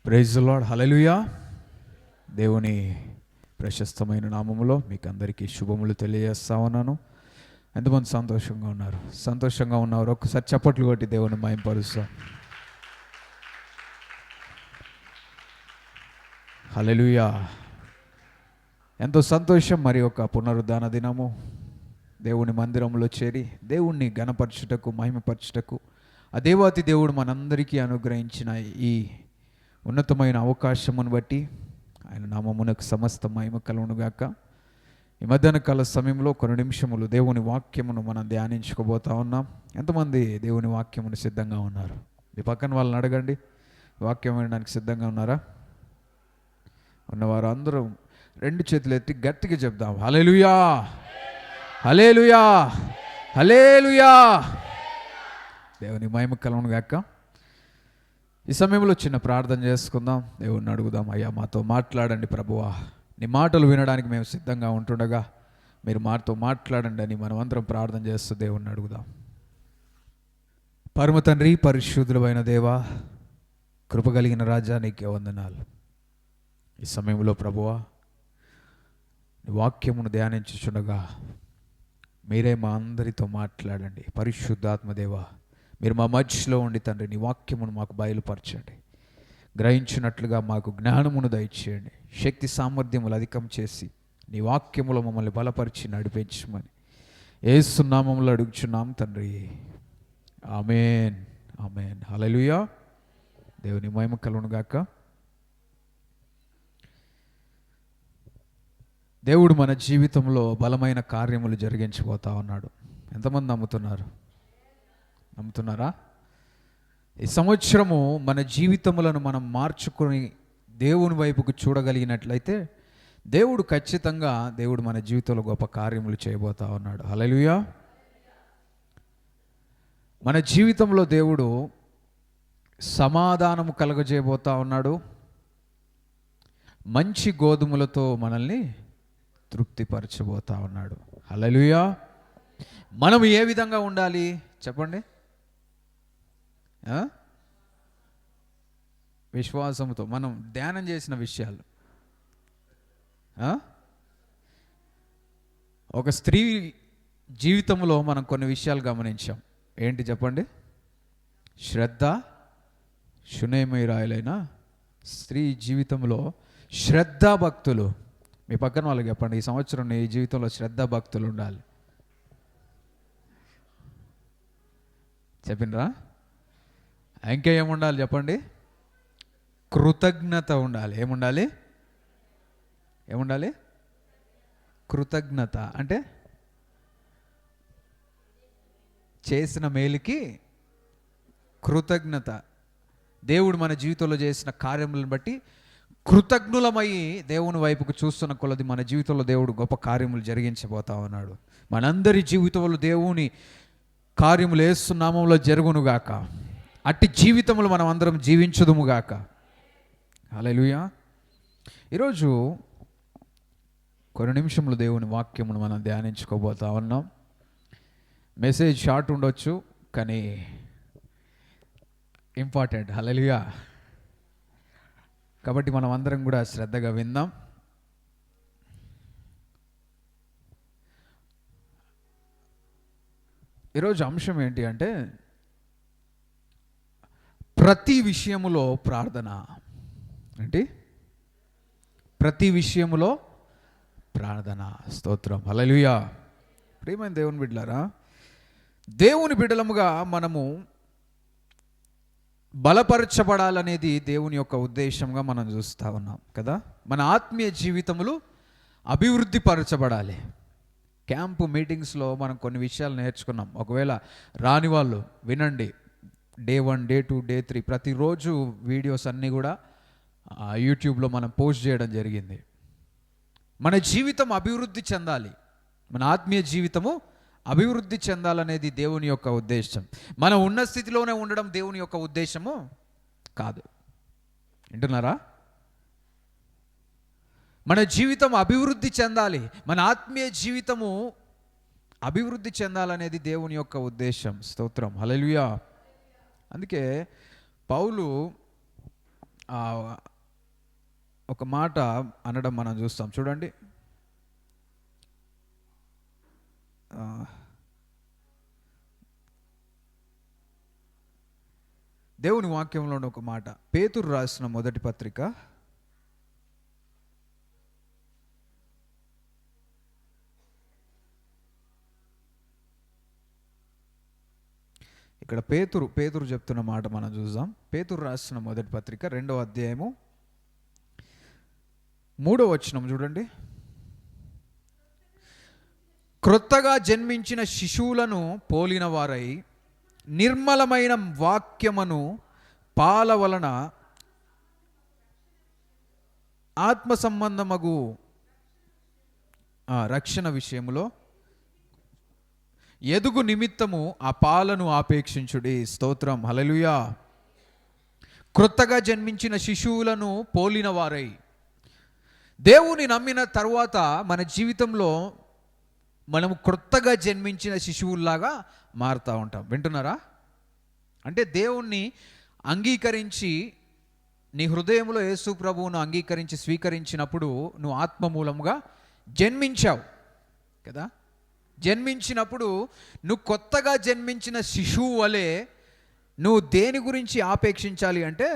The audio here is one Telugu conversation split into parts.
Praise the lord. హల్లెలూయా. దేవుని ప్రశస్తమైన నామములో మీకు అందరికీ శుభములు తెలియజేస్తా ఉన్నాను. ఎంతమంది సంతోషంగా ఉన్నారు? సంతోషంగా ఉన్నారు ఒక్కసారి చప్పట్లు కొట్టి దేవుని మహిమపరుస్తాం. హల్లెలూయా. ఎంతో సంతోషం. మరి ఒక పునరుద్ధాన దినము దేవుని మందిరంలో చేరి దేవుణ్ణి ఘనపరచుటకు, మహిమపరచుటకు ఆ దేవాతి దేవుడు మనందరికీ అనుగ్రహించిన ఈ ఉన్నతమైన అవకాశమును బట్టి ఆయన నామమునకు సమస్త మహిమ కలుగునుగాక. ఈ మధ్యాహ్న కాల సమయంలో కొన్ని నిమిషములు దేవుని వాక్యమును మనం ధ్యానించుకోబోతా ఉన్నాం. ఎంతమంది దేవుని వాక్యమును సిద్ధంగా ఉన్నారు? మీ పక్కన వాళ్ళని అడగండి, వాక్యం వినడానికి సిద్ధంగా ఉన్నారా? ఉన్నవారు అందరూ రెండు చేతులు ఎత్తి గట్టిగా చెప్దాం, హల్లెలూయా, హల్లెలూయా, హల్లెలూయా. దేవుని మహిమ కలుగునుగాక. ఈ సమయంలో చిన్న ప్రార్థన చేసుకుందాం, దేవుణ్ణి అడుగుదాం. అయ్యా, మాతో మాట్లాడండి ప్రభువా, నీ మాటలు వినడానికి మేము సిద్ధంగా ఉంటుండగా మీరు మాతో మాట్లాడండి అని మనం అందరం ప్రార్థన చేస్తూ దేవుణ్ణి అడుగుదాం. పరమ తండ్రి, పరిశుద్ధులైన దేవా, కృపగలిగిన రాజా, నీకే వందనాలు. ఈ సమయంలో ప్రభువా, నీ వాక్యమును ధ్యానించుచుండగా మీరే మా అందరితో మాట్లాడండి. పరిశుద్ధాత్మదేవా, మీరు మా మధ్యలో ఉండి తండ్రి నీ వాక్యమును మాకు బయలుపరచండి. గ్రహించినట్లుగా మాకు జ్ఞానమును దయచేయండి. శక్తి సామర్థ్యములు అధికం చేసి నీ వాక్యములో మమ్మల్ని బలపరిచి నడిపించమని యేసు నామములో అడుగుచున్నాం తండ్రి, ఆమేన్, ఆమేన్. హల్లెలూయా. దేవుని మహిమ కలుగునుగాక. దేవుడు మన జీవితంలో బలమైన కార్యములు జరిగించబోతా ఉన్నాడు. ఎంతమంది నమ్ముతున్నారా? ఈ సంవత్సరము మన జీవితములను మనం మార్చుకొని దేవుని వైపుకు చూడగలిగినట్లయితే దేవుడు ఖచ్చితంగా మన జీవితంలో గొప్ప కార్యములు చేయబోతా ఉన్నాడు. హల్లెలూయా. మన జీవితంలో దేవుడు సమాధానము కలగజేయబోతా ఉన్నాడు. మంచి గోధుమలతో మనల్ని తృప్తిపరచబోతా ఉన్నాడు. హల్లెలూయా. మనం ఏ విధంగా ఉండాలి చెప్పండి? విశ్వాసంతో మనం ధ్యానం చేసిన విషయాలు. ఒక స్త్రీ జీవితంలో మనం కొన్ని విషయాలు గమనించాం. ఏంటి చెప్పండి? శ్రద్ధ, శూనేమీరాయలైన స్త్రీ జీవితంలో శ్రద్ధా భక్తులు. మీ పక్కన వాళ్ళకి చెప్పండి, ఈ సంవత్సరం నీ జీవితంలో శ్రద్ధా భక్తులు ఉండాలి. చెప్పినరా? ఇంకా ఏముండాలి చెప్పండి? కృతజ్ఞత ఉండాలి. ఏముండాలి? కృతజ్ఞత అంటే చేసిన మేలుకి కృతజ్ఞత. దేవుడు మన జీవితంలో చేసిన కార్యములను బట్టి కృతజ్ఞులమై దేవుని వైపుకు చూస్తున్న కొలది మన జీవితంలో దేవుడు గొప్ప కార్యములు జరిగించబోతా ఉన్నాడు. మనందరి జీవితంలో దేవుని కార్యములు యేసు నామములో జరుగునుగాక. అట్టి జీవితములు మనం అందరం జీవించుదుముగాక. హల్లెలూయా. ఈరోజు కొన్ని నిమిషములు దేవుని వాక్యమును మనం ధ్యానించుకోబోతా ఉన్నాం. మెసేజ్ షార్ట్ ఉండొచ్చు కానీ ఇంపార్టెంట్. హల్లెలూయా. కాబట్టి మనం అందరం కూడా శ్రద్ధగా విందాం. ఈరోజు అంశం ఏంటి అంటే ప్రతి విషయములో ప్రార్థన. ఏంటి? ప్రతి విషయములో ప్రార్థన. స్తోత్రం. హల్లెలూయా. ప్రియమైన దేవుని బిడ్డలారా, దేవుని బిడ్డలముగా మనము బలపరచబడాలనేది దేవుని యొక్క ఉద్దేశంగా మనం చూస్తూ ఉన్నాం కదా. మన ఆత్మీయ జీవితములు అభివృద్ధి పరచబడాలి. క్యాంపు మీటింగ్స్లో మనం కొన్ని విషయాలు నేర్చుకున్నాం. ఒకవేళ రాని వాళ్ళు వినండి. డే 1, డే 2, డే 3 ప్రతిరోజు వీడియోస్ అన్నీ కూడా యూట్యూబ్లో మనం పోస్ట్ చేయడం జరిగింది. మన జీవితం అభివృద్ధి చెందాలి, మన ఆత్మీయ జీవితము అభివృద్ధి చెందాలనేది దేవుని యొక్క ఉద్దేశం. మనం ఉన్న స్థితిలోనే ఉండడం దేవుని యొక్క ఉద్దేశము కాదు. వింటున్నారా? మన జీవితం అభివృద్ధి చెందాలి, మన ఆత్మీయ జీవితము అభివృద్ధి చెందాలనేది దేవుని యొక్క ఉద్దేశం. స్తోత్రం. హల్లెలూయా. అందుకే పౌలు ఆ, ఒక మాట అనడం మనం చూస్తాం చూడండి. ఆ, దేవుని వాక్యంలో ఒక మాట, పేతురు రాసిన మొదటి పత్రిక ఇక్కడ పేతురు చెప్తున్న మాట మనం చూద్దాం. పేతురు రాసిన మొదటి పత్రిక 2వ అధ్యాయము 3వ వచనం చూడండి. క్రొత్తగా జన్మించిన శిశువులను పోలిన వారై నిర్మలమైన వాక్యమును పాల వలన ఆత్మ సంబంధమగు రక్షణ విషయములో ఎదుగు నిమిత్తము ఆ పాలను ఆపేక్షించుడి. స్తోత్రం, హల్లెలూయా. క్రొత్తగా జన్మించిన శిశువులను పోలిన వారై, దేవుని నమ్మిన తరువాత మన జీవితంలో మనము క్రొత్తగా జన్మించిన శిశువుల్లాగా మారుతూ ఉంటాం. వింటున్నారా? అంటే దేవుణ్ణి అంగీకరించి నీ హృదయంలో యేసు ప్రభువును అంగీకరించి స్వీకరించినప్పుడు నువ్వు ఆత్మ మూలముగా జన్మించావు కదా. జన్మించినప్పుడు నువ్వు కొత్తగా జన్మించిన శిశువు వలె నువ్వు దేని గురించి ఆపేక్షించాలి అంటే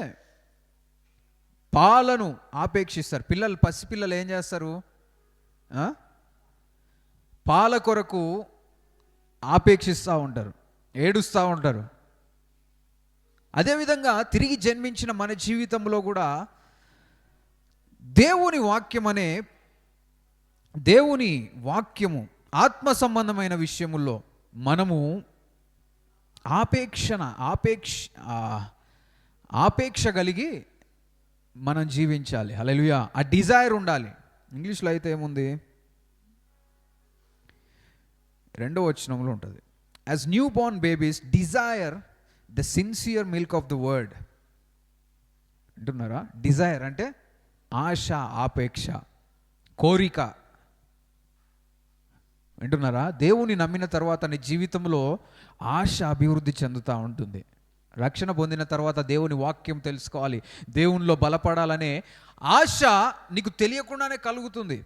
పాలను ఆపేక్షిస్తారు. పసిపిల్లలు ఏం చేస్తారు? పాల కొరకు ఆపేక్షిస్తూ ఉంటారు, ఏడుస్తూ ఉంటారు. అదేవిధంగా తిరిగి జన్మించిన మన జీవితంలో కూడా దేవుని వాక్యము ఆత్మ సంబంధమైన విషయముల్లో మనము ఆపేక్ష కలిగి మనం జీవించాలి. హల్లెలూయా. ఆ డిజైర్ ఉండాలి. ఇంగ్లీష్లో అయితే ఏముంది? 2వ వచనంలో ఉంటుంది, as new Born babies Dzire the sincere milk of the word. అంటున్నారా? డిజైర్ అంటే ఆశ, ఆపేక్ష, కోరిక. వింటున్నారా? దేవుని నమ్మిన తర్వాత నీ జీవితంలో ఆశ అభివృద్ధి చెందుతూ ఉంటుంది. రక్షణ పొందిన తర్వాత దేవుని వాక్యం తెలుసుకోవాలి, దేవునిలో బలపడాలనే ఆశ నీకు తెలియకుండానే కలుగుతుంది.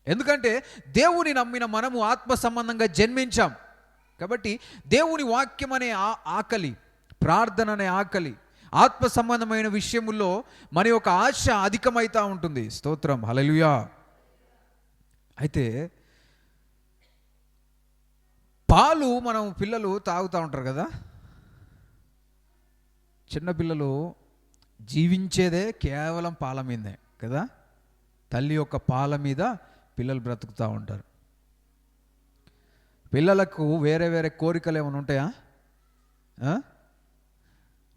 ఎందుకంటే దేవుని నమ్మిన మనము ఆత్మ సంబంధంగా జన్మించాం కాబట్టి దేవుని వాక్యం అనే ఆకలి, ప్రార్థన అనే ఆకలి, ఆత్మ సంబంధమైన విషయముల్లో మన యొక్క ఆశ అధికమవుతూ ఉంటుంది. స్తోత్రం, హల్లెలూయా. అయితే పాలు మనం పిల్లలు తాగుతూ ఉంటారు కదా. చిన్నపిల్లలు జీవించేదే కేవలం పాల మీదే కదా. తల్లి యొక్క పాల మీద పిల్లలు బ్రతుకుతూ ఉంటారు. పిల్లలకు వేరే వేరే కోరికలు ఏమైనా ఉంటాయా?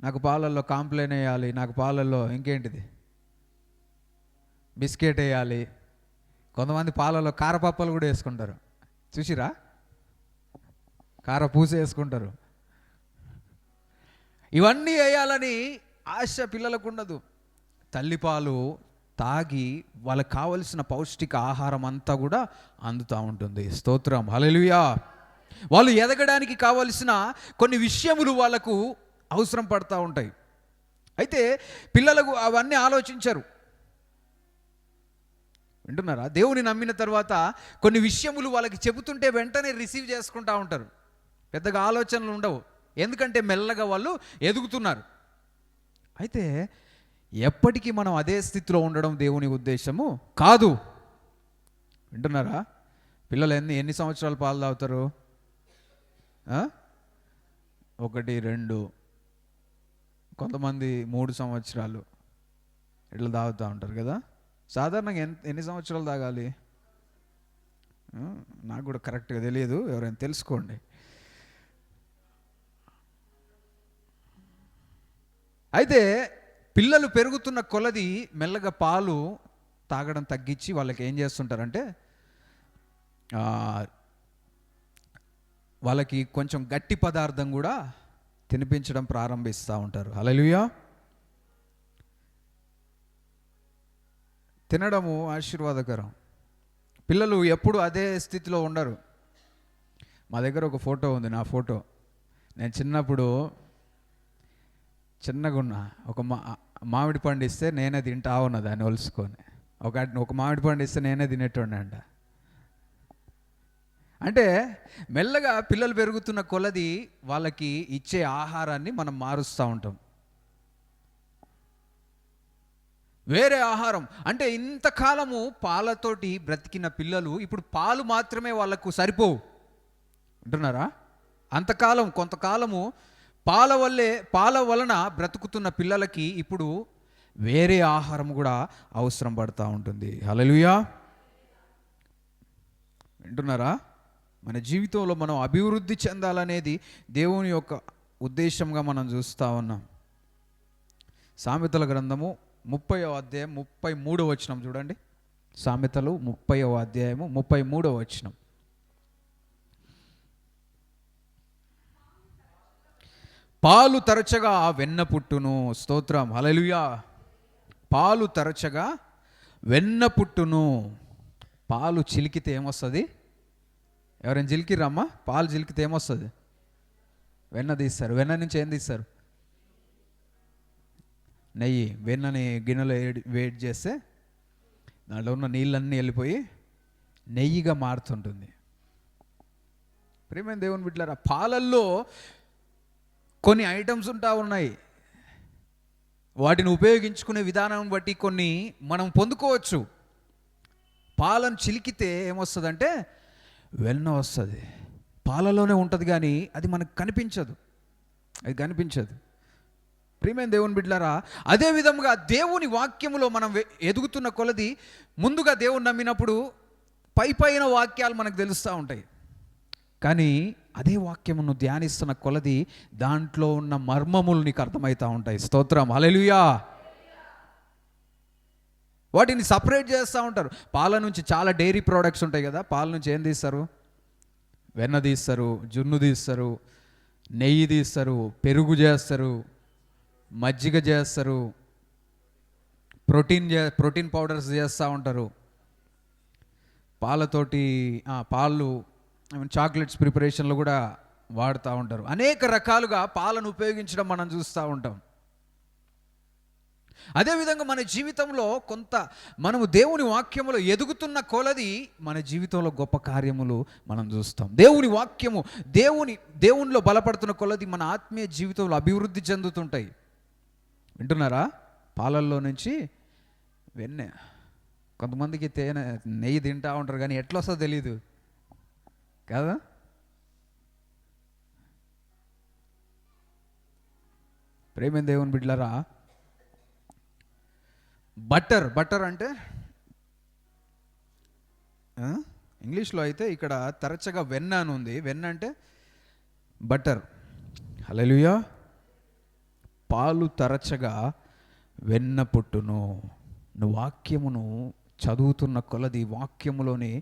నాకు పాలల్లో కాంప్లైన్ వేయాలి, నాకు పాలల్లో ఇంకేంటిది బిస్కెట్ వేయాలి. కొంతమంది పాలలో కారపప్పలు కూడా వేసుకుంటారు, చూసిరా? కారపూస వేసుకుంటారు. ఇవన్నీ వేయాలని ఆశ పిల్లలకు ఉండదు. తల్లిపాలు తాగి వాళ్ళకి కావలసిన పౌష్టిక ఆహారం అంతా కూడా అందుతూ ఉంటుంది. స్తోత్రం, హల్లెలూయా. వాళ్ళు ఎదగడానికి కావలసిన కొన్ని విషయములు వాళ్ళకు అవసరం పడుతూ ఉంటాయి. అయితే పిల్లలకు అవన్నీ ఆలోచించరు. వింటున్నారా? దేవుని నమ్మిన తర్వాత కొన్ని విషయములు వాళ్ళకి చెబుతుంటే వెంటనే రిసీవ్ చేసుకుంటూ ఉంటారు. పెద్దగా ఆలోచనలు ఉండవు, ఎందుకంటే మెల్లగా వాళ్ళు ఎదుగుతున్నారు. అయితే ఎప్పటికీ మనం అదే స్థితిలో ఉండడం దేవుని ఉద్దేశము కాదు. వింటున్నారా? పిల్లలు ఎన్ని సంవత్సరాలు పాలు తాగుతారు? 1, 2, కొంతమంది 3 సంవత్సరాలు ఇట్లా తాగుతూ ఉంటారు కదా. సాధారణంగా ఎన్ని సంవత్సరాలు తాగాలి? నాకు కూడా కరెక్ట్గా తెలియదు, ఎవరైనా తెలుసుకోండి. అయితే పిల్లలు పెరుగుతున్న కొలది మెల్లగా పాలు తాగడం తగ్గించి వాళ్ళకి ఏం చేస్తుంటారంటే వాళ్ళకి కొంచెం గట్టి పదార్థం కూడా తినిపించడం ప్రారంభిస్తూ ఉంటారు. హల్లెలూయా. తినడము ఆశీర్వాదకరం. పిల్లలు ఎప్పుడు అదే స్థితిలో ఉండరు. మా దగ్గర ఒక ఫోటో ఉంది, నా ఫోటో. నేను చిన్నప్పుడు చిన్నగా ఉన్నా, మామిడి పండు ఇస్తే నేనే తింటా ఉన్నా దాన్ని ఒలుసుకొని. ఒక మామిడి పండు ఇస్తే నేనే తినేటోడిని అంట. అంటే మెల్లగా పిల్లలు పెరుగుతున్న కొలది వాళ్ళకి ఇచ్చే ఆహారాన్ని మనం మారుస్తూ ఉంటాం. వేరే ఆహారం అంటే ఇంతకాలము పాలతోటి బ్రతికిన పిల్లలు ఇప్పుడు పాలు మాత్రమే వాళ్ళకు సరిపోవు అంటున్నారా. అంతకాలం కొంతకాలము పాల వలన బ్రతుకుతున్న పిల్లలకి ఇప్పుడు వేరే ఆహారం కూడా అవసరం పడుతూ ఉంటుంది. హల్లెలూయా, వింటున్నారా? మన జీవితంలో మనం అభివృద్ధి చెందాలనేది దేవుని యొక్క ఉద్దేశంగా మనం చూస్తూ ఉన్నాం. సామెతల గ్రంథము 30వ అధ్యాయం 33వ వచనం చూడండి. సామెతలు 30వ అధ్యాయము 33వ వచనం. పాలు తరచగా వెన్న పుట్టును. స్తోత్రం, హల్లెలూయా. పాలు తరచగా వెన్న పుట్టును. పాలు చిలికితే ఏమొస్తుంది? ఎవరైనా చిలికిరమ్మా? పాలు చిలికితే ఏమొస్తుంది? వెన్న తీస్తారు. వెన్న నుంచి ఏం తీస్తారు? నెయ్యి. వెన్నని గిన్నెలో వేడి చేస్తే దాంట్లో ఉన్న నీళ్ళన్నీ వెళ్ళిపోయి నెయ్యిగా మారుతుంటుంది. ప్రియమైన దేవుని బిడ్డలారా, పాలల్లో కొన్ని ఐటమ్స్ ఉంటా ఉన్నాయి. వాటిని ఉపయోగించుకునే విధానం బట్టి కొన్ని మనం పొందుకోవచ్చు. పాలను చిలికితే ఏమొస్తుందంటే వెన్న వస్తుంది. పాలలోనే ఉంటుంది కానీ అది మనకు కనిపించదు. ప్రియమైన దేవుని బిడ్డలారా, అదే విధముగా దేవుని వాక్యములో మనం ఎదుగుతున్న కొలది ముందుగా దేవుని నమ్మినప్పుడు పైన వాక్యాలు మనకు తెలుస్తూ ఉంటాయి. కానీ అదే వాక్యమును ధ్యానిస్తున్న కొలది దాంట్లో ఉన్న మర్మములు నీకు అర్థమవుతూ ఉంటాయి. స్తోత్రం, హల్లెలూయా. వాటిని సపరేట్ చేస్తూ ఉంటారు. పాల నుంచి చాలా డైరీ ప్రోడక్ట్స్ ఉంటాయి కదా. పాల నుంచి ఏం తీస్తారు? వెన్న తీస్తారు, జున్ను తీస్తారు, నెయ్యి తీస్తారు, పెరుగు చేస్తారు, మజ్జిగ చేస్తారు, ప్రోటీన్ పౌడర్స్ చేస్తూ ఉంటారు. పాలతోటి పాలు చాక్లెట్స్ ప్రిపరేషన్లో కూడా వాడుతూ ఉంటారు. అనేక రకాలుగా పాలను ఉపయోగించడం మనం చూస్తూ ఉంటాం. అదేవిధంగా మన జీవితంలో మనము దేవుని వాక్యములో ఎదుగుతున్న కొలది మన జీవితంలో గొప్ప కార్యములు మనం చూస్తాం. దేవుని వాక్యము దేవునిలో బలపడుతున్న కొలది మన ఆత్మీయ జీవితంలో అభివృద్ధి చెందుతుంటాయి. వింటున్నారా? పాలల్లో నుంచి వెన్నె. కొంతమందికి నెయ్యి తింటూ ఉంటారు కానీ ఎట్లా వస్తుందో తెలీదు కదా. ప్రేమైన దేవుని బిడ్డలారా, బటర్ అంటే ఇంగ్లీష్లో అయితే ఇక్కడ తరచుగా వెన్న అని ఉంది. వెన్న అంటే బటర్. హల్లెలూయా. పాలు తరచగా వెన్న పుట్టును. నువ్వు వాక్యమును చదువుతున్న కొలది వాక్యములోని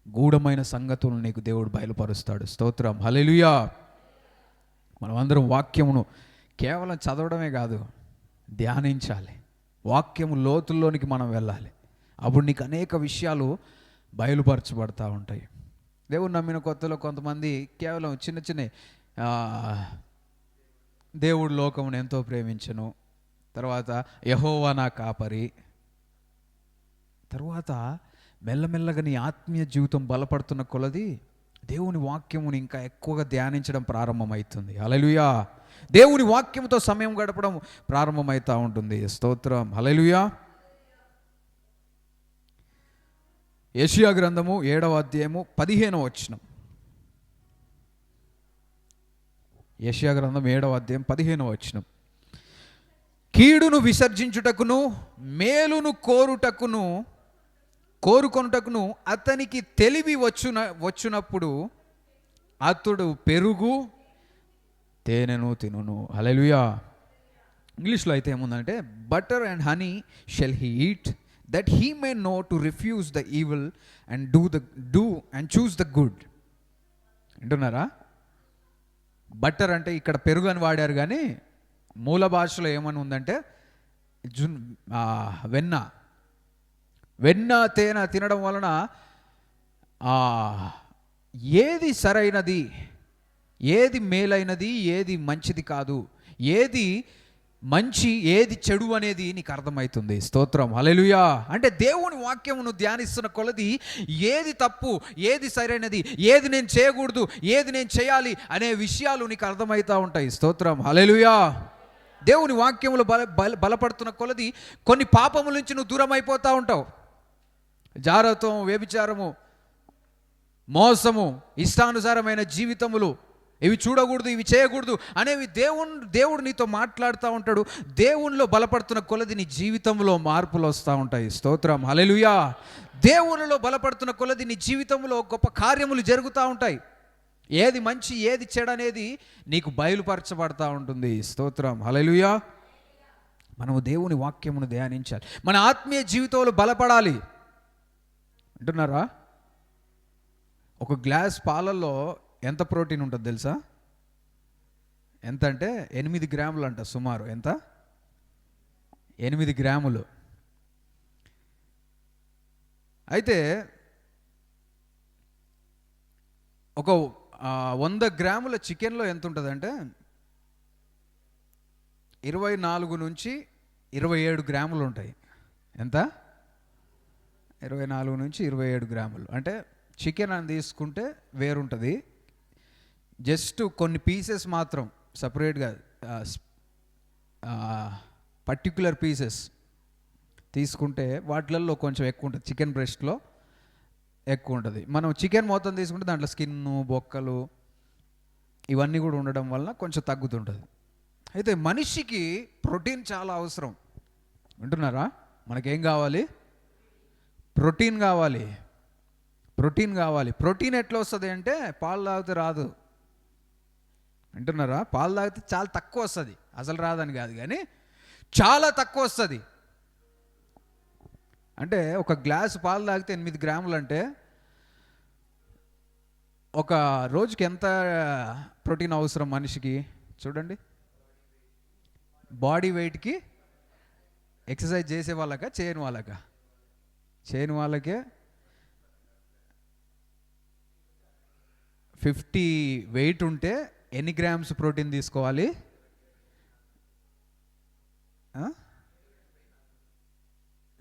గూఢమైన సంగతులను నీకు దేవుడు బయలుపరుస్తాడు. స్తోత్రం, హల్లెలూయా. మనమందరం వాక్యమును కేవలం చదవడమే కాదు, ధ్యానించాలి. వాక్యము లోతుల్లోనికి మనం వెళ్ళాలి. అప్పుడు నీకు అనేక విషయాలు బయలుపరచబడతా ఉంటాయి. దేవుడు నమ్మిన కొత్తలో కొంతమంది కేవలం చిన్న దేవుడు లోకమును ఎంతో ప్రేమించెను, తర్వాత యెహోవా నా కాపరి, తర్వాత మెల్లమెల్లగా నీ ఆత్మీయ జీవితం బలపడుతున్న కొలది దేవుని వాక్యముని ఇంకా ఎక్కువగా ధ్యానించడం ప్రారంభమవుతుంది. హల్లెలూయా. దేవుని వాక్యంతో సమయం గడపడం ప్రారంభమవుతూ ఉంటుంది. స్తోత్రం, హల్లెలూయా. యెషయా గ్రంథము 7వ అధ్యాయము 15వ వచనం. యెషయా గ్రంథం 7వ అధ్యాయం 15వ వచనం. కీడును విసర్జించుటకును మేలును కోరుకొనుటకును అతనికి తెలివి వచ్చునప్పుడు అతడు పెరుగు తేనెను తినును. హల్లెలూయా. ఇంగ్లీష్లో అయితే ఏముందంటే butter and honey shell he eat that he may know to refuse the evil and do and choose the good. వింటున్నారా? బటర్ అంటే ఇక్కడ పెరుగు అని వాడారు కానీ మూల భాషలో ఏమని ఉందంటే వెన్న తేనె తినడం వలన ఏది సరైనది, ఏది మేలైనది, ఏది మంచిది కాదు, ఏది మంచి ఏది చెడు అనేది నీకు అర్థమవుతుంది. స్తోత్రం, హల్లెలూయా. అంటే దేవుని వాక్యమును ధ్యానిస్తున్న కొలది ఏది తప్పు, ఏది సరైనది, ఏది నేను చేయకూడదు, ఏది నేను చేయాలి అనే విషయాలు నీకు అర్థమవుతూ ఉంటాయి. స్తోత్రం, హల్లెలూయా. దేవుని వాక్యములు బలపడుతున్న కొలది కొన్ని పాపముల నుంచి నువ్వు దూరం అయిపోతూ ఉంటావు. జారత్వం, వ్యభిచారము, మోసము, ఇష్టానుసారమైన జీవితములు, ఇవి చూడకూడదు, ఇవి చేయకూడదు అనేవి దేవుడు నీతో మాట్లాడుతూ ఉంటాడు. దేవునిలో బలపడుతున్న కొలది నీ జీవితంలో మార్పులు వస్తూ ఉంటాయి. స్తోత్రం, హల్లెలూయా. దేవునిలో బలపడుతున్న కొలది నీ జీవితంలో గొప్ప కార్యములు జరుగుతూ ఉంటాయి. ఏది మంచి, ఏది చెడు అనేది నీకు బయలుపరచబడతా ఉంటుంది. స్తోత్రం, హల్లెలూయా. మనము దేవుని వాక్యమును ధ్యానించాలి. మన ఆత్మీయ జీవితంలో బలపడాలి. అంటున్నారా? ఒక గ్లాస్ పాలల్లో ఎంత ప్రోటీన్ ఉంటుంది తెలుసా? ఎంత అంటే 8 గ్రాములు అంట సుమారు. ఎంత? 8 గ్రాములు. అయితే ఒక 100 గ్రాముల చికెన్లో ఎంత ఉంటుందంటే 24 నుంచి 27 గ్రాములు ఉంటాయి. ఎంత? 24 నుంచి 27 గ్రాములు. అంటే చికెన్ అని తీసుకుంటే వేరుంటుంది. జస్ట్ కొన్ని పీసెస్ మాత్రం సపరేట్గా పర్టిక్యులర్ పీసెస్ తీసుకుంటే వాటిలలో కొంచెం ఎక్కువ ఉంటుంది. చికెన్ బ్రెస్ట్లో ఎక్కువ ఉంటుంది. మనం చికెన్ మొత్తం తీసుకుంటే దాంట్లో స్కిన్ను, బొక్కలు ఇవన్నీ కూడా ఉండడం వల్ల కొంచెం తగ్గుతుంటుంది. అయితే మనిషికి ప్రోటీన్ చాలా అవసరం. వింటున్నారా? మనకేం కావాలి? ప్రోటీన్ కావాలి. ప్రోటీన్ కావాలి. ప్రోటీన్ ఎట్లా వస్తుంది అంటే పాలు తాగితే రాదు. వింటున్నారా? పాలు తాగితే చాలా తక్కువ వస్తుంది. అసలు రాదని కాదు, కానీ చాలా తక్కువ వస్తుంది. అంటే ఒక గ్లాసు పాలు తాగితే 8 గ్రాములు అంటే ఒక రోజుకి ఎంత ప్రోటీన్ అవసరం మనిషికి చూడండి. బాడీ వెయిట్కి ఎక్సర్సైజ్ చేసే వాళ్ళకా, చేయని వాళ్ళకా? చేయని వాళ్ళకే 50 వెయిట్ ఉంటే ఎన్ని గ్రామ్స్ ప్రోటీన్ తీసుకోవాలి?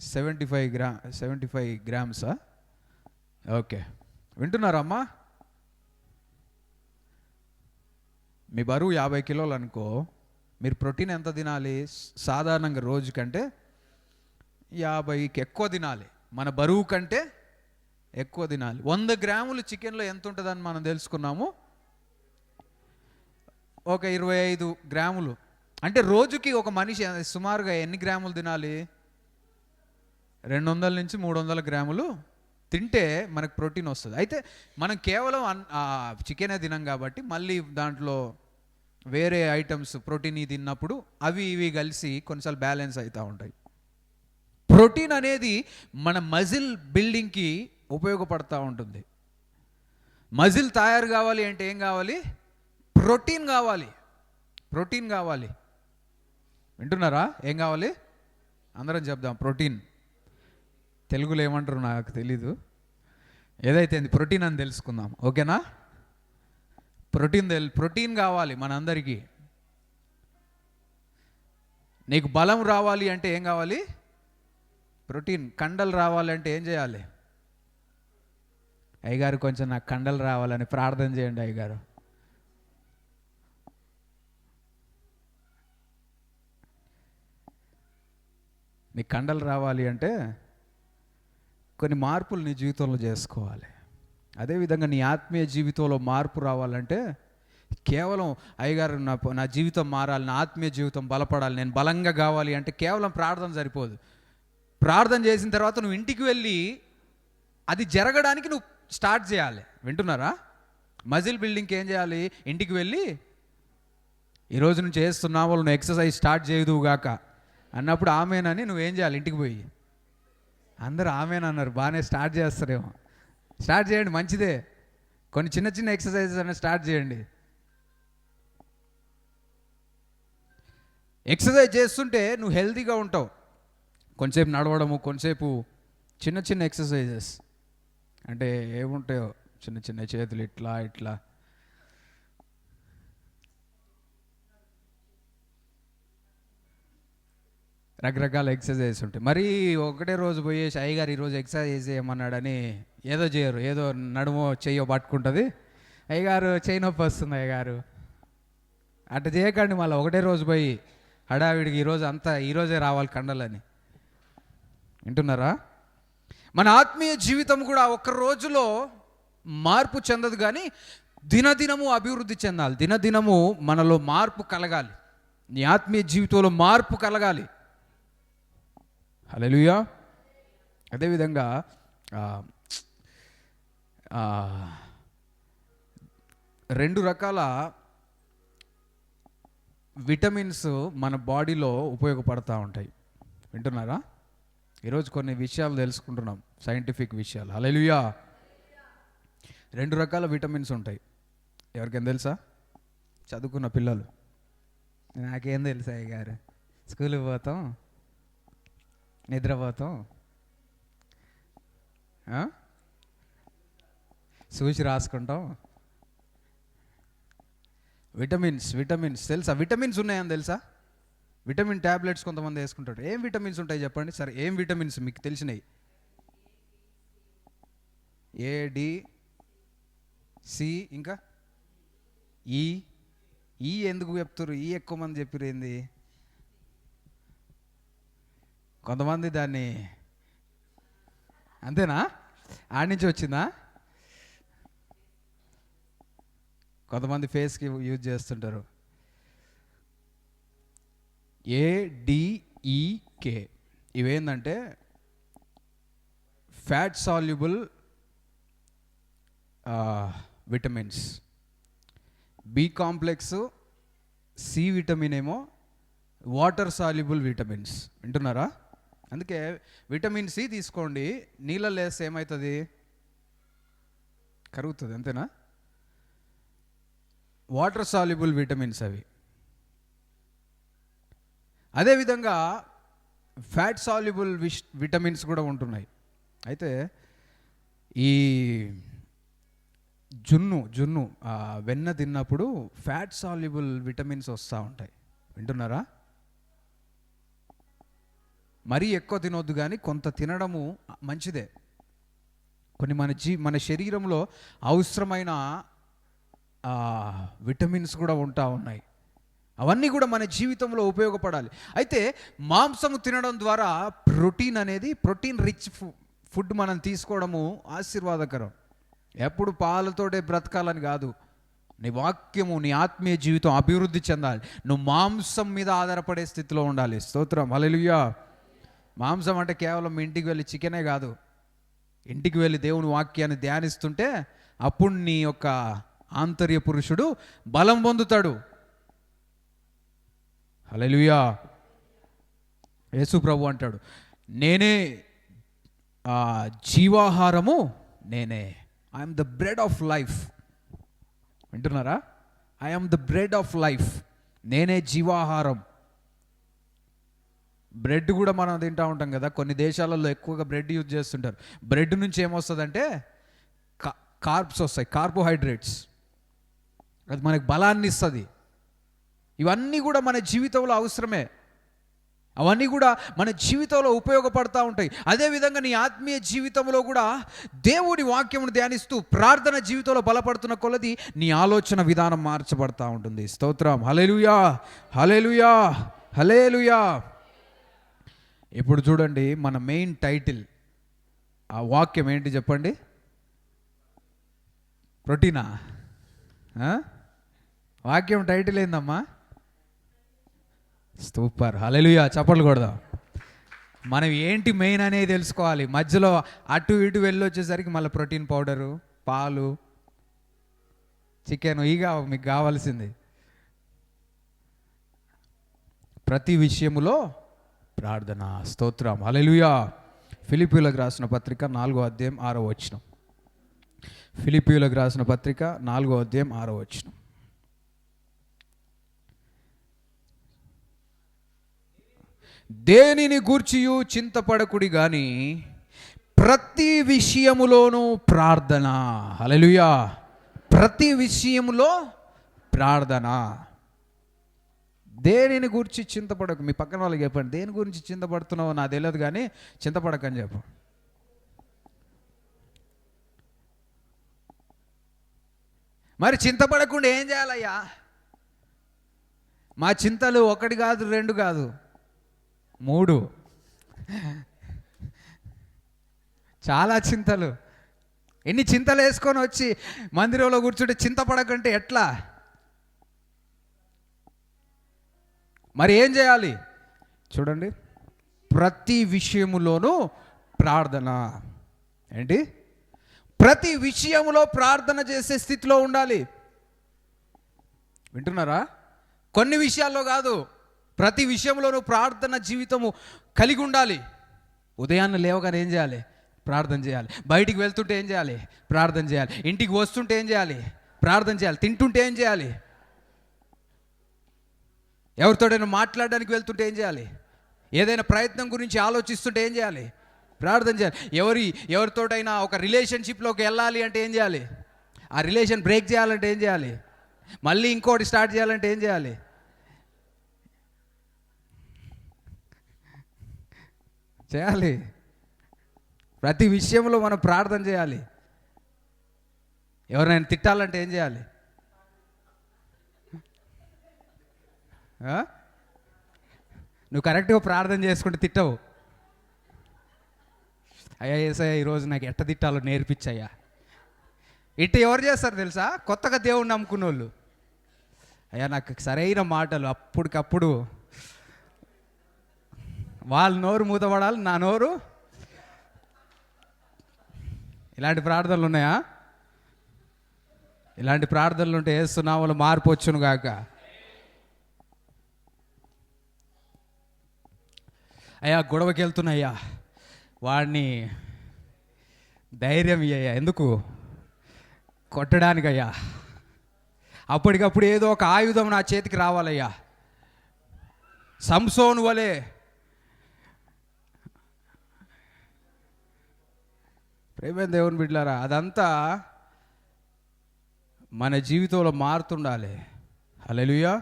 75 గ్రామ్సా? ఓకే, వింటున్నారమ్మా? మీ బరువు 50 కిలోలు అనుకో, మీరు ప్రోటీన్ ఎంత తినాలి? సాధారణంగా రోజు కంటే 50కి ఎక్కువ తినాలి. మన బరువు కంటే ఎక్కువ తినాలి. 100 గ్రాములు చికెన్లో ఎంత ఉంటుందని మనం తెలుసుకున్నాము. ఒక 25 గ్రాములు. అంటే రోజుకి ఒక మనిషి సుమారుగా ఎన్ని గ్రాములు తినాలి? 200 నుంచి 300 గ్రాములు తింటే మనకు ప్రోటీన్ వస్తుంది. అయితే మనం కేవలం చికెనే తినం కాబట్టి మళ్ళీ దాంట్లో వేరే ఐటమ్స్ ప్రోటీన్ తిన్నప్పుడు అవి ఇవి కలిసి కొన్నిసార్లు బ్యాలెన్స్ అవుతూ ఉంటాయి. ప్రోటీన్ అనేది మన మజిల్ బిల్డింగ్కి ఉపయోగపడుతూ ఉంటుంది. మజిల్ తయారు కావాలి అంటే ఏం కావాలి? ప్రోటీన్ కావాలి. ప్రోటీన్ కావాలి. వింటున్నారా? ఏం కావాలి? అందరం చెప్దాం. ప్రోటీన్. తెలుగులో ఏమంటారు నాకు తెలీదు. ఏదైతే ప్రోటీన్ అని తెలుసుకుందాం. ఓకేనా? ప్రోటీన్ కావాలి మనందరికీ. నీకు బలం రావాలి అంటే ఏం కావాలి? ప్రోటీన్. కండలు రావాలంటే ఏం చేయాలి? అయ్యగారు కొంచెం నాకు కండలు రావాలని ప్రార్థన చేయండి అయ్యగారు. నీ కండలు రావాలి అంటే కొన్ని మార్పులు నీ జీవితంలో చేసుకోవాలి. అదేవిధంగా నీ ఆత్మీయ జీవితంలో మార్పు రావాలంటే కేవలం అయ్యగారు నా జీవితం మారాలి, నా ఆత్మీయ జీవితం బలపడాలి, నేను బలంగా కావాలి అంటే కేవలం ప్రార్థన సరిపోదు. ప్రార్థన చేసిన తర్వాత నువ్వు ఇంటికి వెళ్ళి అది జరగడానికి నువ్వు స్టార్ట్ చేయాలి. వింటున్నారా? మజిల్ బిల్డింగ్కి ఏం చేయాలి? ఇంటికి వెళ్ళి ఈరోజు నుంచి చేస్తున్నావు, నువ్వు ఎక్సర్సైజ్ స్టార్ట్ చేయదువుగాక అన్నప్పుడు ఆమెనని నువ్వేం చేయాలి? ఇంటికి పోయి అందరూ ఆమెనన్నారు. బాగానే స్టార్ట్ చేస్తారేమో. స్టార్ట్ చేయండి, మంచిదే. కొన్ని చిన్న చిన్న ఎక్సర్సైజెస్ అనేది స్టార్ట్ చేయండి. ఎక్సర్సైజ్ చేస్తుంటే నువ్వు హెల్తీగా ఉంటావు. కొంచెంసేపు నడవడము, కొంచెంసేపు చిన్న చిన్న ఎక్సర్సైజెస్ అంటే ఏముంటాయో చిన్న చిన్న చేతులు ఇట్లా ఇట్లా. రకరకాల ఎక్సర్సైజెస్ ఉంటాయి. మరీ ఒకటే రోజు పోయేసి అయ్యగారు ఈరోజు ఎక్సర్సైజ్ చేయమన్నాడని ఏదో చేయరు, ఏదో నడుమో చెయ్యో పట్టుకుంటుంది, అయ్యగారు చెయ్యి నొప్పి వస్తుంది అయ్యగారు అట్లా చేయకండి. మళ్ళీ ఒకటే రోజు పోయి హడావిడికి ఈరోజే రావాలి కండలని. వింటున్నారా? మన ఆత్మీయ జీవితం కూడా ఒక్క రోజులో మార్పు చెందదు, కానీ దినదినము అభివృద్ధి చెందాలి. దినదినము మనలో మార్పు కలగాలి. నీ ఆత్మీయ జీవితంలో మార్పు కలగాలి. హల్లెలూయా. అదేవిధంగా రెండు రకాల విటమిన్స్ మన బాడీలో ఉపయోగపడతా ఉంటాయి. వింటున్నారా? ఈరోజు కొన్ని విషయాలు తెలుసుకుంటున్నాం, సైంటిఫిక్ విషయాలు. హల్లెలూయా. రెండు రకాల విటమిన్స్ ఉంటాయి. ఎవరికైనా తెలుసా? చదువుకున్న పిల్లలు. నాకేం తెలుసా అయ్యగారు, స్కూల్కి పోతాం, నిద్రపోతాం, చూసి రాసుకుంటాం. విటమిన్స్ తెలుసా? విటమిన్స్ ఉన్నాయని తెలుసా? విటమిన్ ట్యాబ్లెట్స్ కొంతమంది వేసుకుంటారు. ఏం విటమిన్స్ ఉంటాయి చెప్పండి? సరే, ఏం విటమిన్స్ మీకు తెలిసినాయి? ఏ, డి, సి, ఇంకా ఈ ఎందుకు చెప్తారు? ఈ ఎక్కువ మంది చెప్పారు. ఏంది? కొంతమంది దాన్ని అంతేనా? ఆడి నుంచి వచ్చిందా? కొంతమంది ఫేస్కి యూజ్ చేస్తుంటారు. ADEK ఇవేంటంటే fat soluble vitamins. B complex, C vitamin ఏమో వాటర్ సాల్యుబుల్ విటమిన్స్. వింటున్నారా? అందుకే విటమిన్ సి తీసుకోండి, నీళ్ళలో వేస్తే ఏమవుతుంది? కరుగుతుంది. అంతేనా? వాటర్ సాల్యుబుల్ విటమిన్స్ అవి. అదేవిధంగా ఫ్యాట్ సాల్యుబుల్ విటమిన్స్ కూడా ఉంటున్నాయి. అయితే ఈ జున్ను వెన్న తిన్నప్పుడు ఫ్యాట్ సాల్యుబుల్ విటమిన్స్ వస్తూ ఉంటాయి. వింటున్నారా? మరీ ఎక్కువ తినొద్దు, కానీ కొంత తినడము మంచిదే. కొన్ని మన శరీరంలో అవసరమైన విటమిన్స్ కూడా ఉంటా ఉన్నాయి. అవన్నీ కూడా మన జీవితంలో ఉపయోగపడాలి. అయితే మాంసము తినడం ద్వారా ప్రోటీన్ రిచ్ ఫుడ్ మనం తీసుకోవడము ఆశీర్వాదకరం. ఎప్పుడు పాలతోటే బ్రతకాలని కాదు. నీ వాక్యము, నీ ఆత్మీయ జీవితం అభివృద్ధి చెందాలి. నువ్వు మాంసం మీద ఆధారపడే స్థితిలో ఉండాలి. స్తోత్రం. హల్లెలూయా. మాంసం అంటే కేవలం ఇంటికి వెళ్ళి చికెనే కాదు. ఇంటికి వెళ్ళి దేవుని వాక్యాన్ని ధ్యానిస్తుంటే అప్పుడు నీ యొక్క ఆంతర్య పురుషుడు బలం పొందుతాడు. హల్లెలూయా. యేసు ప్రభు అంటాడు, నేనే జీవాహారము, నేనే. I'm the bread of life. వింటున్నారా? I'm the bread of life. నేనే జీవాహారం. బ్రెడ్ కూడా మనం తింటూ ఉంటాం కదా. కొన్ని దేశాలలో ఎక్కువగా బ్రెడ్ యూజ్ చేస్తుంటారు. బ్రెడ్ నుంచి ఏమొస్తుందంటే కార్బ్స్ వస్తాయి, కార్బోహైడ్రేట్స్. అది మనకు బలాన్ని ఇస్తుంది. ఇవన్నీ కూడా మన జీవితంలో అవసరమే. అవన్నీ కూడా మన జీవితంలో ఉపయోగపడతా ఉంటాయి. అదేవిధంగా నీ ఆత్మీయ జీవితంలో కూడా దేవుడి వాక్యమును ధ్యానిస్తూ ప్రార్థన జీవితంలో బలపడుతున్న కొలది నీ ఆలోచన విధానం మార్చబడతా ఉంటుంది. స్తోత్రం. హల్లెలూయా, హల్లెలూయా, హల్లెలూయా. ఇప్పుడు చూడండి, మన మెయిన్ టైటిల్, ఆ వాక్యం ఏంటి చెప్పండి? ప్రోటీనా? వాక్యం టైటిల్ ఏందమ్మా? సూపర్. హల్లెలూయా. చప్పట్లు కొడదాం. మనం ఏంటి మెయిన్ అనేది తెలుసుకోవాలి. మధ్యలో అటు ఇటు వెళ్ళొచ్చేసరికి మళ్ళీ ప్రోటీన్ పౌడరు, పాలు, చికెన్ ఇక మీకు కావాల్సింది. ప్రతి విషయములో ప్రార్థన. స్తోత్రం. హల్లెలూయా. ఫిలిప్పీయులకు రాసిన పత్రిక 4వ అధ్యాయం 6వ వచనం. ఫిలిప్పీయులకు రాసిన పత్రిక 4వ అధ్యాయం 6వ వచనం. దేనిని గూర్చియు చింతపడకుడి గాని ప్రతి విషయములోనూ ప్రార్థన. హల్లెలూయా. ప్రతి విషయములో ప్రార్థన. దేనిని గురించి చింతపడకు. మీ పక్కన వాళ్ళకి చెప్పండి, దేని గురించి చింతపడుతున్నావో నాకు తెలియదు కానీ చింతపడకని చెప్పు. మరి చింతపడకుండా ఏం చేయాలయ్యా? మా చింతలు 1 కాదు 2 కాదు 3, చాలా చింతలు. ఎన్ని చింతలు వేసుకొని వచ్చి మందిరంలో కూర్చుంటే చింతపడకంటే ఎట్లా? మరి ఏం చేయాలి చూడండి, ప్రతి విషయములోనూ ప్రార్థన. ఏంటి? ప్రతి విషయములో ప్రార్థన చేసే స్థితిలో ఉండాలి. వింటున్నారా? కొన్ని విషయాల్లో కాదు, ప్రతి విషయంలోనూ ప్రార్థన జీవితము కలిగి ఉండాలి. ఉదయాన్నే లేవగానే ఏం చేయాలి? ప్రార్థన చేయాలి. బయటికి వెళ్తుంటే ఏం చేయాలి? ప్రార్థన చేయాలి. ఇంటికి వస్తుంటే ఏం చేయాలి? ప్రార్థన చేయాలి. తింటుంటే ఏం చేయాలి? ఎవరితోడైనా మాట్లాడడానికి వెళ్తుంటే ఏం చేయాలి? ఏదైనా ప్రయత్నం గురించి ఆలోచిస్తుంటే ఏం చేయాలి? ప్రార్థన చేయాలి. ఎవరితోటైనా ఒక రిలేషన్షిప్లోకి వెళ్ళాలి అంటే ఏం చేయాలి? ఆ రిలేషన్ బ్రేక్ చేయాలంటే ఏం చేయాలి? మళ్ళీ ఇంకోటి స్టార్ట్ చేయాలంటే ఏం చేయాలి? చేయాలి. ప్రతి విషయంలో మనం ప్రార్థన చేయాలి. ఎవరైనా తిట్టాలంటే ఏం చేయాలి? నువ్వు కరెక్ట్గా ప్రార్థన చేసుకుంటే తిట్టవు. అయ్యా యేసయ్యా ఈరోజు నాకు ఎట్ట తిట్టాలో నేర్పించయ్యా. ఇట్ట ఎవరు చేస్తారు తెలుసా? కొత్తగా దేవుణ్ణి నమ్ముకున్న వాళ్ళు. అయ్యా నాకు సరైన మాటలు అప్పటికప్పుడు, వాళ్ళ నోరు మూతపడాలి, నా నోరు. ఇలాంటి ప్రార్థనలు ఉన్నాయా? ఇలాంటి ప్రార్థనలు ఉంటే యేసు నామములో మార్పు వచ్చును గాక. అయ్యా గొడవకి వెళ్తున్నాయ్యా, వాడిని ధైర్యం ఇయ్యా. ఎందుకు? కొట్టడానికయ్యా. అప్పటికప్పుడు ఏదో ఒక ఆయుధం నా చేతికి రావాలయ్యా. సంసోను వలె. ప్రేమ దేవుని బిడ్డలారా, అదంతా మన జీవితంలో మారుతుండాలి. హల్లెలూయా.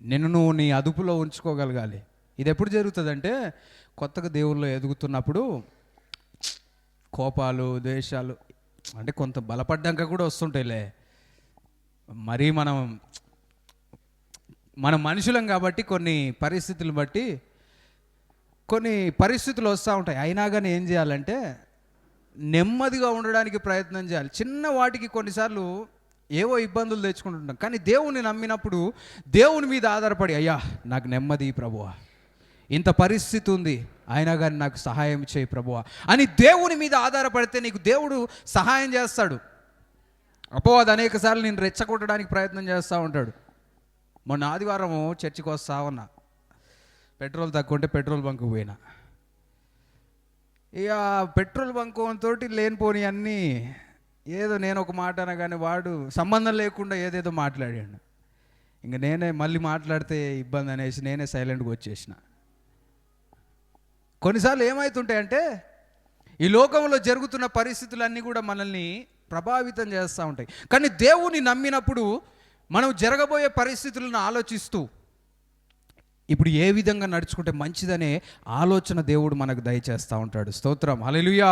నిన్ను నువ్వు నీ అదుపులో ఉంచుకోగలగాలి. ఇది ఎప్పుడు జరుగుతుందంటే కొత్తగా దేవుల్లో ఎదుగుతున్నప్పుడు కోపాలు, ద్వేషాలు అంటే కొంత బలపడ్డాక కూడా వస్తుంటాయిలే. మరీ మనం మనుషులం కాబట్టి కొన్ని పరిస్థితులు బట్టి కొన్ని పరిస్థితులు వస్తూ ఉంటాయి. అయినా కానీ ఏం చేయాలంటే నెమ్మదిగా ఉండడానికి ప్రయత్నం చేయాలి. చిన్న వాటికి కొన్నిసార్లు ఏవో ఇబ్బందులు తెచ్చుకుంటుంటాం. కానీ దేవుని నమ్మినప్పుడు దేవుని మీద ఆధారపడి, అయ్యా నాకు నెమ్మది ప్రభువా, ఇంత పరిస్థితి ఉంది అయినా కానీ నాకు సహాయం చేయి ప్రభువా అని దేవుని మీద ఆధారపడితే నీకు దేవుడు సహాయం చేస్తాడు. అపవాది అనేక సార్లు నేను రెచ్చగొట్టడానికి ప్రయత్నం చేస్తూ ఉంటాడు. మొన్న ఆదివారం చర్చికి వస్తా ఉన్నా, పెట్రోల్ తక్కువ ఉంటే పెట్రోల్ బంకు పోయినా. ఇక పెట్రోల్ బంకు తోటి లేనిపోని అన్నీ ఏదో నేను ఒక మాట అనగానే వాడు సంబంధం లేకుండా ఏదేదో మాట్లాడాడు. ఇంక నేనే మళ్ళీ మాట్లాడితే ఇబ్బంది అనేసి నేనే సైలెంట్గా వచ్చేసిన. కొన్నిసార్లు ఏమవుతుంటాయంటే ఈ లోకంలో జరుగుతున్న పరిస్థితులన్నీ కూడా మనల్ని ప్రభావితం చేస్తూ ఉంటాయి. కానీ దేవుని నమ్మినప్పుడు మనం జరగబోయే పరిస్థితులను ఆలోచిస్తూ ఇప్పుడు ఏ విధంగా నడుచుకుంటే మంచిదనే ఆలోచన దేవుడు మనకు దయచేస్తూ ఉంటాడు. స్తోత్రం, హల్లెలూయా.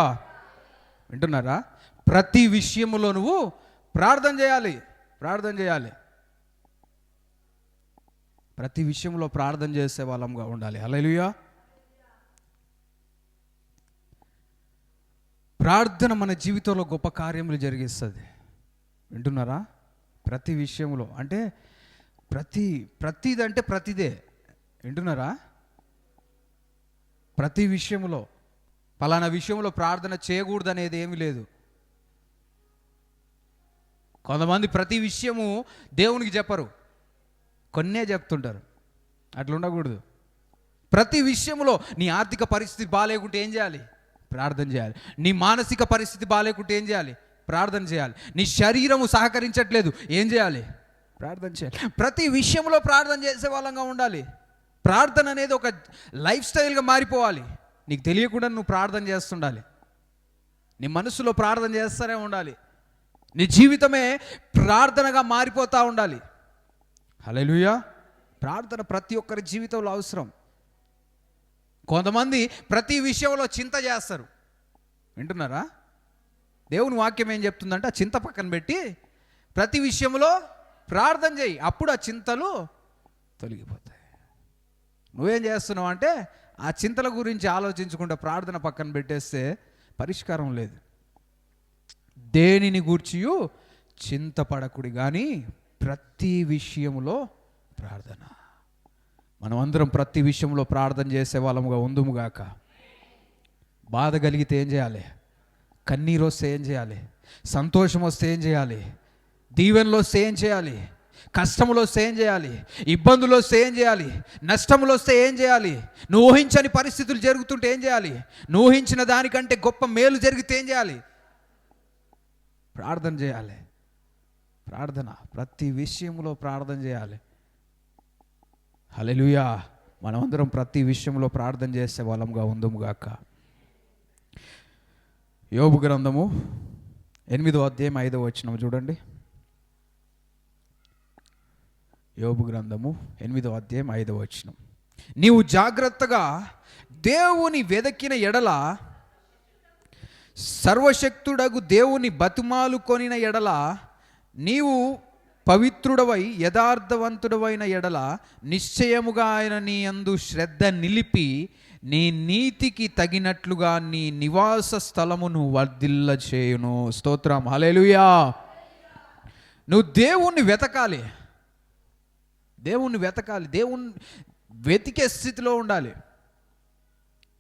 వింటున్నారా? ప్రతి విషయంలో నువ్వు ప్రార్థన చేయాలి. ప్రతి విషయంలో ప్రార్థన చేసే వాళ్ళంగా ఉండాలి. హల్లెలూయా. ప్రార్థన మన జీవితంలో గొప్ప కార్యములు జరిగిస్తుంది. వింటున్నారా? ప్రతి విషయంలో అంటే ప్రతిదంటే ప్రతిదే. వింటున్నారా? ప్రతి విషయంలో పలానా విషయంలో ప్రార్థన చేయకూడదు అనేది ఏమీ లేదు. కొంతమంది ప్రతి విషయము దేవునికి చెప్పరు, కొన్నే చెప్తుంటారు. అట్లా ఉండకూడదు. ప్రతి విషయంలో నీ ఆర్థిక పరిస్థితి బాగాలేకుంటే ఏం చేయాలి? ప్రార్థన చేయాలి. నీ మానసిక పరిస్థితి బాగాలేకుంటే ఏం చేయాలి? ప్రార్థన చేయాలి. నీ శరీరము సహకరించట్లేదు, ఏం చేయాలి? ప్రార్థన చేయాలి. ప్రతి విషయంలో ప్రార్థన చేసే వాళ్ళంగా ఉండాలి. ప్రార్థన అనేది ఒక లైఫ్ స్టైల్గా మారిపోవాలి. నీకు తెలియకుండా నువ్వు ప్రార్థన చేస్తుండాలి. నీ మనసులో ప్రార్థన చేస్తూనే ఉండాలి. నీ జీవితమే ప్రార్థనగా మారిపోతూ ఉండాలి. హల్లెలూయా. ప్రార్థన ప్రతి ఒక్కరి జీవితంలో అవసరం. కొంతమంది ప్రతి విషయంలో చింత చేస్తారు. వింటున్నారా? దేవుని వాక్యం ఏం చెప్తుందంటే ఆ చింత పక్కన పెట్టి ప్రతి విషయంలో ప్రార్థన చేయి, అప్పుడు ఆ చింతలు తొలగిపోతాయి. నువ్వేం చేస్తున్నావు అంటే ఆ చింతల గురించి ఆలోచించకుండా ప్రార్థన పక్కన పెట్టేస్తే పరిష్కారం లేదు. దేనిని గూర్చియు చింతపడకుడి కానీ ప్రతి విషయంలో ప్రార్థన. మనం అందరం ప్రతి విషయంలో ప్రార్థన చేసే వాళ్ళముగా ఉందుముగాక. బాధ కలిగితే ఏం చేయాలి? కన్నీరు వస్తే ఏం చేయాలి? సంతోషం వస్తే ఏం చేయాలి? దీవెనలో వస్తే ఏం చేయాలి? కష్టములో వస్తే ఏం చేయాలి? ఇబ్బందులు వస్తే ఏం చేయాలి? నష్టములు వస్తే ఏం చేయాలి? నువ్వు ఊహించని పరిస్థితులు జరుగుతుంటే ఏం చేయాలి? నువ్వు ఊహించిన దానికంటే గొప్ప మేలు జరిగితే ఏం చేయాలి? ప్రార్థన చేయాలి. ప్రార్థన, ప్రతి విషయంలో ప్రార్థన చేయాలి. హల్లెలూయా. మనమందరం ప్రతి విషయంలో ప్రార్థన చేసే వాళ్ళంగా ఉందుముగాక. యోబు గ్రంథము 8వ అధ్యాయం 5వ వచనం చూడండి. యోబు గ్రంథము 8వ అధ్యాయం 5వ వచనం. నీవు జాగ్రత్తగా దేవుని వెదకిన ఎడల, సర్వశక్తుడగు దేవుని బతుమాలు కొనిన ఎడల, నీవు పవిత్రుడవై యథార్థవంతుడవైన ఎడల నిశ్చయముగా ఆయన నీ యందు శ్రద్ధ నిలిపి నీ నీతికి తగినట్లుగా నీ నివాస స్థలమును వర్ధిల్ల చేయును. స్తోత్రం. హల్లెలూయా. నువ్వు దేవుణ్ణి వెతకాలి. దేవుణ్ణి వెతకాలి. దేవుణ్ణి వెతికే స్థితిలో ఉండాలి.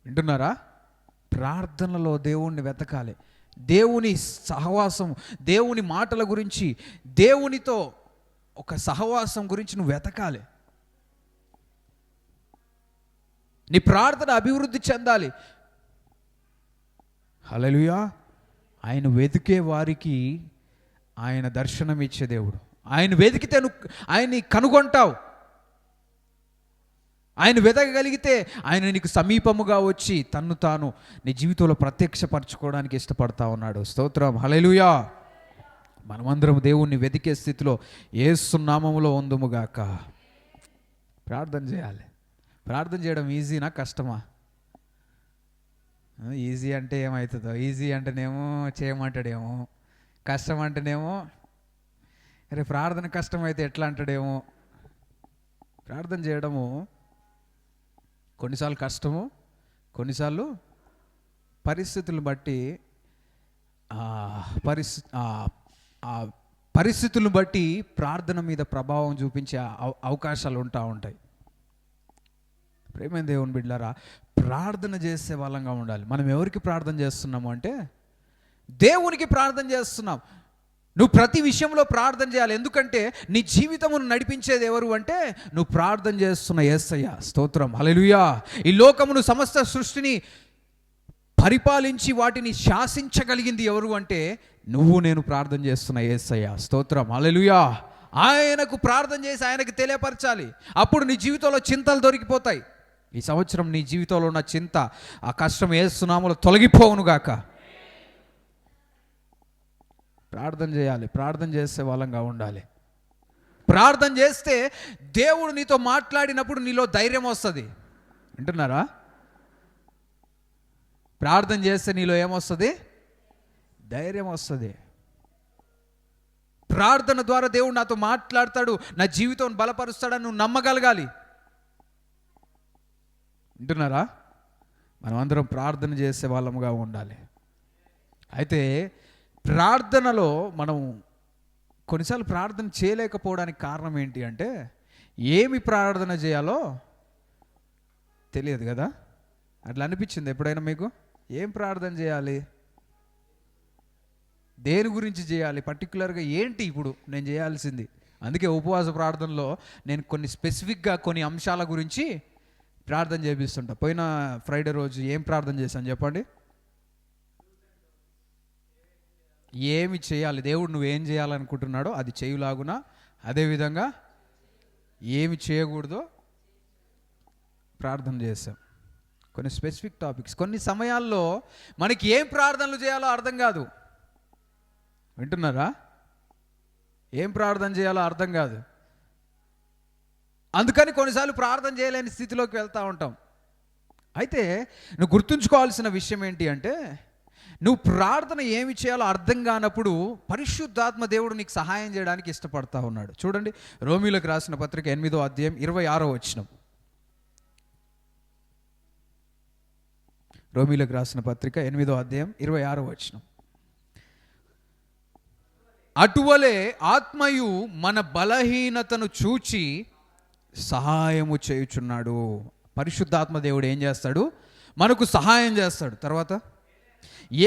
వింటున్నారా? ప్రార్థనలో దేవుణ్ణి వెతకాలి. దేవుని సహవాసం, దేవుని మాటల గురించి, దేవునితో ఒక సహవాసం గురించి నువ్వు వెతకాలి. నీ ప్రార్థన అభివృద్ధి చెందాలి. హల్లెలూయా. ఆయన వెతికే వారికి ఆయన దర్శనం ఇచ్చే దేవుడు. ఆయన వెతికితే నువ్వు ఆయన్ని కనుగొంటావు. ఆయన వెతకగలిగితే ఆయన నీకు సమీపముగా వచ్చి తన్ను తాను నీ జీవితంలో ప్రత్యక్షపరచుకోవడానికి ఇష్టపడతా ఉన్నాడు. స్తోత్రం. హల్లెలూయా. మనమందరం దేవుణ్ణి వెతికే స్థితిలో యేసు నామములో ఉందుముగాక. ప్రార్థన చేయాలి. ప్రార్థన చేయడం ఈజీనా కష్టమా? ఈజీ అంటే ఏమవుతుందో, ఈజీ అంటేనేమో చేయమంటాడేమో, కష్టం అంటేనేమో అరే ప్రార్థన కష్టమైతే ఎట్లా అంటాడేమో. ప్రార్థన చేయడము కొన్నిసార్లు కష్టము, కొన్నిసార్లు పరిస్థితులను బట్టి పరిస్థితులను బట్టి ప్రార్థన మీద ప్రభావం చూపించే అవకాశాలు ఉంటాయి. ప్రేమైన దేవుని బిడ్డలారా, ప్రార్థన చేసే వాళ్ళంగా ఉండాలి. మనం ఎవరికి ప్రార్థన చేస్తున్నాము అంటే దేవునికి ప్రార్థన చేస్తున్నాం. నువ్వు ప్రతి విషయంలో ప్రార్థన చేయాలి. ఎందుకంటే నీ జీవితమును నడిపించేది ఎవరు అంటే నువ్వు ప్రార్థన చేస్తున్న యేసయ్య. స్తోత్రం. హల్లెలూయా. ఈ లోకమును సమస్త సృష్టిని పరిపాలించి వాటిని శాసించగలిగింది ఎవరు అంటే నువ్వు నేను ప్రార్థన చేస్తున్న యేసయ్య. స్తోత్రం. హల్లెలూయా. ఆయనకు ప్రార్థన చేసి ఆయనకు తెలియపరచాలి. అప్పుడు నీ జీవితంలో చింతలు దొరికిపోతాయి. ఈ సంవత్సరం నీ జీవితంలో ఉన్న చింత, ఆ కష్టం యేసు నామములో తొలగిపోవునుగాక. ప్రార్థన చేయాలి. ప్రార్థన చేసే వాళ్ళంగా ఉండాలి. ప్రార్థన చేస్తే దేవుడు నీతో మాట్లాడినప్పుడు నీలో ధైర్యం వస్తుంది. వింటున్నారా? ప్రార్థన చేస్తే నీలో ఏమొస్తుంది? ధైర్యం వస్తుంది. ప్రార్థన ద్వారా దేవుడు నాతో మాట్లాడతాడు, నా జీవితం బలపరుస్తాడని నువ్వు నమ్మగలగాలి. వింటున్నారా? మనం అందరం ప్రార్థన చేసే వాళ్ళముగా ఉండాలి. అయితే ప్రార్థనలో మనం కొన్నిసార్లు ప్రార్థన చేయలేకపోవడానికి కారణం ఏంటి అంటే ఏమి ప్రార్థన చేయాలో తెలియదు కదా. అట్లా అనిపించింది ఎప్పుడైనా మీకు? ఏం ప్రార్థన చేయాలి, దేని గురించి చేయాలి, పర్టికులర్గా ఏంటి ఇప్పుడు నేను చేయాల్సింది? అందుకే ఉపవాస ప్రార్థనలో నేను కొన్ని స్పెసిఫిక్గా కొన్ని అంశాల గురించి ప్రార్థన చేపిస్తుంటా. పోయిన ఫ్రైడే రోజు ఏం ప్రార్థన చేశాను చెప్పండి? ఏమి చేయాలి, దేవుడు నువ్వేం చేయాలనుకుంటున్నాడో అది చేయులాగునా, అదేవిధంగా ఏమి చేయకూడదో ప్రార్థన చేశాం. కొన్ని స్పెసిఫిక్ టాపిక్స్. కొన్ని సమయాల్లో మనకి ఏం ప్రార్థనలు చేయాలో అర్థం కాదు. వింటున్నారా? ఏం ప్రార్థన చేయాలో అర్థం కాదు. అందుకని కొన్నిసార్లు ప్రార్థన చేయలేని స్థితిలోకి వెళ్తూ ఉంటాం. అయితే నువ్వు గుర్తుంచుకోవాల్సిన విషయం ఏంటి అంటే, నువ్వు ప్రార్థన ఏమి చేయాలో అర్థం కానప్పుడు పరిశుద్ధాత్మ దేవుడు నీకు సహాయం చేయడానికి ఇష్టపడతా ఉన్నాడు. చూడండి, రోమీయులకు రాసిన పత్రిక 8వ అధ్యాయం 26వ వచనం. రోమీయులకు రాసిన పత్రిక 8వ అధ్యాయం 26వ వచనం. అటువలే ఆత్మయు మన బలహీనతను చూచి సహాయము చేయుచున్నాడు. పరిశుద్ధాత్మ దేవుడు ఏం చేస్తాడు? మనకు సహాయం చేస్తాడు. తర్వాత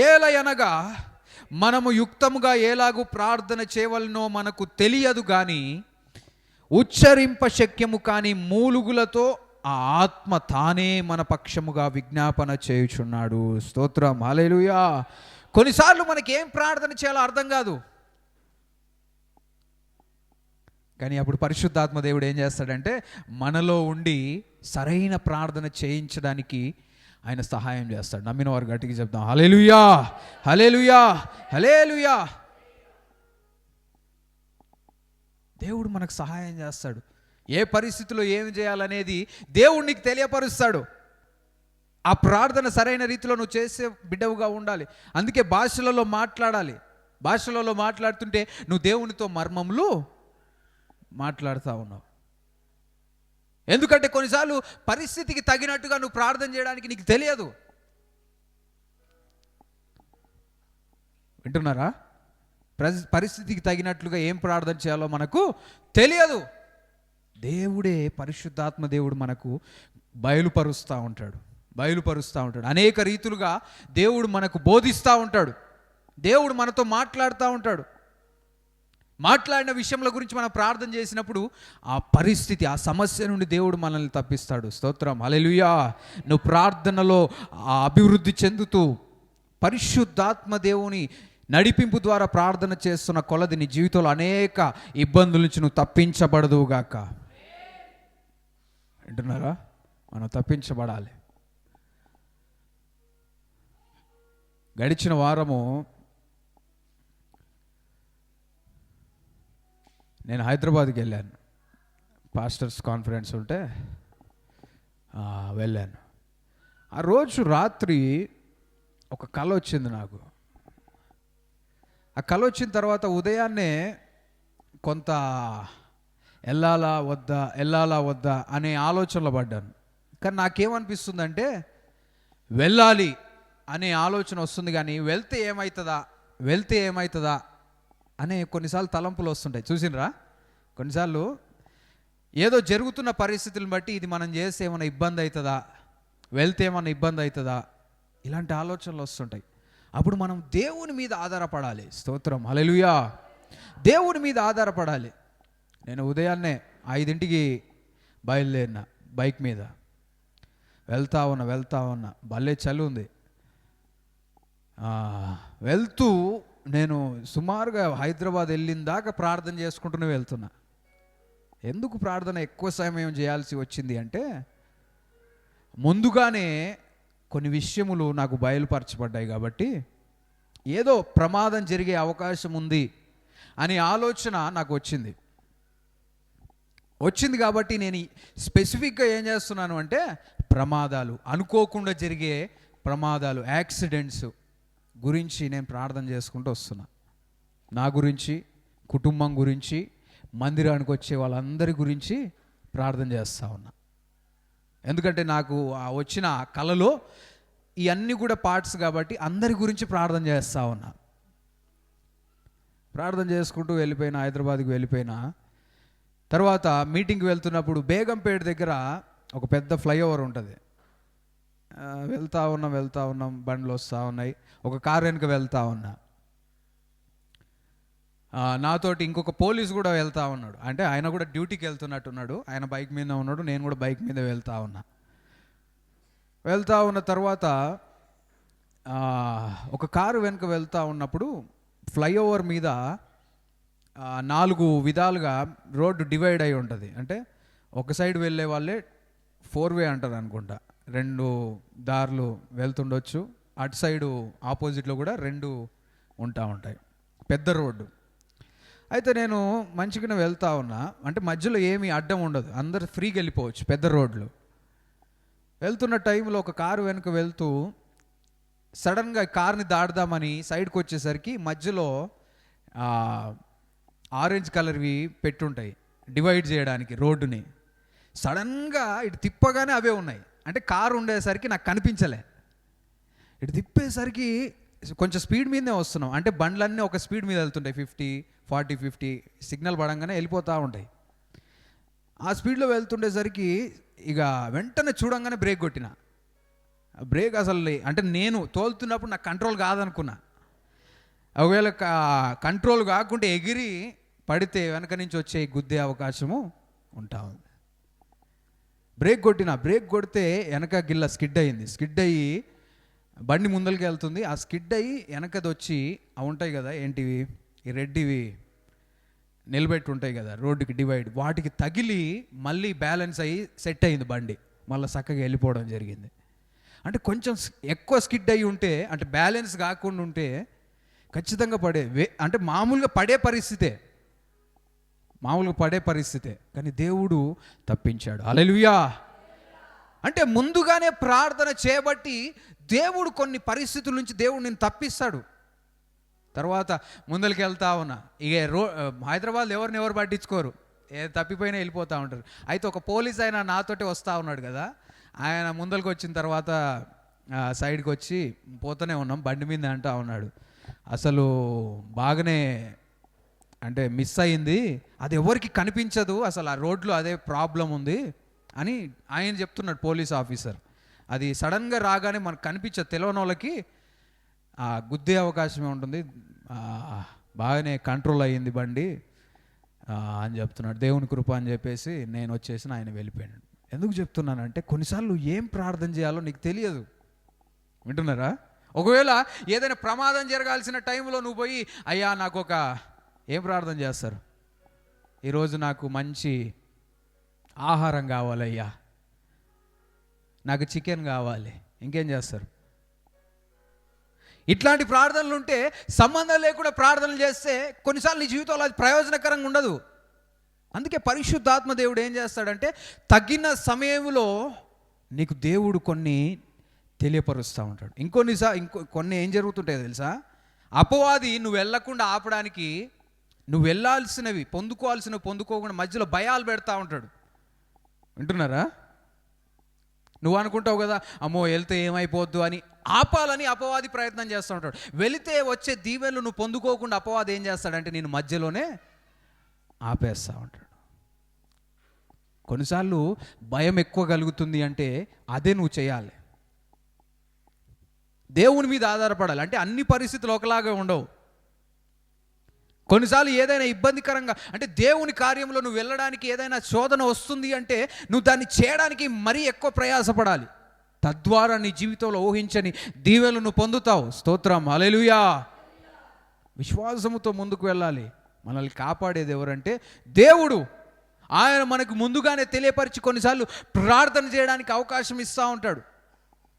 ఏలయనగా మనము యుక్తముగా ఎలాగూ ప్రార్థన చేయవలనో మనకు తెలియదు కానీ ఉచ్చరింప శక్యము కాని మూలుగులతో ఆ ఆత్మ తానే మన పక్షముగా విజ్ఞాపన చేయుచున్నాడు. స్తోత్రం, హల్లెలూయా. కొన్నిసార్లు మనకి ఏం ప్రార్థన చేయాలో అర్థం కాదు, కానీ అప్పుడు పరిశుద్ధాత్మ దేవుడు ఏం చేస్తాడంటే మనలో ఉండి సరైన ప్రార్థన చేయించడానికి ఆయన సహాయం చేస్తాడు. నమ్మిన వారు గట్టిగా చెప్తాం హల్లెలూయా, హల్లెలూయా, హల్లెలూయా. దేవుడు మనకు సహాయం చేస్తాడు. ఏ పరిస్థితిలో ఏమి చేయాలనేది దేవుడు నీకు తెలియపరుస్తాడు. ఆ ప్రార్థన సరైన రీతిలో నువ్వు చేసే బిడ్డవుగా ఉండాలి. అందుకే భాషలలో మాట్లాడాలి. భాషలలో మాట్లాడుతుంటే నువ్వు దేవునితో మర్మములు మాట్లాడుతూ ఉన్నావు. ఎందుకంటే కొన్నిసార్లు పరిస్థితికి తగినట్టుగా నువ్వు ప్రార్థన చేయడానికి నీకు తెలియదు. వింటున్నారా? పరిస్థితికి తగినట్లుగా ఏం ప్రార్థన చేయాలో మనకు తెలియదు. దేవుడే, పరిశుద్ధాత్మ దేవుడు మనకు బయలుపరుస్తూ ఉంటాడు. అనేక రీతులుగా దేవుడు మనకు బోధిస్తూ ఉంటాడు. దేవుడు మనతో మాట్లాడుతూ ఉంటాడు. మాట్లాడిన విషయంలో గురించి మనం ప్రార్థన చేసినప్పుడు ఆ పరిస్థితి, ఆ సమస్య నుండి దేవుడు మనల్ని తప్పిస్తాడు. స్తోత్రం, హల్లెలూయా. నువ్వు ప్రార్థనలో అభివృద్ధి చెందుతూ పరిశుద్ధాత్మ దేవుని నడిపింపు ద్వారా ప్రార్థన చేస్తున్న కొలది నీ జీవితంలో అనేక ఇబ్బందుల నుంచి నువ్వు తప్పించబడదువుగాక. వింటున్నారా? మనం తప్పించబడాలి. గడిచిన వారము నేను హైదరాబాద్కి వెళ్ళాను. పాస్టర్స్ కాన్ఫరెన్స్ ఉంటే వెళ్ళాను. ఆ రోజు రాత్రి ఒక కల వచ్చింది నాకు. ఆ కల వచ్చిన తర్వాత ఉదయాన్నే కొంత వెళ్ళాలా వద్దా అనే ఆలోచనలో పడ్డాను. కానీ నాకేమనిపిస్తుందంటే వెళ్ళాలి అనే ఆలోచన వస్తుంది, కానీ వెళ్తే ఏమవుతుందా అనే కొన్నిసార్లు తలంపులు వస్తుంటాయి. చూసినరా? కొన్నిసార్లు ఏదో జరుగుతున్న పరిస్థితులను బట్టి ఇది మనం చేస్తే ఏమైనా ఇబ్బంది అవుతుందా, వెళ్తే ఏమైనా ఇబ్బంది అవుతుందా, ఇలాంటి ఆలోచనలు వస్తుంటాయి. అప్పుడు మనం దేవుని మీద ఆధారపడాలి. స్తోత్రం, హల్లెలూయా. దేవుని మీద ఆధారపడాలి. నేను ఉదయాన్నే 5ంటికి బయలుదేరిన బైక్ మీద. వెళ్తా ఉన్నా భలే చలి ఉంది. వెళ్తూ నేను సుమారుగా హైదరాబాద్ వెళ్ళిన దాకా ప్రార్థన చేసుకుంటూనే వెళ్తున్నా. ఎందుకు ప్రార్థన ఎక్కువ సమయం చేయాల్సి వచ్చింది అంటే, ముందుగానే కొన్ని విషయములు నాకు బయలుపరచబడ్డాయి కాబట్టి ఏదో ప్రమాదం జరిగే అవకాశం ఉంది అనే ఆలోచన నాకు వచ్చింది కాబట్టి నేను స్పెసిఫిక్గా ఏం చేస్తున్నాను అంటే, ప్రమాదాలు, అనుకోకుండా జరిగే ప్రమాదాలు, యాక్సిడెంట్స్ గురించి నేను ప్రార్థన చేసుకుంటూ వస్తున్నా. నా గురించి, కుటుంబం గురించి, మందిరానికి వచ్చే వాళ్ళందరి గురించి ప్రార్థన చేస్తూ ఉన్నా. ఎందుకంటే నాకు వచ్చిన కలలో ఇవన్నీ కూడా పార్ట్స్ కాబట్టి అందరి గురించి ప్రార్థన చేస్తూ ఉన్నా. ప్రార్థన చేసుకుంటూ హైదరాబాద్కి వెళ్ళిపోయినా. తర్వాత మీటింగ్కి వెళ్తున్నప్పుడు బేగంపేట దగ్గర ఒక పెద్ద ఫ్లైఓవర్ ఉంటుంది. వెళ్తా ఉన్నాం, బండ్లు వస్తూ ఉన్నాయి. ఒక కారు వెనుక వెళ్తా ఉన్నా. నాతోటి ఇంకొక పోలీసు కూడా వెళ్తా ఉన్నాడు. అంటే ఆయన కూడా డ్యూటీకి వెళ్తున్నట్టున్నాడు. ఆయన బైక్ మీద ఉన్నాడు, నేను కూడా బైక్ మీద వెళ్తా ఉన్న తర్వాత ఒక కారు వెనుక వెళ్తా ఉన్నప్పుడు ఫ్లైఓవర్ మీద 4 విధాలుగా రోడ్డు డివైడ్ అయి ఉంటుంది. అంటే ఒక సైడ్ వెళ్ళే వాళ్ళే 4-వే అంటారు అనుకుంటా. 2 దారులు వెళ్తుండొచ్చు. అటు సైడు ఆపోజిట్లో కూడా 2 ఉంటాయి. పెద్ద రోడ్డు. అయితే నేను మంచిగానే వెళ్తా ఉన్నా, అంటే మధ్యలో ఏమీ అడ్డం ఉండదు, అందరు ఫ్రీగా వెళ్ళిపోవచ్చు, పెద్ద రోడ్లు. వెళ్తున్న టైంలో ఒక కారు వెనుక వెళ్తూ సడన్గా కార్ని దాటుదామని సైడ్కి వచ్చేసరికి మధ్యలో ఆరెంజ్ కలర్వి పెట్టుంటాయి డివైడ్ చేయడానికి రోడ్డుని. సడన్గా ఇటు తిప్పగానే అవే ఉన్నాయి. అంటే కారు ఉండేసరికి నాకు కనిపించలే. ఇటు తిప్పేసరికి కొంచెం స్పీడ్ మీదనే వస్తున్నాం, అంటే బండ్లన్నీ ఒక స్పీడ్ మీద వెళ్తుంటాయి, 50, 40, 50 సిగ్నల్ పడంగానే వెళ్ళిపోతూ ఉంటాయి. ఆ స్పీడ్లో వెళ్తుండేసరికి ఇక వెంటనే చూడంగానే బ్రేక్ కొట్టిన. బ్రేక్ అసలు అంటే నేను తోలుతున్నప్పుడు నాకు కంట్రోల్ కాదనుకున్నా. ఒకవేళ కంట్రోల్ కాకుంటే ఎగిరి పడితే వెనక నుంచి వచ్చే గుద్దే అవకాశము ఉంటా ఉంది. బ్రేక్ కొట్టిన, బ్రేక్ కొడితే వెనక గిల్ల స్కిడ్ అయ్యింది. స్కిడ్ అయ్యి బండి ముందరికి వెళ్తుంది. ఆ స్కిడ్ అయ్యి వెనకది వచ్చి అవి ఉంటాయి కదా, ఏంటివి ఈ రెడ్డివి నిలబెట్టి ఉంటాయి కదా రోడ్డుకి డివైడ్, వాటికి తగిలి మళ్ళీ బ్యాలెన్స్ అయ్యి సెట్ అయింది బండి, మళ్ళీ చక్కగా వెళ్ళిపోవడం జరిగింది. అంటే కొంచెం ఎక్కువ స్కిడ్ అయ్యి ఉంటే, అంటే బ్యాలెన్స్ కాకుండా ఉంటే ఖచ్చితంగా అంటే మామూలుగా పడే పరిస్థితే, కానీ దేవుడు తప్పించాడు. హల్లెలూయా. అంటే ముందుగానే ప్రార్థన చేయబట్టి దేవుడు కొన్ని పరిస్థితుల నుంచి దేవుడు నేను తప్పిస్తాడు. తర్వాత ముందరికి వెళ్తా ఉన్నా, ఇక హైదరాబాద్ ఎవరు పట్టించుకోరు, తప్పిపోయినా వెళ్ళిపోతూ ఉంటారు. అయితే ఒక పోలీస్ ఆయన నాతోటి వస్తూ ఉన్నాడు కదా, ఆయన ముందరికి వచ్చిన తర్వాత సైడ్కి వచ్చి పోతూనే ఉన్నాం, బండి మీద అంటూ ఉన్నాడు, అసలు బాగానే అంటే మిస్ అయింది, అది ఎవరికి కనిపించదు, అసలు ఆ రోడ్లో అదే ప్రాబ్లం ఉంది అని ఆయన చెప్తున్నాడు, పోలీస్ ఆఫీసర్. అది సడన్గా రాగానే మనకు కనిపించదు, తెలియని వాళ్ళకి గుద్దే అవకాశమే ఉంటుంది, బాగానే కంట్రోల్ అయ్యింది బండి అని చెప్తున్నాడు. దేవుని కృప అని చెప్పేసి నేను వచ్చేసి ఆయన వెళ్ళిపోయాను. ఎందుకు చెప్తున్నానంటే కొన్నిసార్లు ఏం ప్రార్థన చేయాలో నీకు తెలియదు. వింటున్నారా? ఒకవేళ ఏదైనా ప్రమాదం జరగాల్సిన టైంలో నువ్వు పోయి, అయ్యా నాకు ఏం ప్రార్థన చేస్తారు, ఈరోజు నాకు మంచి ఆహారం కావాలయ్యా, నాకు చికెన్ కావాలి, ఇంకేం చేస్తారు? ఇట్లాంటి ప్రార్థనలు ఉంటే, సంబంధం లేకుండా ప్రార్థనలు చేస్తే కొన్నిసార్లు నీ జీవితంలో అది ప్రయోజనకరంగా ఉండదు. అందుకే పరిశుద్ధాత్మ దేవుడు ఏం చేస్తాడంటే తగిన సమయంలో నీకు దేవుడు కొన్ని తెలియపరుస్తూ ఉంటాడు. కొన్ని ఏం జరుగుతుంటాయో తెలుసా? అపవాది నువ్వు వెళ్ళకుండా ఆపడానికి, నువ్వు వెళ్ళాల్సినవి పొందుకోకుండా మధ్యలో భయాలు పెడతా ఉంటాడు. వింటున్నారా? నువ్వు అనుకుంటావు కదా, అమ్మో వెళ్తే ఏమైపోద్దు అని, ఆపాలని అపవాది ప్రయత్నం చేస్తూ ఉంటాడు. వెళితే వచ్చే దీవెనలు నువ్వు పొందుకోకుండా అపవాది ఏం చేస్తాడంటే నేను మధ్యలోనే ఆపేస్తూ ఉంటాడు. కొన్నిసార్లు భయం ఎక్కువ కలుగుతుంది అంటే అదే నువ్వు చేయాలి. దేవుని మీద ఆధారపడాలి. అంటే అన్ని పరిస్థితులు ఒకలాగా ఉండవు. కొన్నిసార్లు ఏదైనా ఇబ్బందికరంగా, అంటే దేవుని కార్యంలో నువ్వు వెళ్ళడానికి ఏదైనా శోధన వస్తుంది అంటే నువ్వు దాన్ని చేయడానికి మరీ ఎక్కువ ప్రయాసపడాలి. తద్వారా నీ జీవితంలో ఊహించని దీవెనలు నువ్వు పొందుతావు. స్తోత్రం, హల్లెలూయా. విశ్వాసముతో ముందుకు వెళ్ళాలి. మనల్ని కాపాడేది ఎవరంటే దేవుడు. ఆయన మనకు ముందుగానే తెలియపరిచి కొన్నిసార్లు ప్రార్థన చేయడానికి అవకాశం ఇస్తూ ఉంటాడు.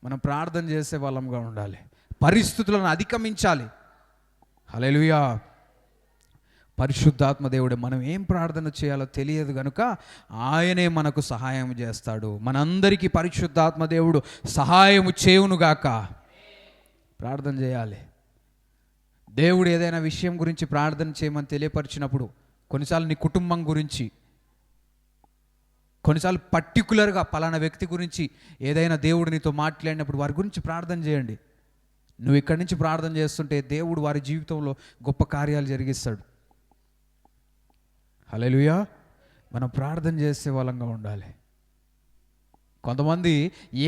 మనం ప్రార్థన చేసే వాళ్ళంగా ఉండాలి, పరిస్థితులను అధిగమించాలి. హల్లెలూయా. పరిశుద్ధాత్మ దేవుడే మనం ఏం ప్రార్థన చేయాలో తెలియదు కనుక ఆయనే మనకు సహాయం చేస్తాడు. మనందరికీ పరిశుద్ధాత్మ దేవుడు సహాయము చేయునుగాక. ప్రార్థన చేయాలి. దేవుడు ఏదైనా విషయం గురించి ప్రార్థన చేయమని తెలియపరిచినప్పుడు, కొన్నిసార్లు నీ కుటుంబం గురించి, కొన్నిసార్లు పర్టికులర్గా పలానా వ్యక్తి గురించి ఏదైనా దేవుడు నీతో మాట్లాడినప్పుడు వారి గురించి ప్రార్థన చేయండి. నువ్వు ఇక్కడి నుంచి ప్రార్థన చేస్తుంటే దేవుడు వారి జీవితంలో గొప్ప కార్యాలు జరిగిస్తాడు. హల్లెలూయా. మనం ప్రార్థన చేసే వాళ్ళంగా ఉండాలి. కొంతమంది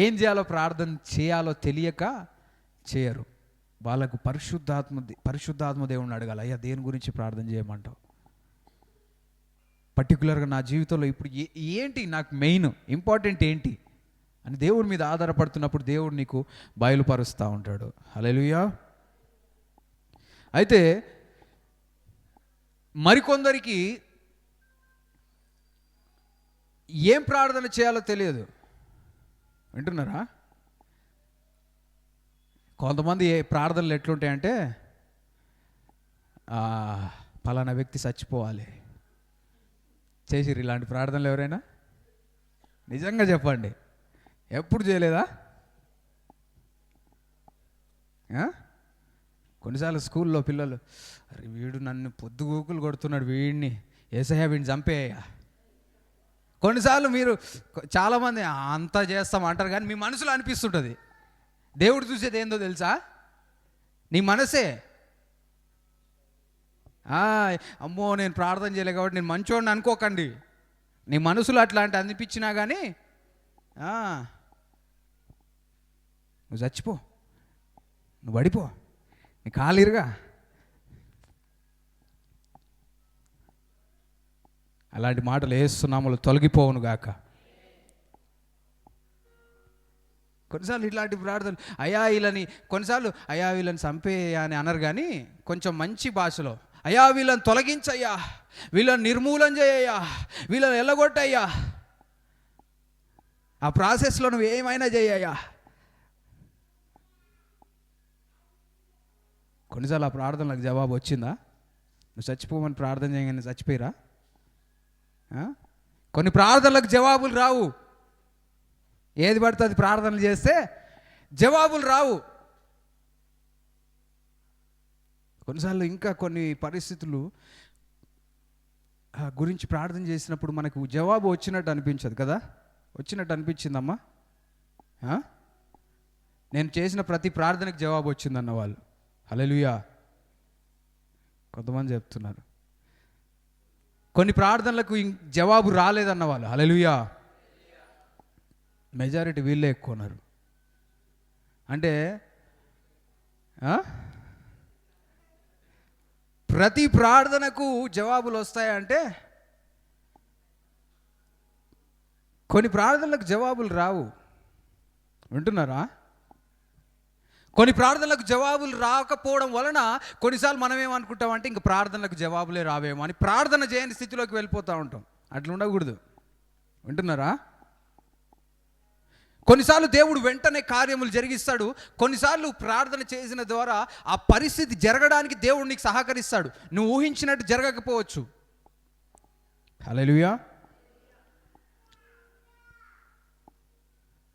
ఏం ప్రార్థన చేయాలో తెలియక చేయరు. వాళ్ళకు పరిశుద్ధాత్మ దేవుడిని అడగాలి, అయ్యా దేని గురించి ప్రార్థన చేయమంటావు, పర్టికులర్గా నా జీవితంలో ఇప్పుడు ఏంటి, నాకు మెయిన్ ఇంపార్టెంట్ ఏంటి అని దేవుడి మీద ఆధారపడుతున్నప్పుడు దేవుడు నీకు బయలుపరుస్తూ ఉంటాడు. హల్లెలూయా. అయితే మరికొందరికి ఏం ప్రార్థన చేయాలో తెలియదు. వింటున్నారా? కొంతమంది ప్రార్థనలు ఎట్లుంటాయంటే పలానా వ్యక్తి చచ్చిపోవాలి. చేసిర్రు ఇలాంటి ప్రార్థనలు ఎవరైనా? నిజంగా చెప్పండి, ఎప్పుడు చేయలేదా? కొన్నిసార్లు స్కూల్లో పిల్లలు, అరే వీడు నన్ను పొద్దుగూకులు కొడుతున్నాడు, వీడిని ఏసయ్యా వీడిని చంపేయ్యా. కొన్నిసార్లు మీరు చాలామంది అంతా చేస్తాం అంటారు, కానీ మీ మనసులో అనిపిస్తుంటుంది. దేవుడు చూసేది ఏందో తెలుసా? నీ మనసే. అమ్మో నేను ప్రార్థన చేయలే కాబట్టి నేను మంచోడిని అనుకోకండి. నీ మనసులో అట్లాంటి అనిపించినా కానీ నువ్వు చచ్చిపో, నువ్వు పడిపో, నీ కాలిరుగా. అలాంటి మాటలు యేసునామములో తొలగిపోవును గాక. కొన్నిసార్లు ఇట్లాంటి ప్రార్థనలు, అయ్యా వీళ్ళని, కొన్నిసార్లు అయ్యా వీళ్ళని చంపేయ్యా అని అనరు, కానీ కొంచెం మంచి భాషలో, అయ్యా వీళ్ళని తొలగించయ్యా, వీళ్ళని నిర్మూలన చేయయ్యా, వీళ్ళని ఎల్లగొట్టయ్యా, ఆ ప్రాసెస్లో నువ్వు ఏమైనా చేయయ్యా. కొన్నిసార్లు ఆ ప్రార్థనలకు జవాబు వచ్చిందా? నువ్వు చచ్చిపోమని ప్రార్థన చేయగానే చచ్చిపోయిరా? కొన్ని ప్రార్థనలకు జవాబులు రావు. ఏది పడితే అది ప్రార్థనలు చేస్తే జవాబులు రావు. కొన్నిసార్లు ఇంకా కొన్ని పరిస్థితులు గురించి ప్రార్థన చేసినప్పుడు మనకు జవాబు వచ్చినట్టు అనిపించదు కదా? వచ్చినట్టు అనిపించిందమ్మా? నేను చేసిన ప్రతి ప్రార్థనకు జవాబు వచ్చిందన్న వాళ్ళు హల్లెలూయా. కొంతమంది చెప్తున్నారు కొన్ని ప్రార్థనలకు జవాబు రాలేదన్న వాళ్ళు హల్లెలూయా. మెజారిటీ వీళ్ళే ఎక్కువ ఉన్నారు. అంటే ప్రతి ప్రార్థనకు జవాబులు వస్తాయంటే కొన్ని ప్రార్థనలకు జవాబులు రావు. వింటున్నారా? కొన్ని ప్రార్థనలకు జవాబులు రాకపోవడం వలన కొన్నిసార్లు మనం ఏమనుకుంటామంటే ఇంక ప్రార్థనలకు జవాబులే రావేమో అని ప్రార్థన చేయని స్థితిలోకి వెళ్ళిపోతూ ఉంటాం. అట్లా ఉండకూడదు. వింటున్నారా? కొన్నిసార్లు దేవుడు వెంటనే కార్యములు జరిగిస్తాడు. కొన్నిసార్లు ప్రార్థన చేసిన ద్వారా ఆ పరిస్థితి జరగడానికి దేవుడు నీకు సహకరిస్తాడు. నువ్వు ఊహించినట్టు జరగకపోవచ్చు. హల్లెలూయా.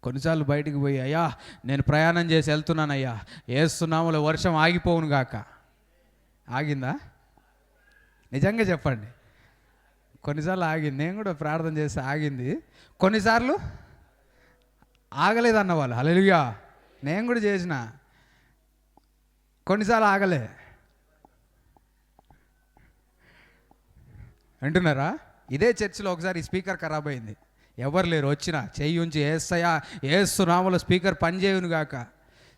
కొన్నిసార్లు బయటికి పోయి, అయ్యా నేను ప్రయాణం చేసి వెళ్తున్నానయ్యా, యేసు నామములో వర్షం ఆగిపోవును గాక. ఆగిందా? నిజంగా చెప్పండి. కొన్నిసార్లు ఆగింది. నేను కూడా ప్రార్థన చేసి ఆగింది. కొన్నిసార్లు ఆగలేదన్న వాళ్ళు హల్లెలూయా. నేను కూడా చేసిన. కొన్నిసార్లు ఆగలే. వింటున్నారా? ఇదే చర్చిలో ఒకసారి స్పీకర్ ఖరాబ్ అయింది. ఎవరు లేరు, వచ్చిన చెయ్యి ఉంచి ఏసయ్యా యేసు నామములో స్పీకర్ పనిచేయును గాక.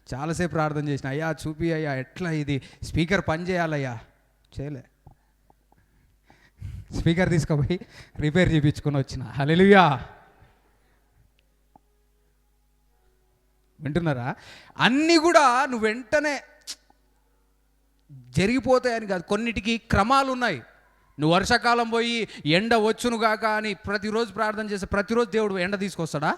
చాలాసేపు ప్రార్థన చేసిన, అయ్యా చూపి అయ్యా ఎట్లా ఇది స్పీకర్ పని చేయాలయ్యా. చేయలే. స్పీకర్ తీసుకుపోయి రిపేర్ చేయించుకొని వచ్చిన. హల్లెలూయా. వింటున్నారా? అన్నీ కూడా నువ్వు వెంటనే జరిగిపోతాయని కాదు, కొన్నిటికి క్రమాలు ఉన్నాయి. నువ్వు వర్షాకాలం పోయి ఎండ వచ్చును గాక అని ప్రతిరోజు ప్రార్థన చేస్తే ప్రతిరోజు దేవుడు ఎండ తీసుకొస్తాడా?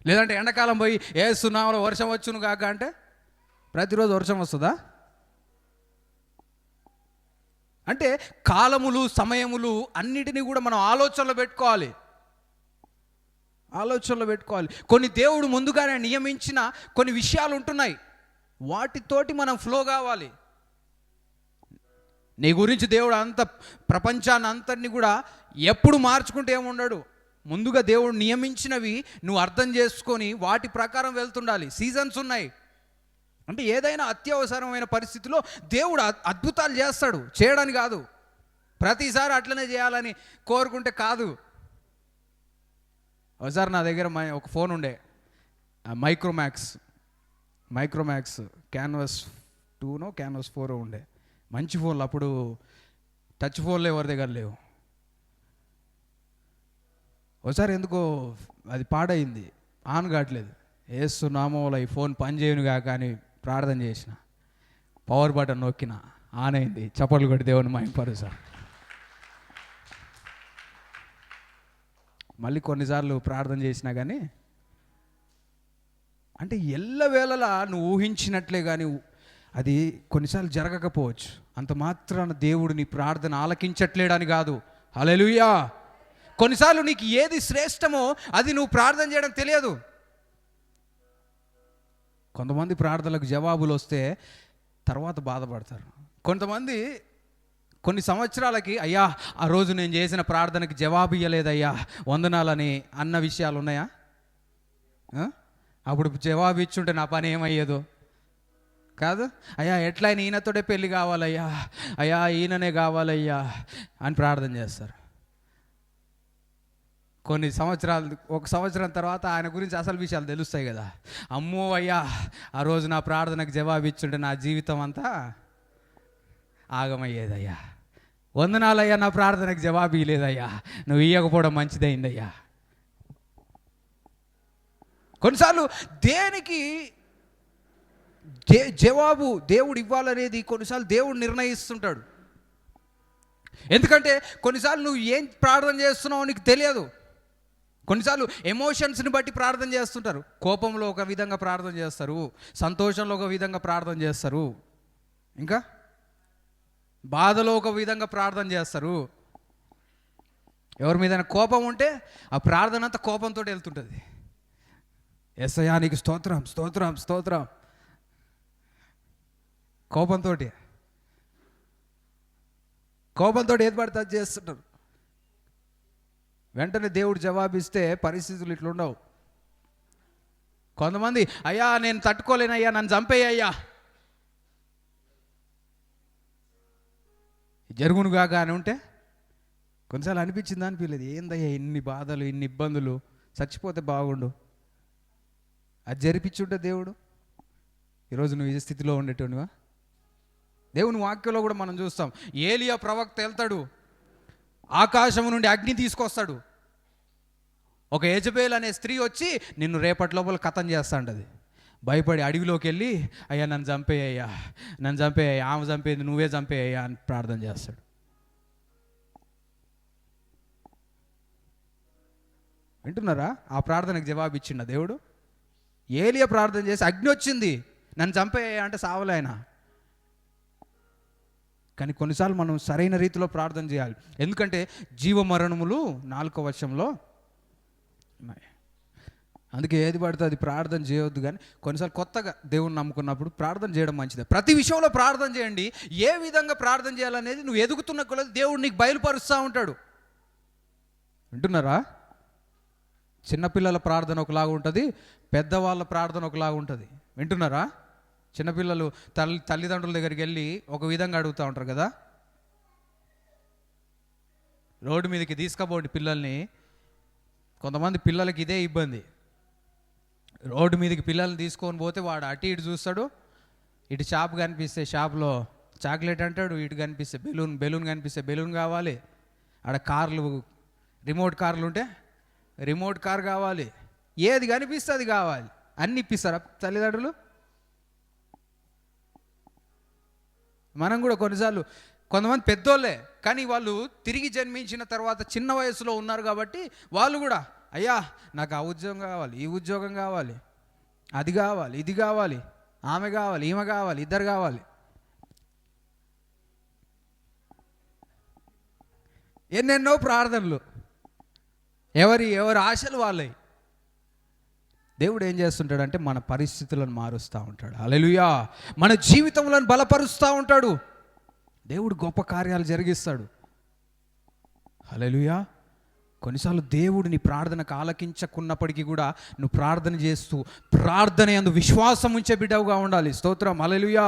లేదంటే ఎండాకాలం పోయి యేసు నామములో వర్షం వచ్చును గాక అంటే ప్రతిరోజు వర్షం వస్తుందా? అంటే కాలములు సమయములు అన్నిటినీ కూడా మనం ఆలోచనలో పెట్టుకోవాలి. కొన్ని దేవుడు ముందుగానే నియమించిన కొన్ని విషయాలు ఉంటున్నాయి, వాటితోటి మనం ఫ్లో కావాలి. నీ గురించి దేవుడు అంత ప్రపంచాన్ని అంతటిని కూడా ఎప్పుడు మార్చుకుంటే ఏముండడు. ముందుగా దేవుడు నియమించినవి నువ్వు అర్థం చేసుకొని వాటి ప్రకారం వెళ్తుండాలి. సీజన్స్ ఉన్నాయి. అంటే ఏదైనా అత్యవసరమైన పరిస్థితిలో దేవుడు అద్భుతాలు చేస్తాడు. చేయడానికి కాదు, ప్రతిసారి అట్లనే చేయాలని కోరుకుంటే కాదు. ఒకసారి నా దగ్గర ఒక ఫోన్ ఉండే, మైక్రోమ్యాక్స్ క్యాన్వాస్ 2నో క్యాన్వాస్ 4 ఉండే. మంచి ఫోన్లు. అప్పుడు టచ్ ఫోన్లు ఎవరి దగ్గర లేవు. ఒకసారి ఎందుకో అది పాడైంది, ఆన్ కావట్లేదు. యేసు నామములో ఈ ఫోన్ పనిచేయును గాక అని ప్రార్థన చేసిన, పవర్ బటన్ నొక్కిన, ఆన్ అయింది. చప్పట్లు కొట్టి దేవుని మహిమపరుసా. మళ్ళీ కొన్నిసార్లు ప్రార్థన చేసినా కానీ అంటే ఎల్లవేళలా నువ్వు ఊహించినట్లే కానీ అది కొన్నిసార్లు జరగకపోవచ్చు, అంత మాత్రాన దేవుడు నీ ప్రార్థన ఆలకించట్లేడని కాదు. హల్లెలూయా. కొన్నిసార్లు నీకు ఏది శ్రేష్టమో అది నువ్వు ప్రార్థన చేయడం తెలియదు. కొంతమంది ప్రార్థనలకు జవాబులు వస్తే తర్వాత బాధపడతారు. కొంతమంది కొన్ని సంవత్సరాలకి, అయ్యా ఆ రోజు నేను చేసిన ప్రార్థనకి జవాబు ఇవ్వలేదయ్యా, వందనాలని అన్న విషయాలు ఉన్నాయా? అప్పుడు జవాబు ఇచ్చుంటే నా పని ఏమయ్యేదో కాదు. అయ్యా ఎట్లయినా ఈయనతోటే పెళ్ళి కావాలయ్యా, అయ్యా ఈయననే కావాలయ్యా అని ప్రార్థన చేస్తారు. కొన్ని సంవత్సరాలు, ఒక సంవత్సరం తర్వాత ఆయన గురించి అసలు విషయాలు తెలుస్తాయి కదా. అమ్మో అయ్యా ఆ రోజు నా ప్రార్థనకు జవాబు ఇచ్చుంటే నా జీవితం అంతా ఆగమయ్యేదయ్యా, వందనాలయ్యా నా ప్రార్థనకు జవాబు ఇవ్వలేదయ్యా, నువ్వు ఇవ్వకపోవడం మంచిదైందయ్యా. కొన్నిసార్లు దేనికి జవాబు దేవుడు ఇవ్వాలనేది కొన్నిసార్లు దేవుడు నిర్ణయిస్తుంటాడు. ఎందుకంటే కొన్నిసార్లు నువ్వు ఏం ప్రార్థన చేస్తున్నావో నీకు తెలియదు. కొన్నిసార్లు ఎమోషన్స్ని బట్టి ప్రార్థన చేస్తుంటారు. కోపంలో ఒక విధంగా ప్రార్థన చేస్తారు, సంతోషంలో ఒక విధంగా ప్రార్థన చేస్తారు, ఇంకా బాధలో ఒక విధంగా ప్రార్థన చేస్తారు. ఎవరి మీద కోపం ఉంటే ఆ ప్రార్థన అంతా కోపంతో వెళ్తుంటుంది. యేసయ్యా నీకు స్తోత్రం స్తోత్రం స్తోత్రం, కోపంతో ఏది పడితే అది చేస్తుంటారు. వెంటనే దేవుడు జవాబిస్తే పరిస్థితులు ఇట్లుండవు. కొంతమంది అయ్యా నేను తట్టుకోలేనయ్యా, నన్ను చంపేయ్యా, జరుగునుగా అని ఉంటే కొన్నిసార్లు అనిపించిందా అనిపించలేదు, ఏందయ్యా ఇన్ని బాధలు ఇన్ని ఇబ్బందులు, చచ్చిపోతే బాగుండు. అది జరిపించుంటే దేవుడు ఈరోజు నువ్వు ఈ స్థితిలో ఉండేటోనివా? దేవుని వాక్యంలో కూడా మనం చూస్తాం, ఏలియా ప్రవక్త వెళ్తాడు, ఆకాశం నుండి అగ్ని తీసుకొస్తాడు. ఒక యెజబేల్ అనే స్త్రీ వచ్చి నిన్ను రేపటి లోపల కథం చేస్తాంటది. భయపడి అడవిలోకి వెళ్ళి అయ్యా నన్ను చంపేయ్యా, నన్ను చంపేయ్యా, ఆమె చంపేది నువ్వే చంపేయ్యా అని ప్రార్థన చేస్తాడు. వింటున్నారా? ఆ ప్రార్థనకు జవాబు ఇచ్చిండ దేవుడు. ఏలియా ప్రార్థన చేసి అగ్ని వచ్చింది, నన్ను చంపేయ్యా అంటే సావలే ఆయన. కానీ కొన్నిసార్లు మనం సరైన రీతిలో ప్రార్థన చేయాలి. ఎందుకంటే జీవమరణములు 4వ వచనంలో ఉన్నాయి. అందుకే ఏది పడితే అది ప్రార్థన చేయవద్దు. కానీ కొన్నిసార్లు కొత్తగా దేవుని నమ్ముకున్నప్పుడు ప్రార్థన చేయడం మంచిదే. ప్రతి విషయంలో ప్రార్థన చేయండి. ఏ విధంగా ప్రార్థన చేయాలనేది నువ్వు ఎదుగుతున్న కొలది దేవుడు నీకు బయలుపరుస్తూ ఉంటాడు. వింటున్నారా? చిన్నపిల్లల ప్రార్థన ఒకలాగా ఉంటుంది, పెద్దవాళ్ళ ప్రార్థన ఒకలాగా ఉంటుంది. వింటున్నారా? చిన్నపిల్లలు తల్లిదండ్రుల దగ్గరికి వెళ్ళి ఒక విధంగా అడుగుతూ ఉంటారు కదా, రోడ్డు మీదకి తీసుకుపోండి పిల్లల్ని. కొంతమంది పిల్లలకి ఇదే ఇబ్బంది. రోడ్డు మీదకి పిల్లల్ని తీసుకొని పోతే వాడు అటు ఇటు చూస్తాడు, ఇటు షాప్ కనిపిస్తే షాప్లో చాక్లెట్ అంటాడు, ఇటు కనిపిస్తే బెలూన్ కనిపిస్తే బెలూన్ కావాలి, ఆడ కార్లు రిమోట్ కార్లు ఉంటే రిమోట్ కార్ కావాలి, ఏది కనిపిస్తే అది కావాలి. అన్ని ఇప్పిస్తారా తల్లిదండ్రులు? మనం కూడా కొన్నిసార్లు, కొంతమంది పెద్దోళ్ళే కానీ వాళ్ళు తిరిగి జన్మించిన తర్వాత చిన్న వయసులో ఉన్నారు కాబట్టి వాళ్ళు కూడా అయ్యా నాకు ఆ ఉద్యోగం కావాలి, ఈ ఉద్యోగం కావాలి, అది కావాలి, ఇది కావాలి, ఆమె కావాలి, ఈమె కావాలి, ఇద్దరు కావాలి. ఎన్నెన్నో ప్రార్థనలు, ఎవరి ఆశలు వాళ్ళవి. దేవుడు ఏం చేస్తుంటాడంటే మన పరిస్థితులను మారుస్తూ ఉంటాడు. హల్లెలూయా. మన జీవితంలో బలపరుస్తూ ఉంటాడు. దేవుడు గొప్ప కార్యాలు జరిగిస్తాడు. హల్లెలూయా. కొన్నిసార్లు దేవుడు నీ ప్రార్థనకు ఆలకించకున్నప్పటికీ కూడా నువ్వు ప్రార్థన చేస్తూ ప్రార్థన యందు విశ్వాసం ఉంచే బిడ్డవుగా ఉండాలి. స్తోత్రం. హల్లెలూయా.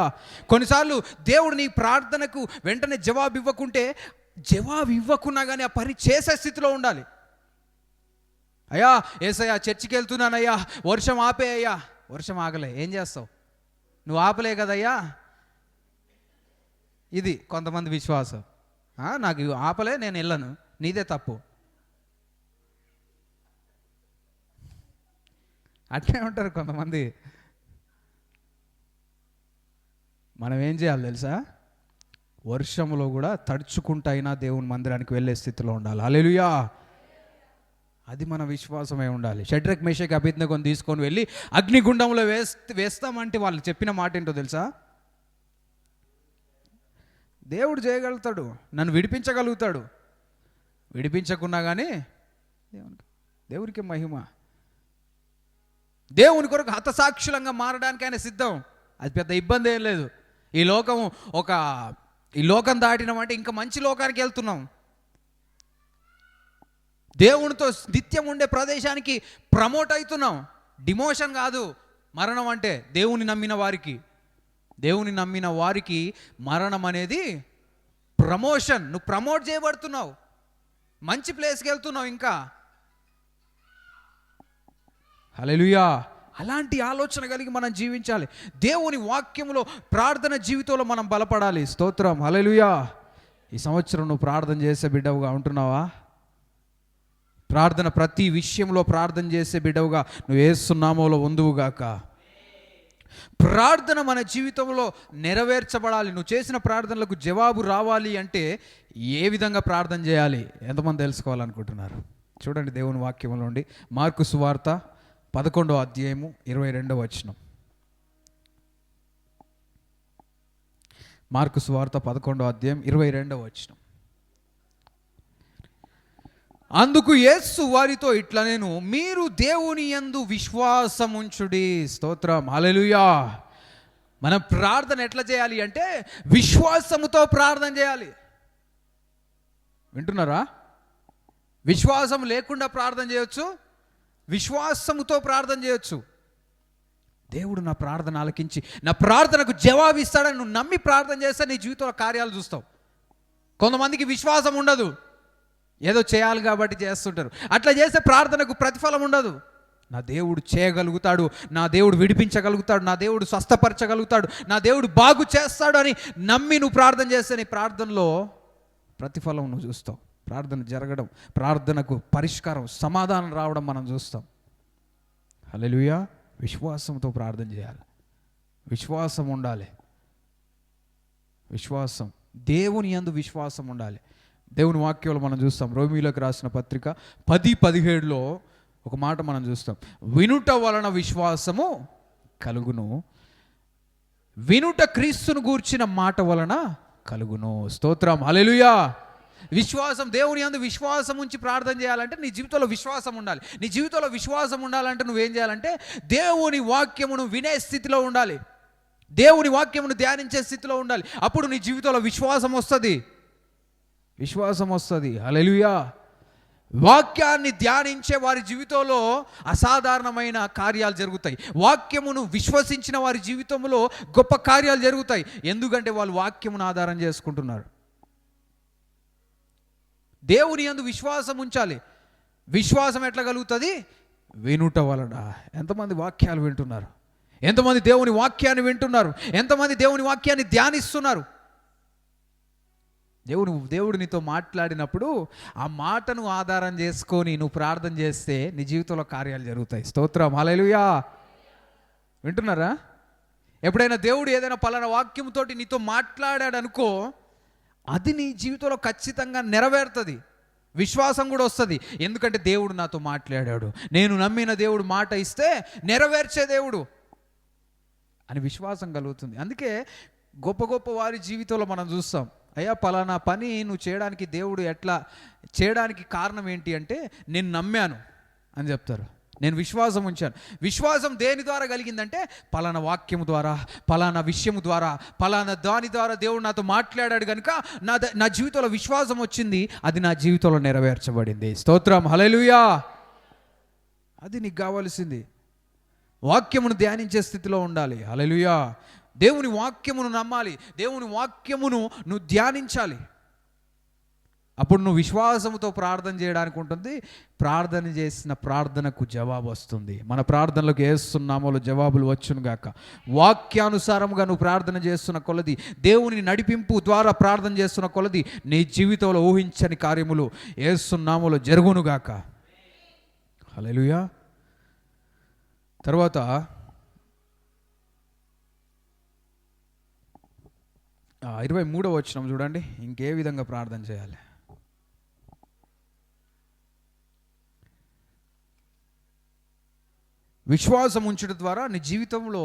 కొన్నిసార్లు దేవుడు నీ ప్రార్థనకు వెంటనే జవాబు ఇవ్వకున్నా కానీ ఆ పని చేసే స్థితిలో ఉండాలి. అయ్యా యేసయ్యా చర్చికి వెళ్తున్నానయ్యా, వర్షం ఆపే అయ్యా. వర్షం ఆగలే, ఏం చేస్తావు? నువ్వు ఆపలే కదయ్యా. ఇది కొంతమంది విశ్వాసం. నాకు ఆపలే, నేను వెళ్ళను, నీదే తప్పు. అట్లే ఉంటారు కొంతమంది. మనం ఏం చేయాలి తెలుసా? వర్షంలో కూడా తడుచుకుంటైనా దేవుని మందిరానికి వెళ్ళే స్థితిలో ఉండాలి. హల్లెలూయా. అది మన విశ్వాసమే ఉండాలి. షడ్రక్ మేషక్ అబేద్నెగోను తీసుకొని వెళ్ళి అగ్నిగుండంలో వేస్తామంటే వాళ్ళు చెప్పిన మాట ఏంటో తెలుసా? దేవుడు చేయగలుగుతాడు, నన్ను విడిపించగలుగుతాడు. విడిపించకున్నా కానీ దేవునికి మహిమ. దేవుని కొరకు హతసాక్షులంగా మారడానికి ఆయన సిద్ధం. అది పెద్ద ఇబ్బంది ఏం లేదు. ఈ లోకం దాటినామంటే ఇంకా మంచి లోకానికి వెళ్తున్నాం. దేవునితో నిత్యం ఉండే ప్రదేశానికి ప్రమోట్ అవుతున్నాం. డిమోషన్ కాదు మరణం అంటే. దేవుని నమ్మిన వారికి మరణం అనేది ప్రమోషన్. నువ్వు ప్రమోట్ చేయబడుతున్నావు, మంచి ప్లేస్కి వెళ్తున్నావు ఇంకా. హల్లెలూయా. అలాంటి ఆలోచన కలిగి మనం జీవించాలి. దేవుని వాక్యంలో ప్రార్థన జీవితంలో మనం బలపడాలి. స్తోత్రం, హల్లెలూయా. ఈ సంవత్సరం నువ్వు ప్రార్థన చేసే బిడ్డవుగా ఉంటున్నావా? ప్రార్థన, ప్రతి విషయంలో ప్రార్థన చేసే బిడ్డవుగా నువ్వు యేసు నామములో ఉందువుగాక. ప్రార్థన మన జీవితంలో నెరవేర్చబడాలి. నువ్వు చేసిన ప్రార్థనలకు జవాబు రావాలి అంటే ఏ విధంగా ప్రార్థన చేయాలి ఎంతమంది తెలుసుకోవాలనుకుంటున్నారు? చూడండి దేవుని వాక్యంలో నుండి మార్కు సువార్త 11వ అధ్యాయము 22వ వచనం. మార్కు సువార్త 11వ అధ్యాయం 22వ వచనం. అందుకు యేసు వారితో ఇట్లా, నేను మీరు దేవుని యందు విశ్వాసముంచుడి. స్తోత్రం, హల్లెలూయా. మనం ప్రార్థన ఎట్లా చేయాలి అంటే విశ్వాసముతో ప్రార్థన చేయాలి. వింటున్నారా? విశ్వాసం లేకుండా ప్రార్థన చేయొచ్చు, విశ్వాసముతో ప్రార్థన చేయొచ్చు. దేవుడు నా ప్రార్థన ఆలకించి నా ప్రార్థనకు జవాబు ఇస్తాడని నువ్వు నమ్మి ప్రార్థన చేస్తే నీ జీవితంలో కార్యాలు చూస్తావు. కొంతమందికి విశ్వాసం ఉండదు, ఏదో చేయాలి కాబట్టి చేస్తుంటారు. అట్లా చేస్తే ప్రార్థనకు ప్రతిఫలం ఉండదు. నా దేవుడు చేయగలుగుతాడు, నా దేవుడు విడిపించగలుగుతాడు, నా దేవుడు స్వస్థపరచగలుగుతాడు, నా దేవుడు బాగు చేస్తాడు అని నమ్మి నువ్వు ప్రార్థన చేస్తే నీ ప్రార్థనలో ప్రతిఫలం నువ్వు చూస్తావు. ప్రార్థన జరగడం, ప్రార్థనకు పరిష్కారం, సమాధానం రావడం మనం చూస్తాం. హల్లెలూయా. విశ్వాసంతో ప్రార్థన చేయాలి, విశ్వాసం ఉండాలి. విశ్వాసం, దేవుని యందు విశ్వాసం ఉండాలి. దేవుని వాక్యంలో మనం చూస్తాం, రోమీయులకు రాసిన పత్రిక 10:17లో ఒక మాట మనం చూస్తాం, వినుట వలన విశ్వాసము కలుగును, వినుట క్రీస్తును గూర్చిన మాట వలన కలుగును. స్తోత్రం, హల్లెలూయా. విశ్వాసం, దేవుని యందు విశ్వాసం ఉంచి ప్రార్థన చేయాలంటే నీ జీవితంలో విశ్వాసం ఉండాలి. నీ జీవితంలో విశ్వాసం ఉండాలంటే నువ్వేం చేయాలంటే దేవుని వాక్యమును వినే స్థితిలో ఉండాలి, దేవుని వాక్యమును ధ్యానించే స్థితిలో ఉండాలి. అప్పుడు నీ జీవితంలో విశ్వాసం వస్తుంది, విశ్వాసం వస్తుంది. హల్లెలూయా. వాక్యాన్ని ధ్యానించే వారి జీవితంలో అసాధారణమైన కార్యాలు జరుగుతాయి. వాక్యమును విశ్వసించిన వారి జీవితంలో గొప్ప కార్యాలు జరుగుతాయి. ఎందుకంటే వాళ్ళు వాక్యమును ఆధారం చేసుకుంటున్నారు. దేవుని యందు విశ్వాసం ఉంచాలి. విశ్వాసం ఎట్లా కలుగుతుంది? వినుట వలన. ఎంతమంది వాక్యాలు వింటున్నారు? ఎంతమంది దేవుని వాక్యాన్ని వింటున్నారు? ఎంతమంది దేవుని వాక్యాన్ని ధ్యానిస్తున్నారు? దేవుడు నీతో మాట్లాడినప్పుడు ఆ మాటను ఆధారం చేసుకొని నువ్వు ప్రార్థన చేస్తే నీ జీవితంలో కార్యాలు జరుగుతాయి. స్తోత్రం, హల్లెలూయా. వింటున్నారా? ఎప్పుడైనా దేవుడు ఏదైనా పలానా వాక్యంతో నీతో మాట్లాడాడు అనుకో, అది నీ జీవితంలో ఖచ్చితంగా నెరవేరుతుంది. విశ్వాసం కూడా వస్తుంది. ఎందుకంటే దేవుడు నాతో మాట్లాడాడు, నేను నమ్మిన దేవుడు మాట ఇస్తే నెరవేర్చే దేవుడు అని విశ్వాసం కలుగుతుంది. అందుకే గొప్ప గొప్ప వారి జీవితంలో మనం చూస్తాం, అయ్యా పలానా పని నువ్వు చేయడానికి దేవుడు ఎట్లా చేయడానికి కారణం ఏంటి అంటే నేను నమ్మాను అని చెప్తారు, నేను విశ్వాసం ఉంచాను. విశ్వాసం దేని ద్వారా కలిగిందంటే పలానా వాక్యము ద్వారా, పలానా విషయము ద్వారా, పలానా దాని ద్వారా దేవుడు నాతో మాట్లాడాడు కనుక నా జీవితంలో విశ్వాసం వచ్చింది, అది నా జీవితంలో నెరవేర్చబడింది. స్తోత్రం, హల్లెలూయా. అది నీకు కావాల్సింది. వాక్యమును ధ్యానించే స్థితిలో ఉండాలి. హల్లెలూయా. దేవుని వాక్యమును నమ్మాలి, దేవుని వాక్యమును నువ్వు ధ్యానించాలి. అప్పుడు నువ్వు విశ్వాసముతో ప్రార్థన చేయడానికి ఉంటుంది. ప్రార్థన చేసిన ప్రార్థనకు జవాబు వస్తుంది. మన ప్రార్థనలకు యేసు నామములో జవాబులు వచ్చును గాక. వాక్యానుసారముగా నువ్వు ప్రార్థన చేస్తున్న కొలది, దేవుని నడిపింపు ద్వారా ప్రార్థన చేస్తున్న కొలది నీ జీవితంలో ఊహించని కార్యములు యేసు నామములో జరుగును గాక. హల్లెలూయా. తర్వాత 23వ వచనం చూడండి, ఇంకే విధంగా ప్రార్థన చేయాలి. విశ్వాసం ఉంచడం ద్వారా నీ జీవితంలో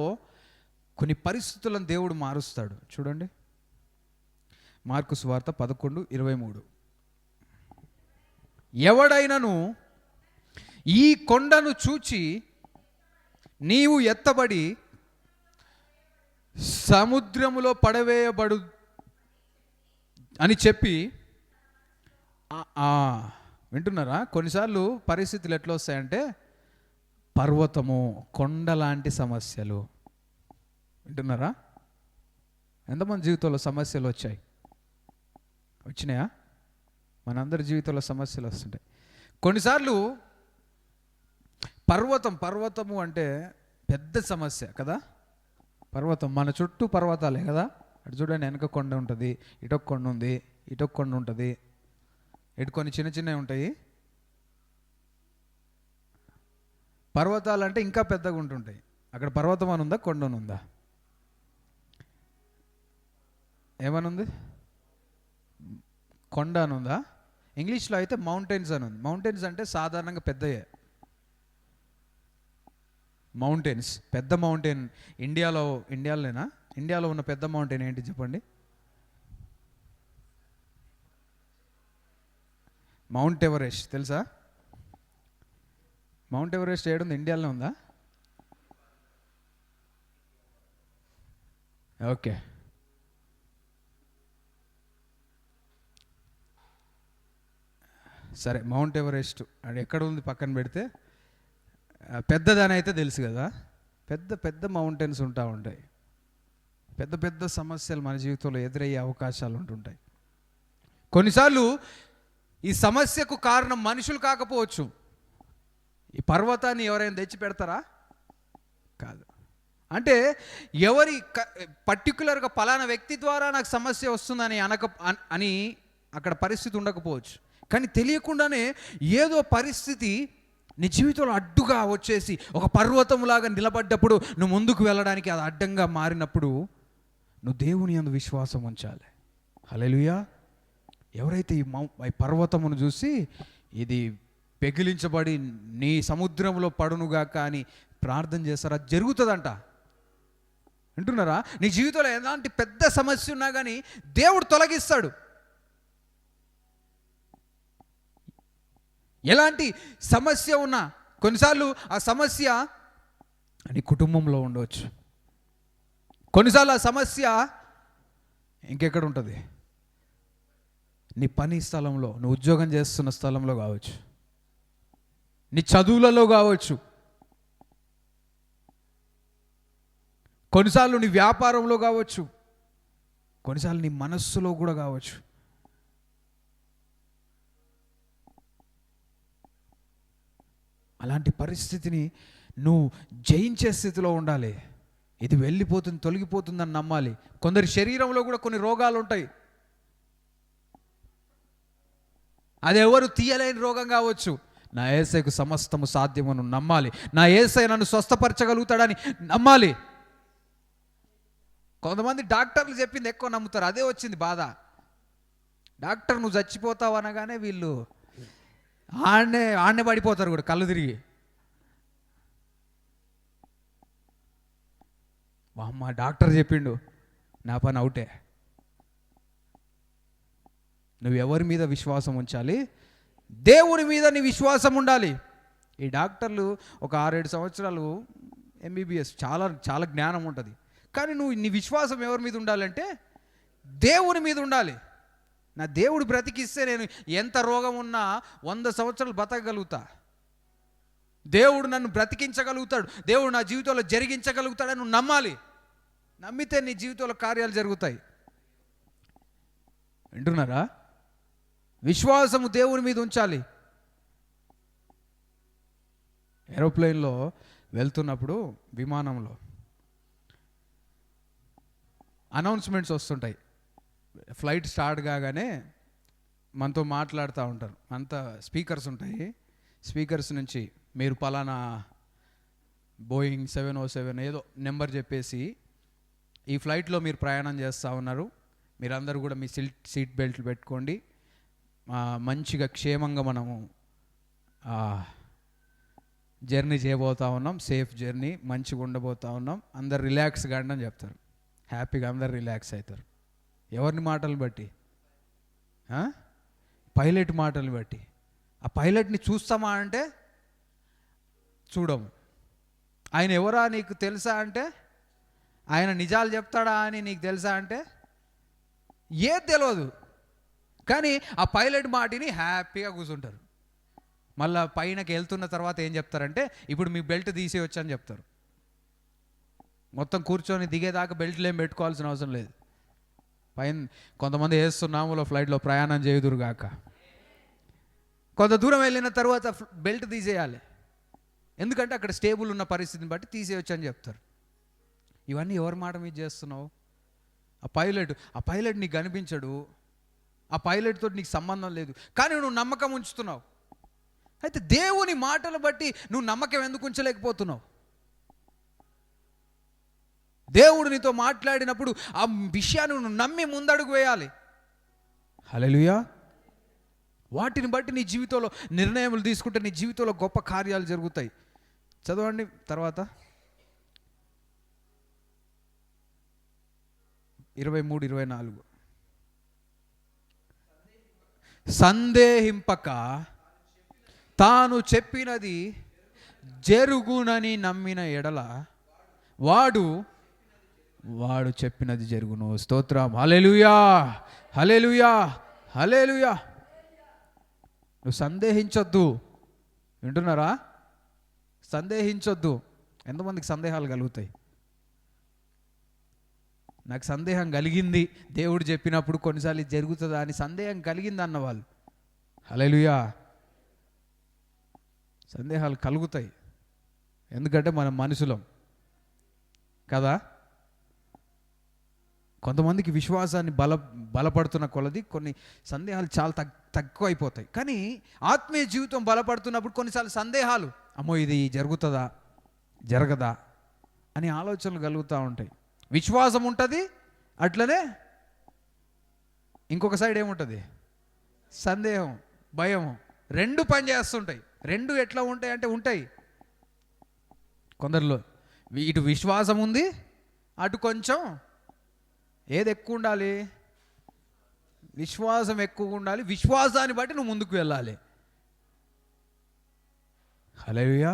కొన్ని పరిస్థితులను దేవుడు మారుస్తాడు. చూడండి, మార్కు సువార్త 11:23. ఎవడైనను ఈ కొండను చూచి నీవు ఎత్తబడి సముద్రములో పడవేయబడు అని చెప్పి, వింటున్నారా? కొన్నిసార్లు పరిస్థితులు ఎట్లా వస్తాయంటే పర్వతము, కొండ లాంటి సమస్యలు. వింటున్నారా? ఎంతమంది జీవితంలో సమస్యలు వచ్చినాయా? మనందరి జీవితంలో సమస్యలు వస్తుంటాయి. కొన్నిసార్లు పర్వతము అంటే పెద్ద సమస్య కదా. పర్వతం, మన చుట్టూ పర్వతాలే కదా. అటు చూడండి, వెనక కొండ ఉంటుంది, ఇటొక కొండ ఉంది, ఇటొక కొండ ఉంటుంది, ఇటు కొన్ని చిన్న చిన్నవి ఉంటాయి. పర్వతాలు అంటే ఇంకా పెద్దగా ఉంటుంటాయి. అక్కడ పర్వతం అని ఉందా, కొండ అని ఉందా? ఏమనుంది? కొండ అని ఉందా? ఇంగ్లీష్లో అయితే మౌంటైన్స్ అని ఉంది. మౌంటైన్స్ అంటే సాధారణంగా పెద్దయే. మౌంటైన్స్, పెద్ద మౌంటైన్ ఇండియాలోనేనా? ఇండియాలో ఉన్న పెద్ద మౌంటైన్ ఏంటి చెప్పండి? Mount Everest. తెలుసా? మౌంట్ ఎవరెస్ట్ ఏడుంది? ఇండియాలో ఉందా? ఓకే. సరే, మౌంట్ ఎవరెస్ట్ అది ఎక్కడ ఉంది పక్కన పెడితే, పెద్దదని అయితే తెలుసు కదా. పెద్ద పెద్ద మౌంటైన్స్ ఉంటాయి. పెద్ద పెద్ద సమస్యలు మన జీవితంలో ఎదురయ్యే అవకాశాలు ఉంటుంటాయి. కొన్నిసార్లు ఈ సమస్యకు కారణం మనుషులు కాకపోవచ్చు. ఈ పర్వతాన్ని ఎవరైనా తెచ్చి పెడతారా? కాదు. అంటే ఎవరి పర్టికులర్గా పలానా వ్యక్తి ద్వారా నాకు సమస్య వస్తుందని అని అక్కడ పరిస్థితి ఉండకపోవచ్చు. కానీ తెలియకుండానే ఏదో పరిస్థితి నీ జీవితంలో అడ్డుగా వచ్చేసి ఒక పర్వతంలాగా నిలబడ్డప్పుడు, నువ్వు ముందుకు వెళ్ళడానికి అది అడ్డంగా మారినప్పుడు నువ్వు దేవుని యందు విశ్వాసం ఉంచాలి. హల్లెలూయా. ఎవరైతే ఈ పర్వతమును చూసి ఇది పెగిలించబడి నీ సముద్రంలో పడునుగా కానీ ప్రార్థన చేస్తారా, జరుగుతుందంట. వింటున్నారా? నీ జీవితంలో ఎలాంటి పెద్ద సమస్య ఉన్నా కానీ దేవుడు తొలగిస్తాడు. ఎలాంటి సమస్య ఉన్నా, కొన్నిసార్లు ఆ సమస్య నీ కుటుంబంలో ఉండవచ్చు, కొన్నిసార్లు ఆ సమస్య ఇంకెక్కడ ఉంటుంది, నీ పని స్థలంలో, నువ్వు ఉద్యోగం చేస్తున్న స్థలంలో కావచ్చు, నీ చదువులలో కావచ్చు, కొన్నిసార్లు నీ వ్యాపారంలో కావచ్చు, కొన్నిసార్లు నీ మనస్సులో కూడా కావచ్చు. అలాంటి పరిస్థితిని నువ్వు జయించే స్థితిలో ఉండాలి. ఇది వెళ్ళిపోతుంది, తొలగిపోతుందని నమ్మాలి. కొందరి శరీరంలో కూడా కొన్ని రోగాలు ఉంటాయి. అది ఎవరు తీయలేని రోగం కావచ్చు. నా యేసయ్యకు సమస్తము సాధ్యమని నమ్మాలి. నా యేసయ్య నన్ను స్వస్థపరచగలుగుతాడని నమ్మాలి. కొంతమంది డాక్టర్లు చెప్పింది ఎక్కువ నమ్ముతారు. అదే వచ్చింది బాధ. డాక్టర్ నువ్వు చచ్చిపోతావు అనగానే వీళ్ళు ఆడనే పడిపోతారు కూడా, కళ్ళు తిరిగి. అమ్మ డాక్టర్ చెప్పిండు, నా పని అవుటే. నువ్వు ఎవరి మీద విశ్వాసం ఉంచాలి? దేవుని మీద నీ విశ్వాసం ఉండాలి. ఈ డాక్టర్లు ఒక 6-7 సంవత్సరాలు ఎంబీబీఎస్, చాలా చాలా జ్ఞానం ఉంటుంది. కానీ నువ్వు నీ విశ్వాసం ఎవరి మీద ఉండాలంటే దేవుని మీద ఉండాలి. నా దేవుడు బ్రతికిస్తే నేను ఎంత రోగం ఉన్నా 100 సంవత్సరాలు బతకగలుగుతా. దేవుడు నన్ను బ్రతికించగలుగుతాడు, దేవుడు నా జీవితంలో జరిగించగలుగుతాడని నువ్వు నమ్మాలి. నమ్మితే నీ జీవితంలో కార్యాలు జరుగుతాయి. వింటున్నారా? విశ్వాసము దేవుని మీద ఉంచాలి. ఏరోప్లేన్లో వెళ్తున్నప్పుడు, విమానంలో అనౌన్స్మెంట్స్ వస్తుంటాయి. ఫ్లైట్ స్టార్ట్ కాగానే మనతో మాట్లాడుతూ ఉంటారు. అంత స్పీకర్స్ ఉంటాయి. స్పీకర్స్ నుంచి మీరు పలానా బోయింగ్ 707 ఏదో నెంబర్ చెప్పేసి, ఈ ఫ్లైట్లో మీరు ప్రయాణం చేస్తూ ఉన్నారు, మీరందరూ కూడా మీ సీట్ బెల్ట్లు పెట్టుకోండి, మంచిగా క్షేమంగా మనము జర్నీ చేయబోతూ ఉన్నాం, సేఫ్ జర్నీ, మంచిగా ఉండబోతూ ఉన్నాం, అందరు రిలాక్స్ కాండి అని చెప్తారు. హ్యాపీగా అందరు రిలాక్స్ అవుతారు. ఎవరిని మాటలు బట్టి? పైలట్ మాటలు బట్టి. ఆ పైలట్ని చూస్తామా అంటే చూడము. ఆయన ఎవరా నీకు తెలుసా అంటే, ఆయన నిజాలు చెప్తాడా అని నీకు తెలుసా అంటే ఏది తెలియదు. కానీ ఆ పైలట్ మాటిని హ్యాపీగా కూర్చుంటారు. మళ్ళీ పైనకి వెళ్తున్న తర్వాత ఏం చెప్తారంటే, ఇప్పుడు మీ బెల్ట్ తీసేయచ్చు అని చెప్తారు. మొత్తం కూర్చొని దిగేదాకా బెల్ట్లు ఏం పెట్టుకోవాల్సిన అవసరం లేదు. పైన కొంతమంది వేస్తున్నాములో ఫ్లైట్లో ప్రయాణం చేయుదురుగాక. కొంత దూరం వెళ్ళిన తర్వాత బెల్ట్ తీసేయాలి, ఎందుకంటే అక్కడ స్టేబుల్ ఉన్న పరిస్థితిని బట్టి తీసేయచ్చు అని చెప్తారు. ఇవన్నీ ఎవరి మాట మీద చేస్తున్నావు? ఆ పైలట్ నీకు కనిపించడు, ఆ పైలట్ తోటి నీకు సంబంధం లేదు, కానీ నువ్వు నమ్మకం ఉంచుతున్నావు. అయితే దేవుని మాటలు బట్టి నువ్వు నమ్మకం ఎందుకు ఉంచలేకపోతున్నావు? దేవుడు నీతో మాట్లాడినప్పుడు ఆ విషయాన్ని నువ్వు నమ్మి ముందడుగు వేయాలి. హల్లెలూయా. వాటిని బట్టి నీ జీవితంలో నిర్ణయములు తీసుకుంటే నీ జీవితంలో గొప్ప కార్యాలు జరుగుతాయి. చదవండి తర్వాత 23-24. సందేహింపక తాను చెప్పినది జరుగునని నమ్మిన ఎడల వాడు చెప్పినది జరుగును. స్తోత్రం. హల్లెలూయా, హల్లెలూయా, హల్లెలూయా. నువ్వు సందేహించొద్దు. వింటున్నారా? సందేహించొద్దు. ఎంతమందికి సందేహాలు కలుగుతాయి? నాకు సందేహం కలిగింది, దేవుడు చెప్పినప్పుడు కొన్నిసార్లు జరుగుతుందా అని సందేహం కలిగింది అన్నవాళ్ళు. హల్లెలూయా. సందేహాలు కలుగుతాయి, ఎందుకంటే మనం మనుషులం కదా. కొంతమందికి విశ్వాసాన్ని బలపడుతున్న కొలది కొన్ని సందేహాలు చాలా తక్కువ అయిపోతాయి. కానీ ఆత్మీయ జీవితం బలపడుతున్నప్పుడు కొన్నిసార్లు సందేహాలు, అమ్మో ఇది జరుగుతుందా జరగదా అని ఆలోచనలు కలుగుతూ ఉంటాయి. విశ్వాసం ఉంటుంది, అట్లనే ఇంకొక సైడ్ ఏముంటుంది? సందేహం, భయం. రెండు పని చేస్తుంటాయి. రెండు ఎట్లా ఉంటాయి అంటే ఉంటాయి. కొందరిలో ఇటు విశ్వాసం ఉంది, అటు కొంచెం ఏది ఎక్కువ ఉండాలి? విశ్వాసం ఎక్కువ ఉండాలి. విశ్వాసాన్ని బట్టి నువ్వు ముందుకు వెళ్ళాలి. హల్లెలూయా.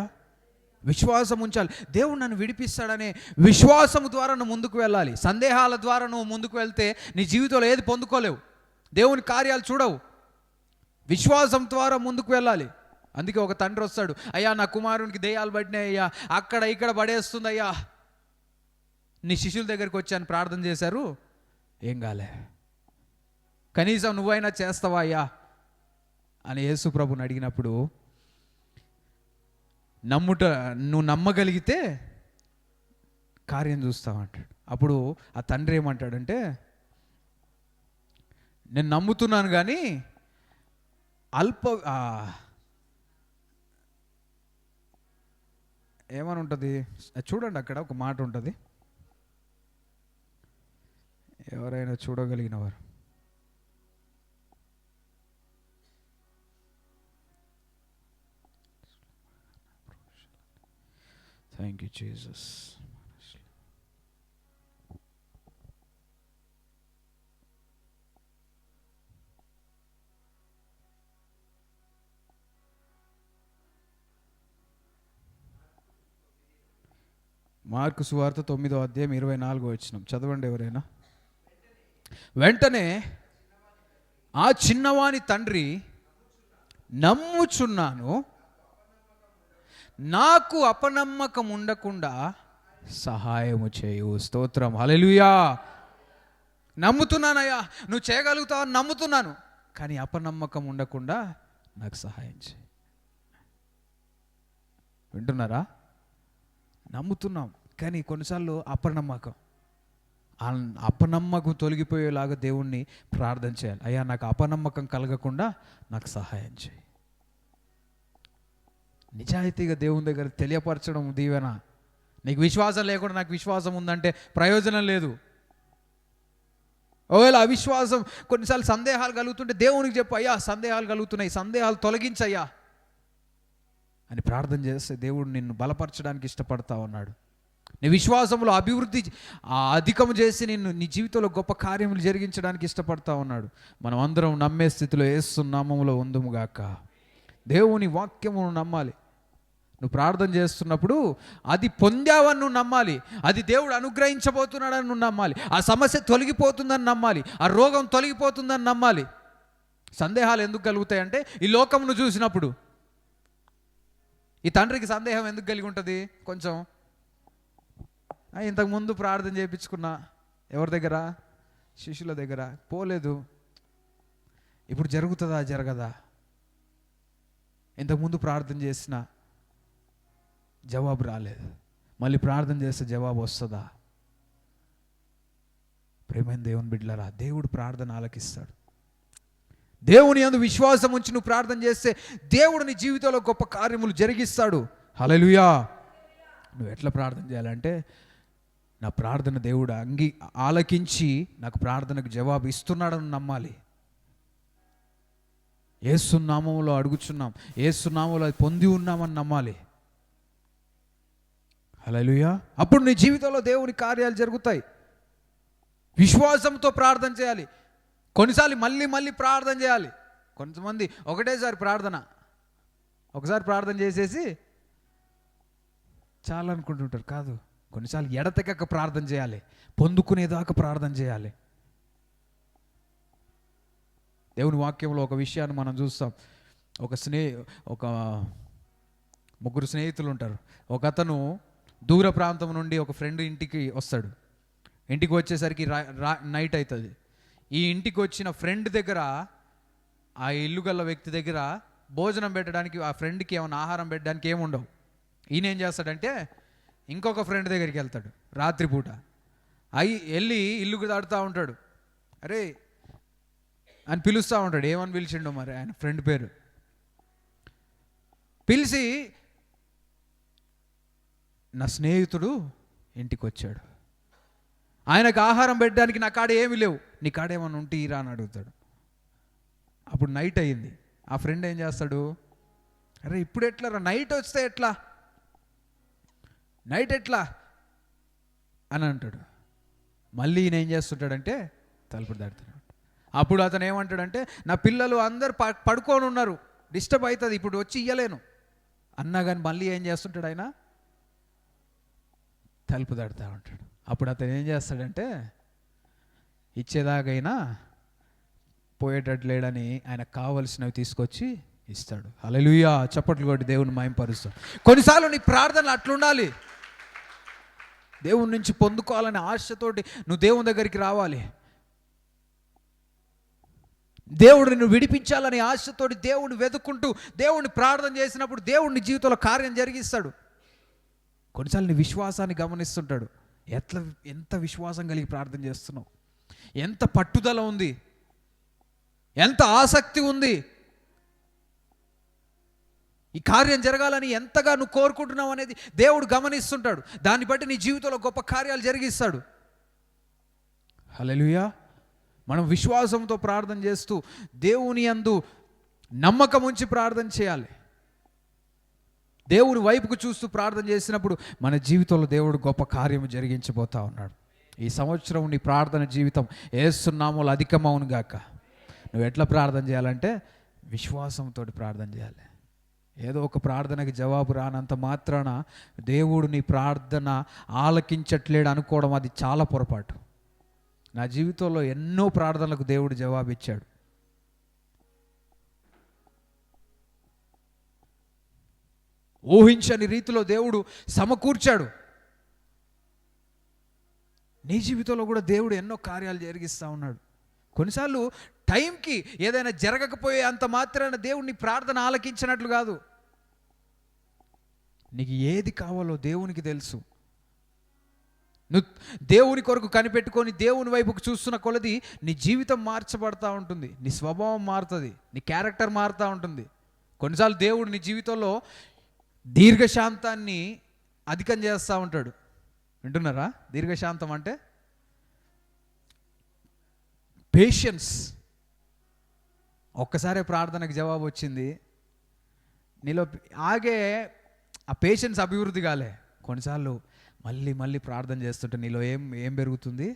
విశ్వాసం ఉంచాలి. దేవుడు నన్ను విడిపిస్తాడనే విశ్వాసము ద్వారా నువ్వు ముందుకు వెళ్ళాలి. సందేహాల ద్వారా నువ్వు ముందుకు వెళ్తే నీ జీవితంలో ఏది పొందుకోలేవు, దేవుని కార్యాలు చూడవు. విశ్వాసం ద్వారా ముందుకు వెళ్ళాలి. అందుకే ఒక తండ్రి వస్తాడు, అయ్యా నా కుమారునికి దెయ్యాలు పడినాయి అయ్యా, అక్కడ ఇక్కడ పడేస్తుంది అయ్యా, నీ శిష్యుల దగ్గరికి వచ్చి అని ప్రార్థన చేశారు, ఏం కాలే, కనీసం నువ్వైనా చేస్తావా అయ్యా అని యేసు ప్రభుని అడిగినప్పుడు, నువ్వు నమ్మగలిగితే కార్యం చూస్తావంటాడు. అప్పుడు ఆ తండ్రి ఏమంటాడంటే, నేను నమ్ముతున్నాను కానీ ఏమని ఉంటుంది చూడండి, అక్కడ ఒక మాట ఉంటుంది, ఎవరైనా చూడగలిగిన వారు. Thank you Jesus. మార్కు సువార్త 9వ అధ్యాయం 24వ వచనం చదవండి ఎవరైనా. వెంటనే ఆ చిన్నవాని తండ్రి, నమ్ముచున్నాను, నాకు అపనమ్మకం ఉండకుండా సహాయము చేయు. స్తోత్రం. హల్లెలూయా. నమ్ముతున్నానయ్యా, నువ్వు చేయగలుగుతావని నమ్ముతున్నాను, కానీ అపనమ్మకం ఉండకుండా నాకు సహాయం చేయి. వింటున్నారా? నమ్ముతున్నాం, కానీ కొన్నిసార్లు అపనమ్మకం తొలగిపోయేలాగా దేవుణ్ణి ప్రార్థన చేయాలి. అయ్యా నాకు అపనమ్మకం కలగకుండా నాకు సహాయం చేయి. నిజాయితీగా దేవుని దగ్గర తెలియపరచడం దీవెన. నీకు విశ్వాసం లేకుండా నాకు విశ్వాసం ఉందంటే ప్రయోజనం లేదు. ఒకవేళ అవిశ్వాసం, కొన్నిసార్లు సందేహాలు కలుగుతుంటే దేవునికి చెప్పు, అయ్యా సందేహాలు కలుగుతున్నాయి, సందేహాలు తొలగించయ్యా అని ప్రార్థన చేస్తే దేవుడు నిన్ను బలపరచడానికి ఇష్టపడతా ఉన్నాడు. నీ విశ్వాసంలో అభివృద్ధి అధికం చేసి నిన్ను నీ జీవితంలో గొప్ప కార్యములు జరిగించడానికి ఇష్టపడతా ఉన్నాడు. మనం అందరం నమ్మే స్థితిలో యేసు నామములో ఉందుముగాక. దేవుని వాక్యమును నమ్మాలి. నువ్వు ప్రార్థన చేస్తున్నప్పుడు అది పొందావని నువ్వు నమ్మాలి. అది దేవుడు అనుగ్రహించబోతున్నాడని నువ్వు నమ్మాలి. ఆ సమస్య తొలగిపోతుందని నమ్మాలి. ఆ రోగం తొలగిపోతుందని నమ్మాలి. సందేహాలు ఎందుకు కలుగుతాయంటే ఈ లోకమును చూసినప్పుడు. ఈ తండ్రికి సందేహం ఎందుకు కలిగి ఉంటుంది? కొంచెం ఇంతకుముందు ప్రార్థన చేయించుకున్నా, ఎవరి దగ్గర? శిష్యుల దగ్గర. పోలేదు, ఇప్పుడు జరుగుతుందా జరగదా? ఇంతకుముందు ప్రార్థన చేసిన జవాబు రాలేదు, మళ్ళీ ప్రార్థన చేస్తే జవాబు వస్తుందా? ప్రేమైన దేవుని బిడ్డలారా, దేవుడు ప్రార్థన ఆలకిస్తాడు. దేవుని యందు విశ్వాసం ఉంచి నువ్వు ప్రార్థన చేస్తే దేవుడు నీ జీవితంలో గొప్ప కార్యములు జరిగిస్తాడు. హల్లెలూయా. నువ్వు ఎట్లా ప్రార్థన చేయాలంటే, నా ప్రార్థన దేవుడు ఆలకించి నాకు ప్రార్థనకు జవాబు ఇస్తున్నాడని నమ్మాలి. యేసు నామములో అడుగుచున్నాం, యేసు నామములో అది పొంది ఉన్నామని నమ్మాలి. హల్లెలూయా. అప్పుడు నీ జీవితంలో దేవుని కార్యాలు జరుగుతాయి. విశ్వాసంతో ప్రార్థన చేయాలి. కొన్నిసార్లు మళ్ళీ మళ్ళీ ప్రార్థన చేయాలి. కొంతమంది ఒకటేసారి ఒకసారి ప్రార్థన చేసేసి చాలా అనుకుంటుంటారు. కాదు, కొన్నిసార్లు ఎడతెగక ప్రార్థన చేయాలి, పొందుకునేదాకా ప్రార్థన చేయాలి. దేవుని వాక్యంలో ఒక విషయాన్ని మనం చూస్తాం. ఒక ముగ్గురు స్నేహితులు ఉంటారు. ఒక అతను దూర ప్రాంతం నుండి ఒక ఫ్రెండ్ ఇంటికి వస్తాడు. ఇంటికి వచ్చేసరికి నైట్ అవుతుంది. ఈ ఇంటికి వచ్చిన ఫ్రెండ్ దగ్గర, ఆ ఇల్లు గల వ్యక్తి దగ్గర భోజనం పెట్టడానికి, ఆ ఫ్రెండ్కి ఏమైనా ఆహారం పెట్టడానికి ఏముండవు. ఈయన ఏం చేస్తాడంటే ఇంకొక ఫ్రెండ్ దగ్గరికి వెళ్తాడు రాత్రిపూట. వెళ్ళి ఇల్లుకు దాడుతూ ఉంటాడు. అరే అని పిలుస్తూ ఉంటాడు. ఏమని పిలిచిండో మరి ఆయన ఫ్రెండ్ పేరు. పిలిచి, నా స్నేహితుడు ఇంటికి వచ్చాడు, ఆయనకు ఆహారం పెట్టడానికి నా కాడ ఏమీ లేవు, నీ కాడ ఏమన్నా ఉంటే ఇరా అని అడుగుతాడు. అప్పుడు నైట్ అయ్యింది. ఆ ఫ్రెండ్ ఏం చేస్తాడు? అరే ఇప్పుడు ఎట్లా రా, నైట్ వస్తే ఎట్లా, నైట్ ఎట్లా అని అంటాడు. మళ్ళీ ఈయన ఏం చేస్తుంటాడంటే తలుపు దాడుతున్నాడు. అప్పుడు అతను ఏమంటాడంటే, నా పిల్లలు అందరు పడుకొని ఉన్నారు, డిస్టర్బ్ అవుతుంది, ఇప్పుడు వచ్చి ఇయ్యలేను అన్నా కానీ మళ్ళీ ఏం చేస్తుంటాడు? ఆయన తలుపు దాడుతూ ఉంటాడు. అప్పుడు అతను ఏం చేస్తాడంటే, ఇచ్చేదాకైనా పోయేటట్టు లేడని ఆయనకు కావలసినవి తీసుకొచ్చి ఇస్తాడు. హల్లెలూయా. చప్పట్లు కొట్టి దేవుని మహిమపరుస్తాడు. కొన్నిసార్లు నీ ప్రార్థనలు అట్లుండాలి. దేవుని నుంచి పొందుకోవాలనే ఆశతోటి నువ్వు దేవుని దగ్గరికి రావాలి. దేవుడు నిన్ను విడిపించాలనే ఆశతోటి దేవుడిని వెతుక్కుంటూ దేవుడిని ప్రార్థన చేసినప్పుడు దేవుడిని జీవితంలో కార్యం జరిగిస్తాడు. కొన్నిసార్లు నీ విశ్వాసాన్ని గమనిస్తుంటాడు. ఎంత విశ్వాసం కలిగి ప్రార్థన చేస్తున్నావు, ఎంత పట్టుదల ఉంది, ఎంత ఆసక్తి ఉంది, ఈ కార్యం జరగాలని ఎంతగా నువ్వు కోరుకుంటున్నావు అనేది దేవుడు గమనిస్తుంటాడు. దాన్ని బట్టి నీ జీవితంలో గొప్ప కార్యాలు జరిగిస్తాడు. హల్లెలూయా. మనం విశ్వాసంతో ప్రార్థన చేస్తూ దేవుని యందు నమ్మకం ఉంచి ప్రార్థన చేయాలి. దేవుని వైపుకు చూస్తూ ప్రార్థన చేసినప్పుడు మన జీవితంలో దేవుడు గొప్ప కార్యము జరిగించబోతా ఉన్నాడు. ఈ సంవత్సరం నీ ప్రార్థన జీవితం యేసు నామములో అధికమవును గాక. నువ్వు ఎట్లా ప్రార్థన చేయాలంటే విశ్వాసంతో ప్రార్థన చేయాలి. ఏదో ఒక ప్రార్థనకి జవాబు రానంత మాత్రాన దేవుడు నీ ప్రార్థన ఆలకించట్లేడు అనుకోవడం అది చాలా పొరపాటు. నా జీవితంలో ఎన్నో ప్రార్థనలకు దేవుడు జవాబు ఇచ్చాడు. ఊహించని రీతిలో దేవుడు సమకూర్చాడు. నీ జీవితంలో కూడా దేవుడు ఎన్నో కార్యాలు జరిగిస్తూ ఉన్నాడు. కొన్నిసార్లు టైంకి ఏదైనా జరగకపోయే అంత మాత్రాన దేవుడిని ప్రార్థన ఆలకించినట్లు కాదు. నీకు ఏది కావాలో దేవునికి తెలుసు. నువ్వు దేవుని కొరకు కనిపెట్టుకొని దేవుని వైపుకు చూస్తున్న కొలది నీ జీవితం మార్చబడతా ఉంటుంది, నీ స్వభావం మారుతుంది, నీ క్యారెక్టర్ మారుతూ ఉంటుంది. కొన్నిసార్లు దేవుడు నీ జీవితంలో దీర్ఘశాంతాన్ని అధికం చేస్తూ ఉంటాడు. వింటున్నారా? దీర్ఘశాంతం అంటే పేషెన్స్. ఒక్కసారి ప్రార్థనకు జవాబు వచ్చింది, నీలో ఆగే ఆ పేషెన్స్ అభివృద్ధి కాలే. కొన్నిసార్లు మళ్ళీ మళ్ళీ ప్రార్థన చేస్తుంటే నీలో ఏం ఏం పెరుగుతుంది?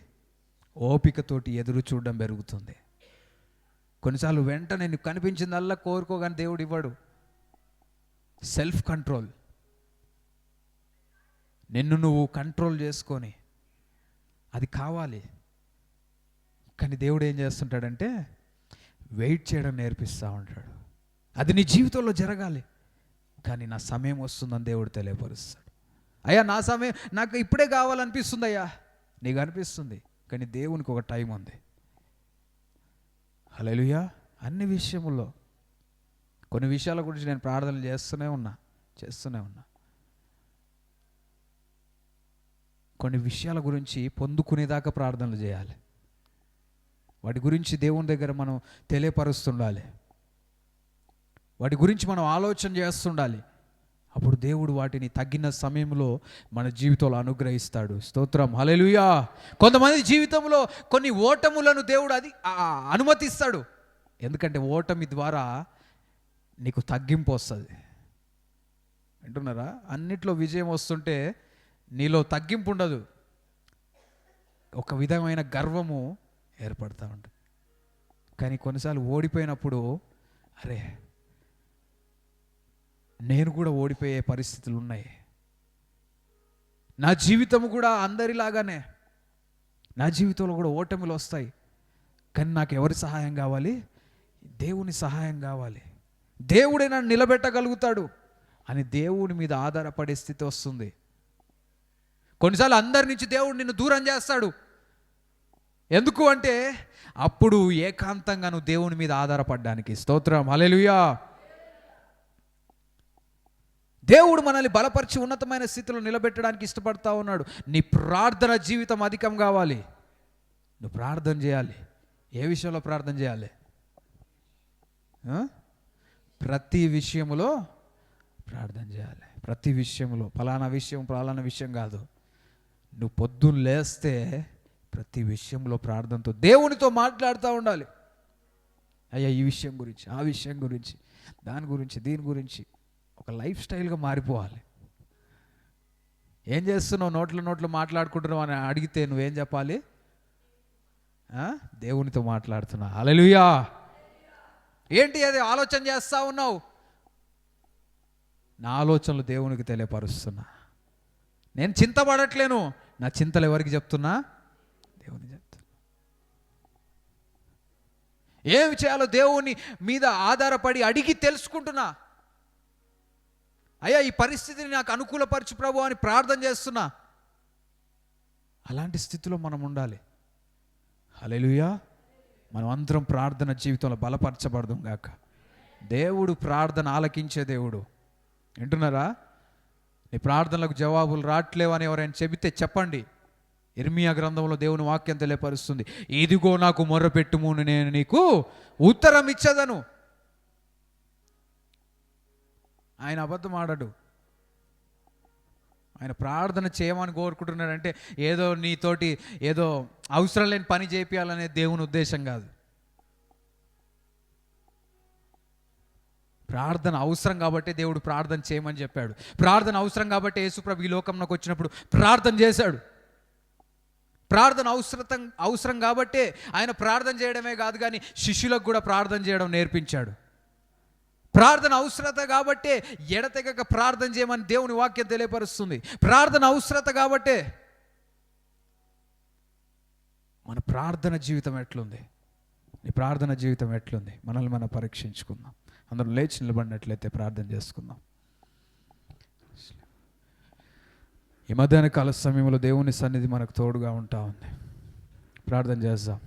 ఓపికతోటి ఎదురు చూడడం పెరుగుతుంది. కొన్నిసార్లు వెంటనే నీకు కనిపించిందల్లా కోరుకోగానే దేవుడు ఇవ్వడు. సెల్ఫ్ కంట్రోల్, నిన్ను నువ్వు కంట్రోల్ చేసుకొని అది కావాలి. కానీ దేవుడు ఏం చేస్తుంటాడంటే వెయిట్ చేయడం నేర్పిస్తూ ఉంటాడు. అది నీ జీవితంలో జరగాలి, కానీ నా సమయం వస్తుందని దేవుడు తెలియపరుస్తాడు. అయ్యా నా సమయం నాకు ఇప్పుడే కావాలనిపిస్తుంది అయ్యా, నీకు అనిపిస్తుంది, కానీ దేవునికి ఒక టైం ఉంది. హల్లెలూయా. అన్ని విషయముల్లో కొన్ని విషయాల గురించి నేను ప్రార్థనలు చేస్తూనే ఉన్నా. కొన్ని విషయాల గురించి పొందుకునేదాకా ప్రార్థనలు చేయాలి. వాటి గురించి దేవుని దగ్గర మనం తెలియపరుస్తుండాలి. వాటి గురించి మనం ఆలోచన చేస్తుండాలి. అప్పుడు దేవుడు వాటిని తగిన సమయంలో మన జీవితంలో అనుగ్రహిస్తాడు. స్తోత్రం, హల్లెలూయా. కొంతమంది జీవితంలో కొన్ని ఓటములను దేవుడు అనుమతిస్తాడు. ఎందుకంటే ఓటమి ద్వారా నీకు తగ్గింపు వస్తుంది. వింటున్నారా? అన్నిట్లో విజయం వస్తుంటే నీలో తగ్గింపు ఉండదు, ఒక విధమైన గర్వము ఏర్పడుతూ ఉంటుంది. కానీ కొన్నిసార్లు ఓడిపోయినప్పుడు అరే నేను కూడా ఓడిపోయే పరిస్థితులు ఉన్నాయి, నా జీవితం కూడా అందరిలాగానే, నా జీవితంలో కూడా ఓటములు వస్తాయి, కానీ నాకు ఎవరి సహాయం కావాలి? దేవుని సహాయం కావాలి. దేవుడే నన్ను నిలబెట్టగలుగుతాడు అని దేవుని మీద ఆధారపడే స్థితి వస్తుంది. కొన్నిసార్లు అందరి నుంచి దేవుడు నిన్ను దూరం చేస్తాడు. ఎందుకు అంటే అప్పుడు ఏకాంతంగా నువ్వు దేవుని మీద ఆధారపడడానికి. స్తోత్రం, హల్లెలూయా. దేవుడు మనల్ని బలపరిచి ఉన్నతమైన స్థితిలో నిలబెట్టడానికి ఇష్టపడతా ఉన్నాడు. నీ ప్రార్థన జీవితం అధికం కావాలి. నువ్వు ప్రార్థన చేయాలి. ఏ విషయంలో ప్రార్థన చేయాలి? ప్రతి విషయములో ప్రార్థన చేయాలి. ప్రతి విషయంలో, ఫలానా విషయం కాదు. నువ్వు పొద్దున్న లేస్తే ప్రతి విషయంలో ప్రార్థనతో దేవునితో మాట్లాడుతూ ఉండాలి. అయ్యా ఈ విషయం గురించి, ఆ విషయం గురించి, దాని గురించి, దీని గురించి ఒక లైఫ్ స్టైల్గా మారిపోవాలి. ఏం చేస్తున్నావు? నోట్లు మాట్లాడుకుంటున్నావు అని అడిగితే నువ్వేం చెప్పాలి? దేవునితో మాట్లాడుతున్నా. హల్లెలూయా. ఏంటి అది ఆలోచన చేస్తూ ఉన్నావు? నా ఆలోచనలు దేవునికి తెలియపరుస్తున్నా. నేను చింతపడట్లేను, నా చింతలు ఎవరికి చెప్తున్నా? దేవుని చెప్తున్నా. ఏమి చేయాలో దేవుని మీద ఆధారపడి అడిగి తెలుసుకుంటున్నా. అయ్యా ఈ పరిస్థితిని నాకు అనుకూలపరచు ప్రభు అని ప్రార్థన చేస్తున్నా. అలాంటి స్థితిలో మనం ఉండాలి. హల్లెలూయా. మనం అందరం ప్రార్థన జీవితంలో బలపరచబడదాం గాక. దేవుడు ప్రార్థన ఆలకించే దేవుడు. వింటున్నారా? నీ ప్రార్థనలకు జవాబులు రావట్లేవని ఎవరైనా చెబితే చెప్పండి. ఇర్మియా గ్రంథంలో దేవుని వాక్యం తెలియపరుస్తుంది, ఇదిగో నాకు మొర్రపెట్టుము నేను నీకు ఉత్తరం ఇచ్చేదను. ఆయన అబద్ధం ఆడడు. ఆయన ప్రార్థన చేయమని కోరుకుంటున్నాడంటే ఏదో నీతోటి ఏదో అవసరం లేని పని చేయాలనే దేవుని ఉద్దేశం కాదు. ప్రార్థన అవసరం కాబట్టి దేవుడు ప్రార్థన చేయమని చెప్పాడు. ప్రార్థన అవసరం కాబట్టి యేసుప్రభు ఈ లోకంలోకి వచ్చినప్పుడు ప్రార్థన చేశాడు. ప్రార్థన అవసరం కాబట్టే ఆయన ప్రార్థన చేయడమే కాదు కానీ శిష్యులకు కూడా ప్రార్థన చేయడం నేర్పించాడు. ప్రార్థన అవసరత కాబట్టే ఎడతెగక ప్రార్థన చేయమని దేవుని వాక్యం తెలియపరుస్తుంది. ప్రార్థన అవసరత కాబట్టే మన ప్రార్థన జీవితం ఎట్లుంది? నీ ప్రార్థన జీవితం ఎట్లుంది? మనల్ని మనం పరీక్షించుకుందాం. అందరూ లేచి నిలబడినట్లయితే ప్రార్థన చేసుకుందాం. ఈ మధ్యాహ్న కాల సమయంలో దేవుని సన్నిధి మనకు తోడుగా ఉంటా ఉంది. ప్రార్థన చేద్దాం.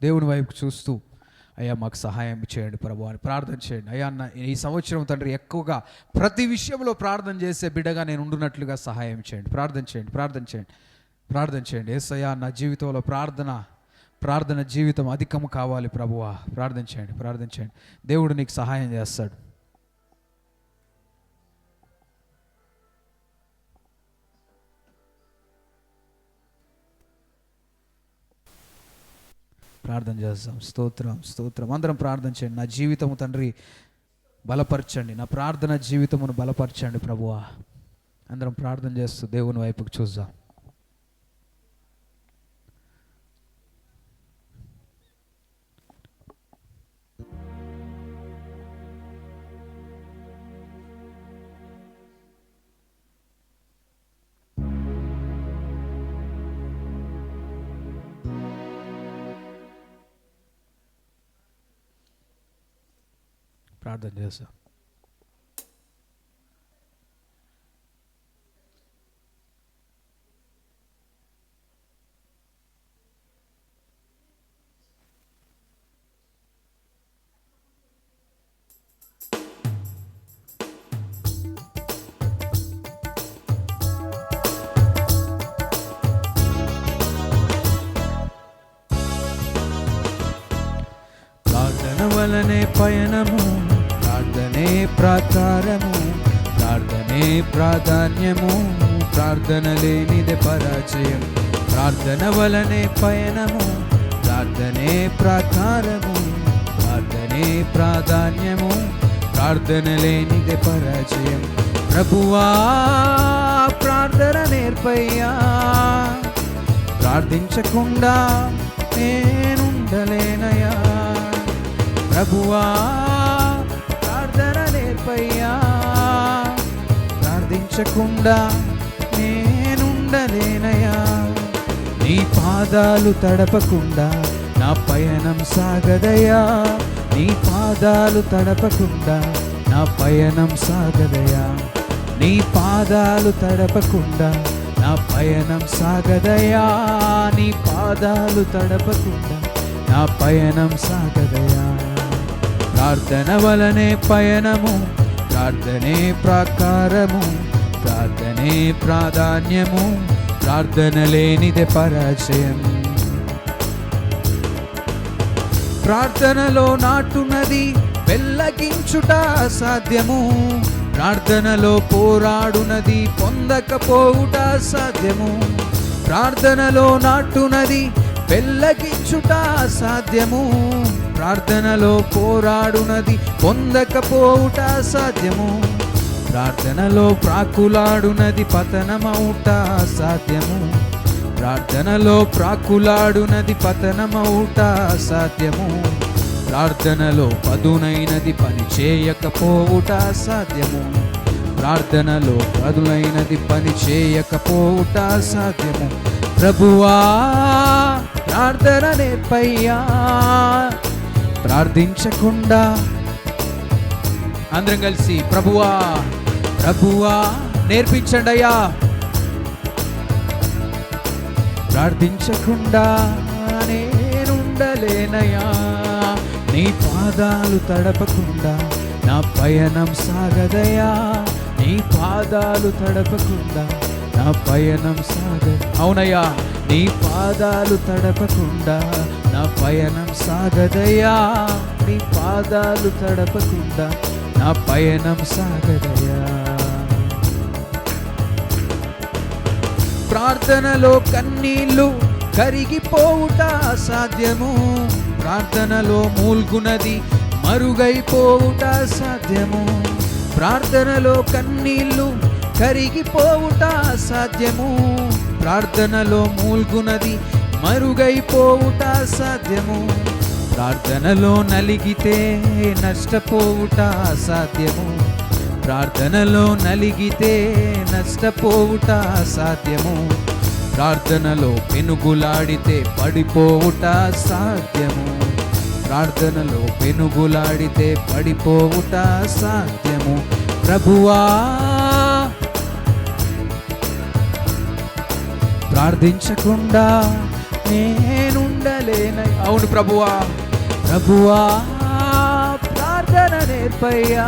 దేవుని వైపు చూస్తూ అయ్యా మాకు సహాయం చేయండి ప్రభు అని ప్రార్థన చేయండి. అయ్యా ఈ సంవత్సరం తండ్రి ఎక్కువగా ప్రతి విషయంలో ప్రార్థన చేసే బిడ్డగా నేను ఉండునట్లుగా సహాయం చేయండి. ప్రార్థన చేయండి. యేసయ్యా నా జీవితంలో ప్రార్థన జీవితం అధికము కావాలి ప్రభువా. ప్రార్థన చేయండి. దేవుడు నీకు సహాయం చేస్తాడు. ప్రార్థన చేద్దాం. స్తోత్రం. అందరం ప్రార్థన చేయండి. నా జీవితము తండ్రి బలపరచండి, నా ప్రార్థన జీవితమును బలపరచండి ప్రభువా. అందరం ప్రార్థన చేస్తూ దేవుని వైపుకు చూద్దాం. ప్రార్థన చేస్తాం. ప్రార్థన వలనే పయనము, ప్రార్థనే ప్రాకారము, ప్రార్థనే ప్రాధాన్యము, ప్రార్థన లేనిదే పరాజయం. ప్రార్థన వలనే పయనము, ప్రార్థనే ప్రాకారము, ప్రార్థనే ప్రాధాన్యము, ప్రార్థన లేనిదే పరాజయం. ప్రభువా ప్రార్థన నేర్పయ్యా, ప్రార్థించకుండా నేనుండలేనయ్యా. ప్రభువా ప్రార్థన నేర్పయ్యా, ప్రార్థించకుండా నేనుండలేనయ్యా. నీ పాదాలు తడపకుండా నా పయనం సాగదయా, నీ పాదాలు తడపకుండా నా పయనం సాగదయా, నీ పాదాలు తడపకుండా నా పయనం సాగదయా, నీ పాదాలు తడపకుండా నా పయనం సాగదయా. ప్రార్థన వలనే పయనము, ప్రార్థనే ప్రాకారము, ప్రార్థనే ప్రాధాన్యము, ప్రార్థన లేనిదే పరాజయం. ప్రార్థనలో నాటునది వెల్లగించుట అసాధ్యము, ప్రార్థనలో పోరాడునది పొందకపోవుట అసాధ్యము. ప్రార్థనలో నాటునది వెల్లగించుట అసాధ్యము, ప్రార్థనలో పోరాడునది పొందకపోవుట అసాధ్యము. ప్రార్థనలో ప్రాకులాడునది పతనమవుట అసాధ్యము, ప్రార్థనలో ప్రాకులాడునది పతనమవుట అసాధ్యము. ప్రార్థనలో పదునైనది పని చేయకపోవుట అసాధ్యము, ప్రార్థనలో పదునైనది పని చేయకపోవుట అసాధ్యము. ప్రభువా ప్రార్థన నేర్పయ్యా, ప్రార్థించకుండా అందరం కలిసి ప్రభువా ప్రభువా నేర్పించండి అయ్యా. ప్రార్థించకుండా నేనుండలేనయ్యా, నీ పాదాలు తడపకుండా నా పయనం సాగదయా, నీ పాదాలు తడపకుండా నా పయనం సాగద. అవునయ్యా, నీ పాదాలు తడపకుండా నా పయనం సాగదయా, నీ పాదాలు తడపకుండా నా పయనం సాగదయా. ప్రార్థనలో కన్నీళ్ళు కరిగిపోవుట అసాధ్యము, ప్రార్థనలో మూల్గునది మరుగైపోవుట అసాధ్యము. ప్రార్థనలో కన్నీళ్ళు కరిగిపోవుట అసాధ్యము, ప్రార్థనలో మూల్గునది మరుగైపోవుట అసాధ్యము. ప్రార్థనలో నలిగితే నష్టపోవుట అసాధ్యము, ప్రార్థనలో నలిగితే నష్టపోవుట అసాధ్యము. ప్రార్థనలో పెనుగులాడితే పడిపోవుట అసాధ్యము, ప్రార్థనలో పెనుగులాడితే పడిపోవుట అసాధ్యము. ప్రభువా ప్రార్థించకుండా నేనుండలేనయ్యా. అవును ప్రభువా ప్రభువా ప్రార్థన నేర్పయ్యా,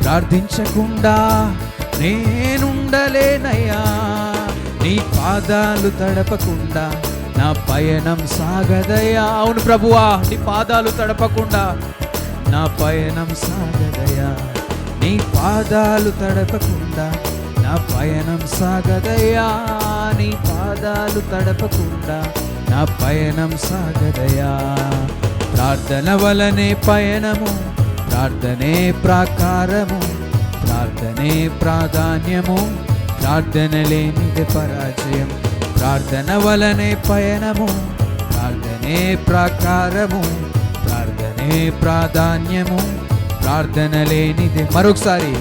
ప్రార్థించకుండా నేనుండలేనయ్యా. నీ పాదాలు తడపకుండా నా పయనం సాగదయా. అవును ప్రభువా, నీ పాదాలు తడపకుండా నా పయనం సాగదయా, నీ పాదాలు తడపకుండా నా పయనం సాగదయా, నీ పాదాలు తడపకుండా నా పయనం సాగదయా. ప్రార్థన వలనే పయనము, ప్రార్థనే ప్రాకారము, ప్రార్థనే ప్రాధాన్యము, ప్రార్థన లేనిదే పరాజయం. ప్రార్థన వలనే పయనము, ప్రార్థనే ప్రాకారము, ప్రార్థనే ప్రాధాన్యము, ప్రార్థన లేనిదే. మరొకసారి,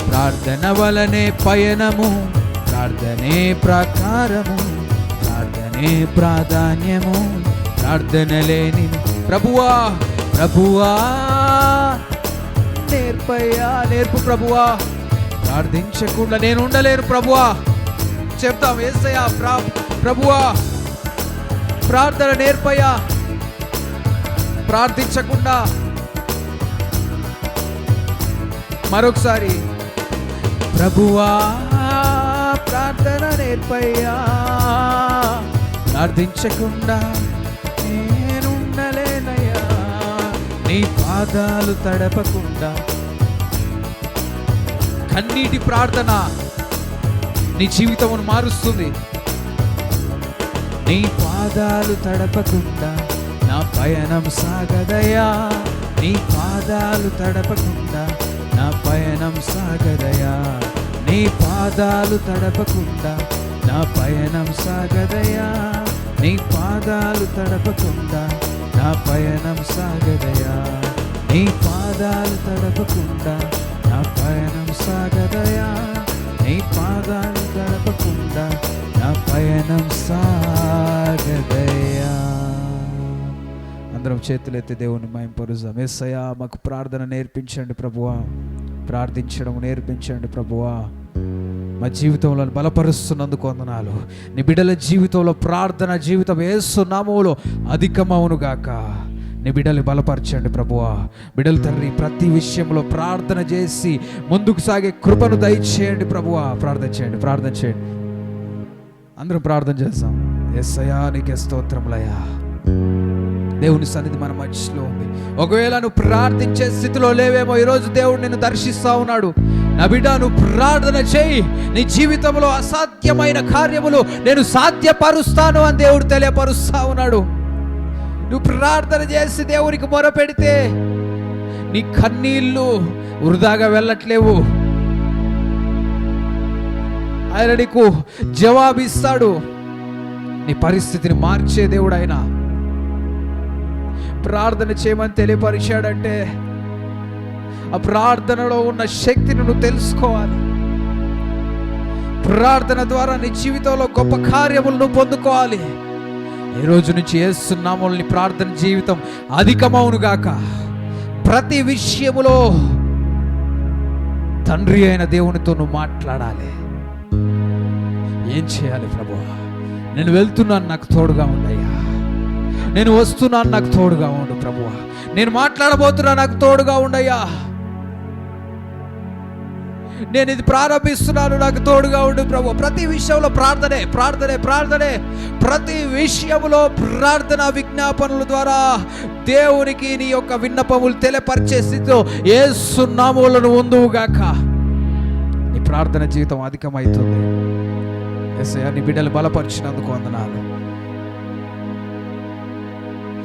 ప్రార్థన వలనే పయనము, ప్రార్థనే ప్రాకారము, ప్రార్థనే ప్రాధాన్యము, ప్రార్థన లేని. ప్రభువా ప్రభువా నేర్పయ్యా, నేర్పు ప్రభువా. ప్రార్థించకుండా నేను ఉండలేను ప్రభువా. చెప్తాం, యేసయ్యా ప్రభువా ప్రార్థన నేర్పయ్యా. ప్రార్థించకుండా. మరొకసారి, ప్రభువా ప్రార్థన నేర్పయ్యా. ప్రార్థించకుండా నేనుండలేనయ్యా. నీ పాదాలు తడపకుండా. కన్నీటి ప్రార్థన నీ జీవితమును మారుస్తుంది. నీ పాదాలు తడపకుండా నా పయనం సాగదయా. నీ పాదాలు తడపకుండా నా పయనం సాగదయా. నీ పాదాలు తడపకుండా నా పయనం సాగదయా. నీ పాదాలు తడపకుండా నా పయనం సాగదయా. నీ పాదాలు తడపకుండా నా పయనం సాగదయా. నీ పాదాలు తడపకుండా నా పయనం సాగదయా. అందరం చేతులెత్తి దేవుని మహింపరుద్దాం. యేసయ్యా మాకు ప్రార్థన నేర్పించండి ప్రభువా. ప్రార్థించడం నేర్పించండి ప్రభువా. మా జీవితంలో బలపరుస్తున్నందుకు వందనాలు. నీ బిడ్డల జీవితంలో ప్రార్థన జీవితం యేసు నామములో అధికమవునుగాక. నీ బిడ్డలు బలపరచండి ప్రభువా. బిడ్డల తండ్రి ప్రతి విషయంలో ప్రార్థన చేసి ముందుకు సాగే కృపను దయచేయండి ప్రభువా. ప్రార్థన చేయండి, ప్రార్థన చేయండి. అందరం ప్రార్థన చేస్తాం. యేసయ్యా నీకే స్తోత్రములయ్యా. దేవుని సన్నిధి మన మధ్యలో ఉంది. ఒకవేళ నువ్వు ప్రార్థించే స్థితిలో లేవేమో, ఈరోజు దేవుడు నిన్ను దర్శిస్తా ఉన్నాడు. నా బిడ్డ, నువ్వు ప్రార్థన చేయి. నీ జీవితంలో అసాధ్యమైన కార్యములు నేను సాధ్యపరుస్తాను అని దేవుడు తెలియపరుస్తా ఉన్నాడు. నువ్వు ప్రార్థన చేసి దేవునికి మొరపెడితే నీ కన్నీళ్ళు వృధాగా వెళ్ళట్లేవు. ఆయన నీకు జవాబిస్తాడు. నీ పరిస్థితిని మార్చే దేవుడు ఆయన. ప్రార్థన చేయమని తెలియపరిచాడంటే ఆ ప్రార్థనలో ఉన్న శక్తిని నువ్వు తెలుసుకోవాలి. ప్రార్థన ద్వారా నీ జీవితంలో గొప్ప కార్యములు నువ్వు పొందుకోవాలి. ఈ రోజు నుంచి యేసు నామములో నీ ప్రార్థన జీవితం అధికమవునుగాక. ప్రతి విషయములో తండ్రి అయిన దేవునితో నువ్వు మాట్లాడాలి. ఏం చేయాలి ప్రభువా? నేను వెళ్తున్నాను, నాకు తోడుగా ఉండయ్యా. నేను వస్తున్నాను, నాకు తోడుగా ఉండు ప్రభువా. నేను మాట్లాడబోతున్నా, నాకు తోడుగా ఉండయ్యా. నేను ఇది ప్రారంభిస్తున్నాను, నాకు తోడుగా ఉండు ప్రభు. ప్రతి విషయంలో ప్రార్థనే ప్రార్థనే ప్రార్థనే. ప్రతి విషయంలో ప్రార్థన విజ్ఞాపనల ద్వారా దేవునికి నీ యొక్క విన్నపములు తెలియపరిచే స్థితిలో యేసు నామములో ఉందువుగాక. నీ ప్రార్థన జీవితం అధికమవుతుంది. యేసయ్యా నీ బిడ్డలు బలపరిచినందుకు వందనాలు.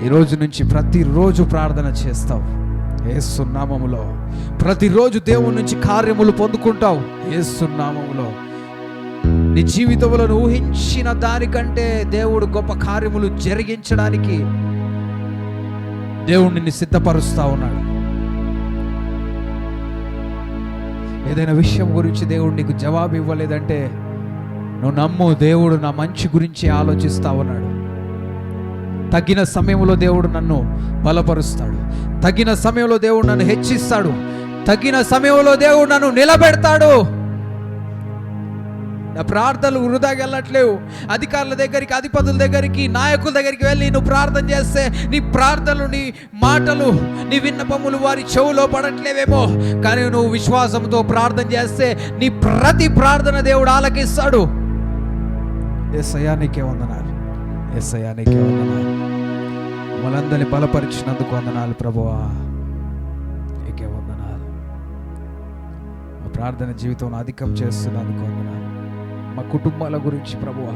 ఈరోజు నుంచి ప్రతిరోజు ప్రార్థన చేస్తావు యేసు నామములో. ప్రతిరోజు దేవుని నుంచి కార్యములు పొందుకుంటావు యేసు నామములో. నీ జీవితంలో ఊహించిన దానికంటే దేవుడు గొప్ప కార్యములు జరిగించడానికి దేవుడు నిన్ను సిద్ధపరుస్తా ఉన్నాడు. ఏదైనా విషయం గురించి దేవుడు నీకు జవాబు ఇవ్వలేదంటే నువ్వు నమ్ము, దేవుడు నా మంచి గురించి ఆలోచిస్తా ఉన్నాడు. తగిన సమయంలో దేవుడు నన్ను బలపరుస్తాడు. తగిన సమయంలో దేవుడు నన్ను హెచ్చిస్తాడు. తగిన సమయంలో దేవుడు నన్ను నిలబెడతాడు. నా ప్రార్థనలు వృధాగా వెళ్ళట్లేవు. అధికారుల దగ్గరికి, అధిపతుల దగ్గరికి, నాయకుల దగ్గరికి వెళ్ళి నువ్వు ప్రార్థన చేస్తే నీ ప్రార్థనలు, నీ మాటలు, నీ విన్నపములు వారి చెవులో పడట్లేవేమో, కానీ నువ్వు విశ్వాసంతో ప్రార్థన చేస్తే నీ ప్రతి ప్రార్థన దేవుడు ఆలకిస్తాడు. యేసయ్యా నీకే వందనాలు. యేసయ్యా నీకే వందనాలు. మనందరినీ బలపరిచినందుకు వందనాలు ప్రభువా. నీకే వందనాలు. మా ప్రార్థన జీవితంలో అధికం చేస్తున్నందుకు వందనాలు. మా కుటుంబాల గురించి ప్రభువా,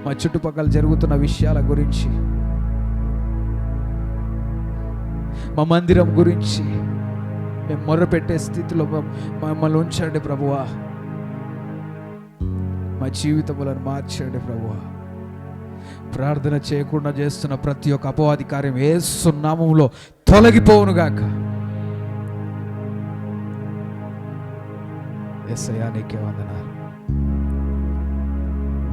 మా చుట్టుపక్కల జరుగుతున్న విషయాల గురించి, మా మందిరం గురించి, మేము మొర్రపెట్టే స్థితిలో మమ్మల్ని ఉంచండి ప్రభువా. మా జీవితములను మార్చండి ప్రభువా. ప్రార్థన చేయకుండా చేస్తున్న ప్రతి ఒక్క అపవాది కార్యం యేసు నామములో తొలగిపోవునుగాక. యేసయ్యా నీకే వందనాలు.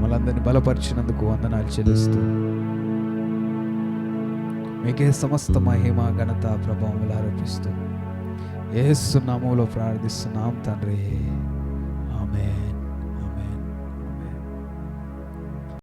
మమ్మల్ని బలపరిచినందుకు వందనాలు చెల్లిస్తూ మీకే సమస్త మహిమ ఘనత ప్రభావములు ఆరోపిస్తూ యేసు నామములో ప్రార్థిస్తున్నాం తండ్రి. ఆమేన్.